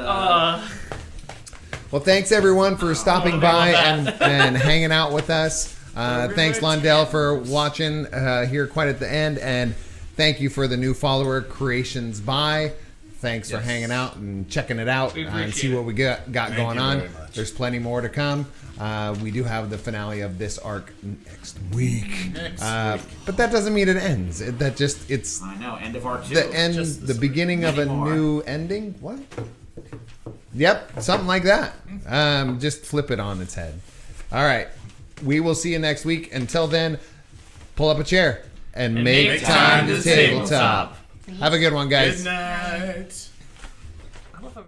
Well, thanks everyone for stopping by and hanging out with us. Thanks Lundell for watching here quite at the end, and thank you for the new follower Creations By. Thanks for hanging out and checking it out We and appreciate see what we got going you on. very much. There's plenty more to come. We do have the finale of this arc next week. But that doesn't mean it ends. It's I know, end of arc 2. the end, Just the beginning of a many more. new ending. What? Yep, something like that. Just flip it on its head. All right, we will see you next week. Until then, pull up a chair and make time to tabletop. Have a good one, guys. Good night. I love how-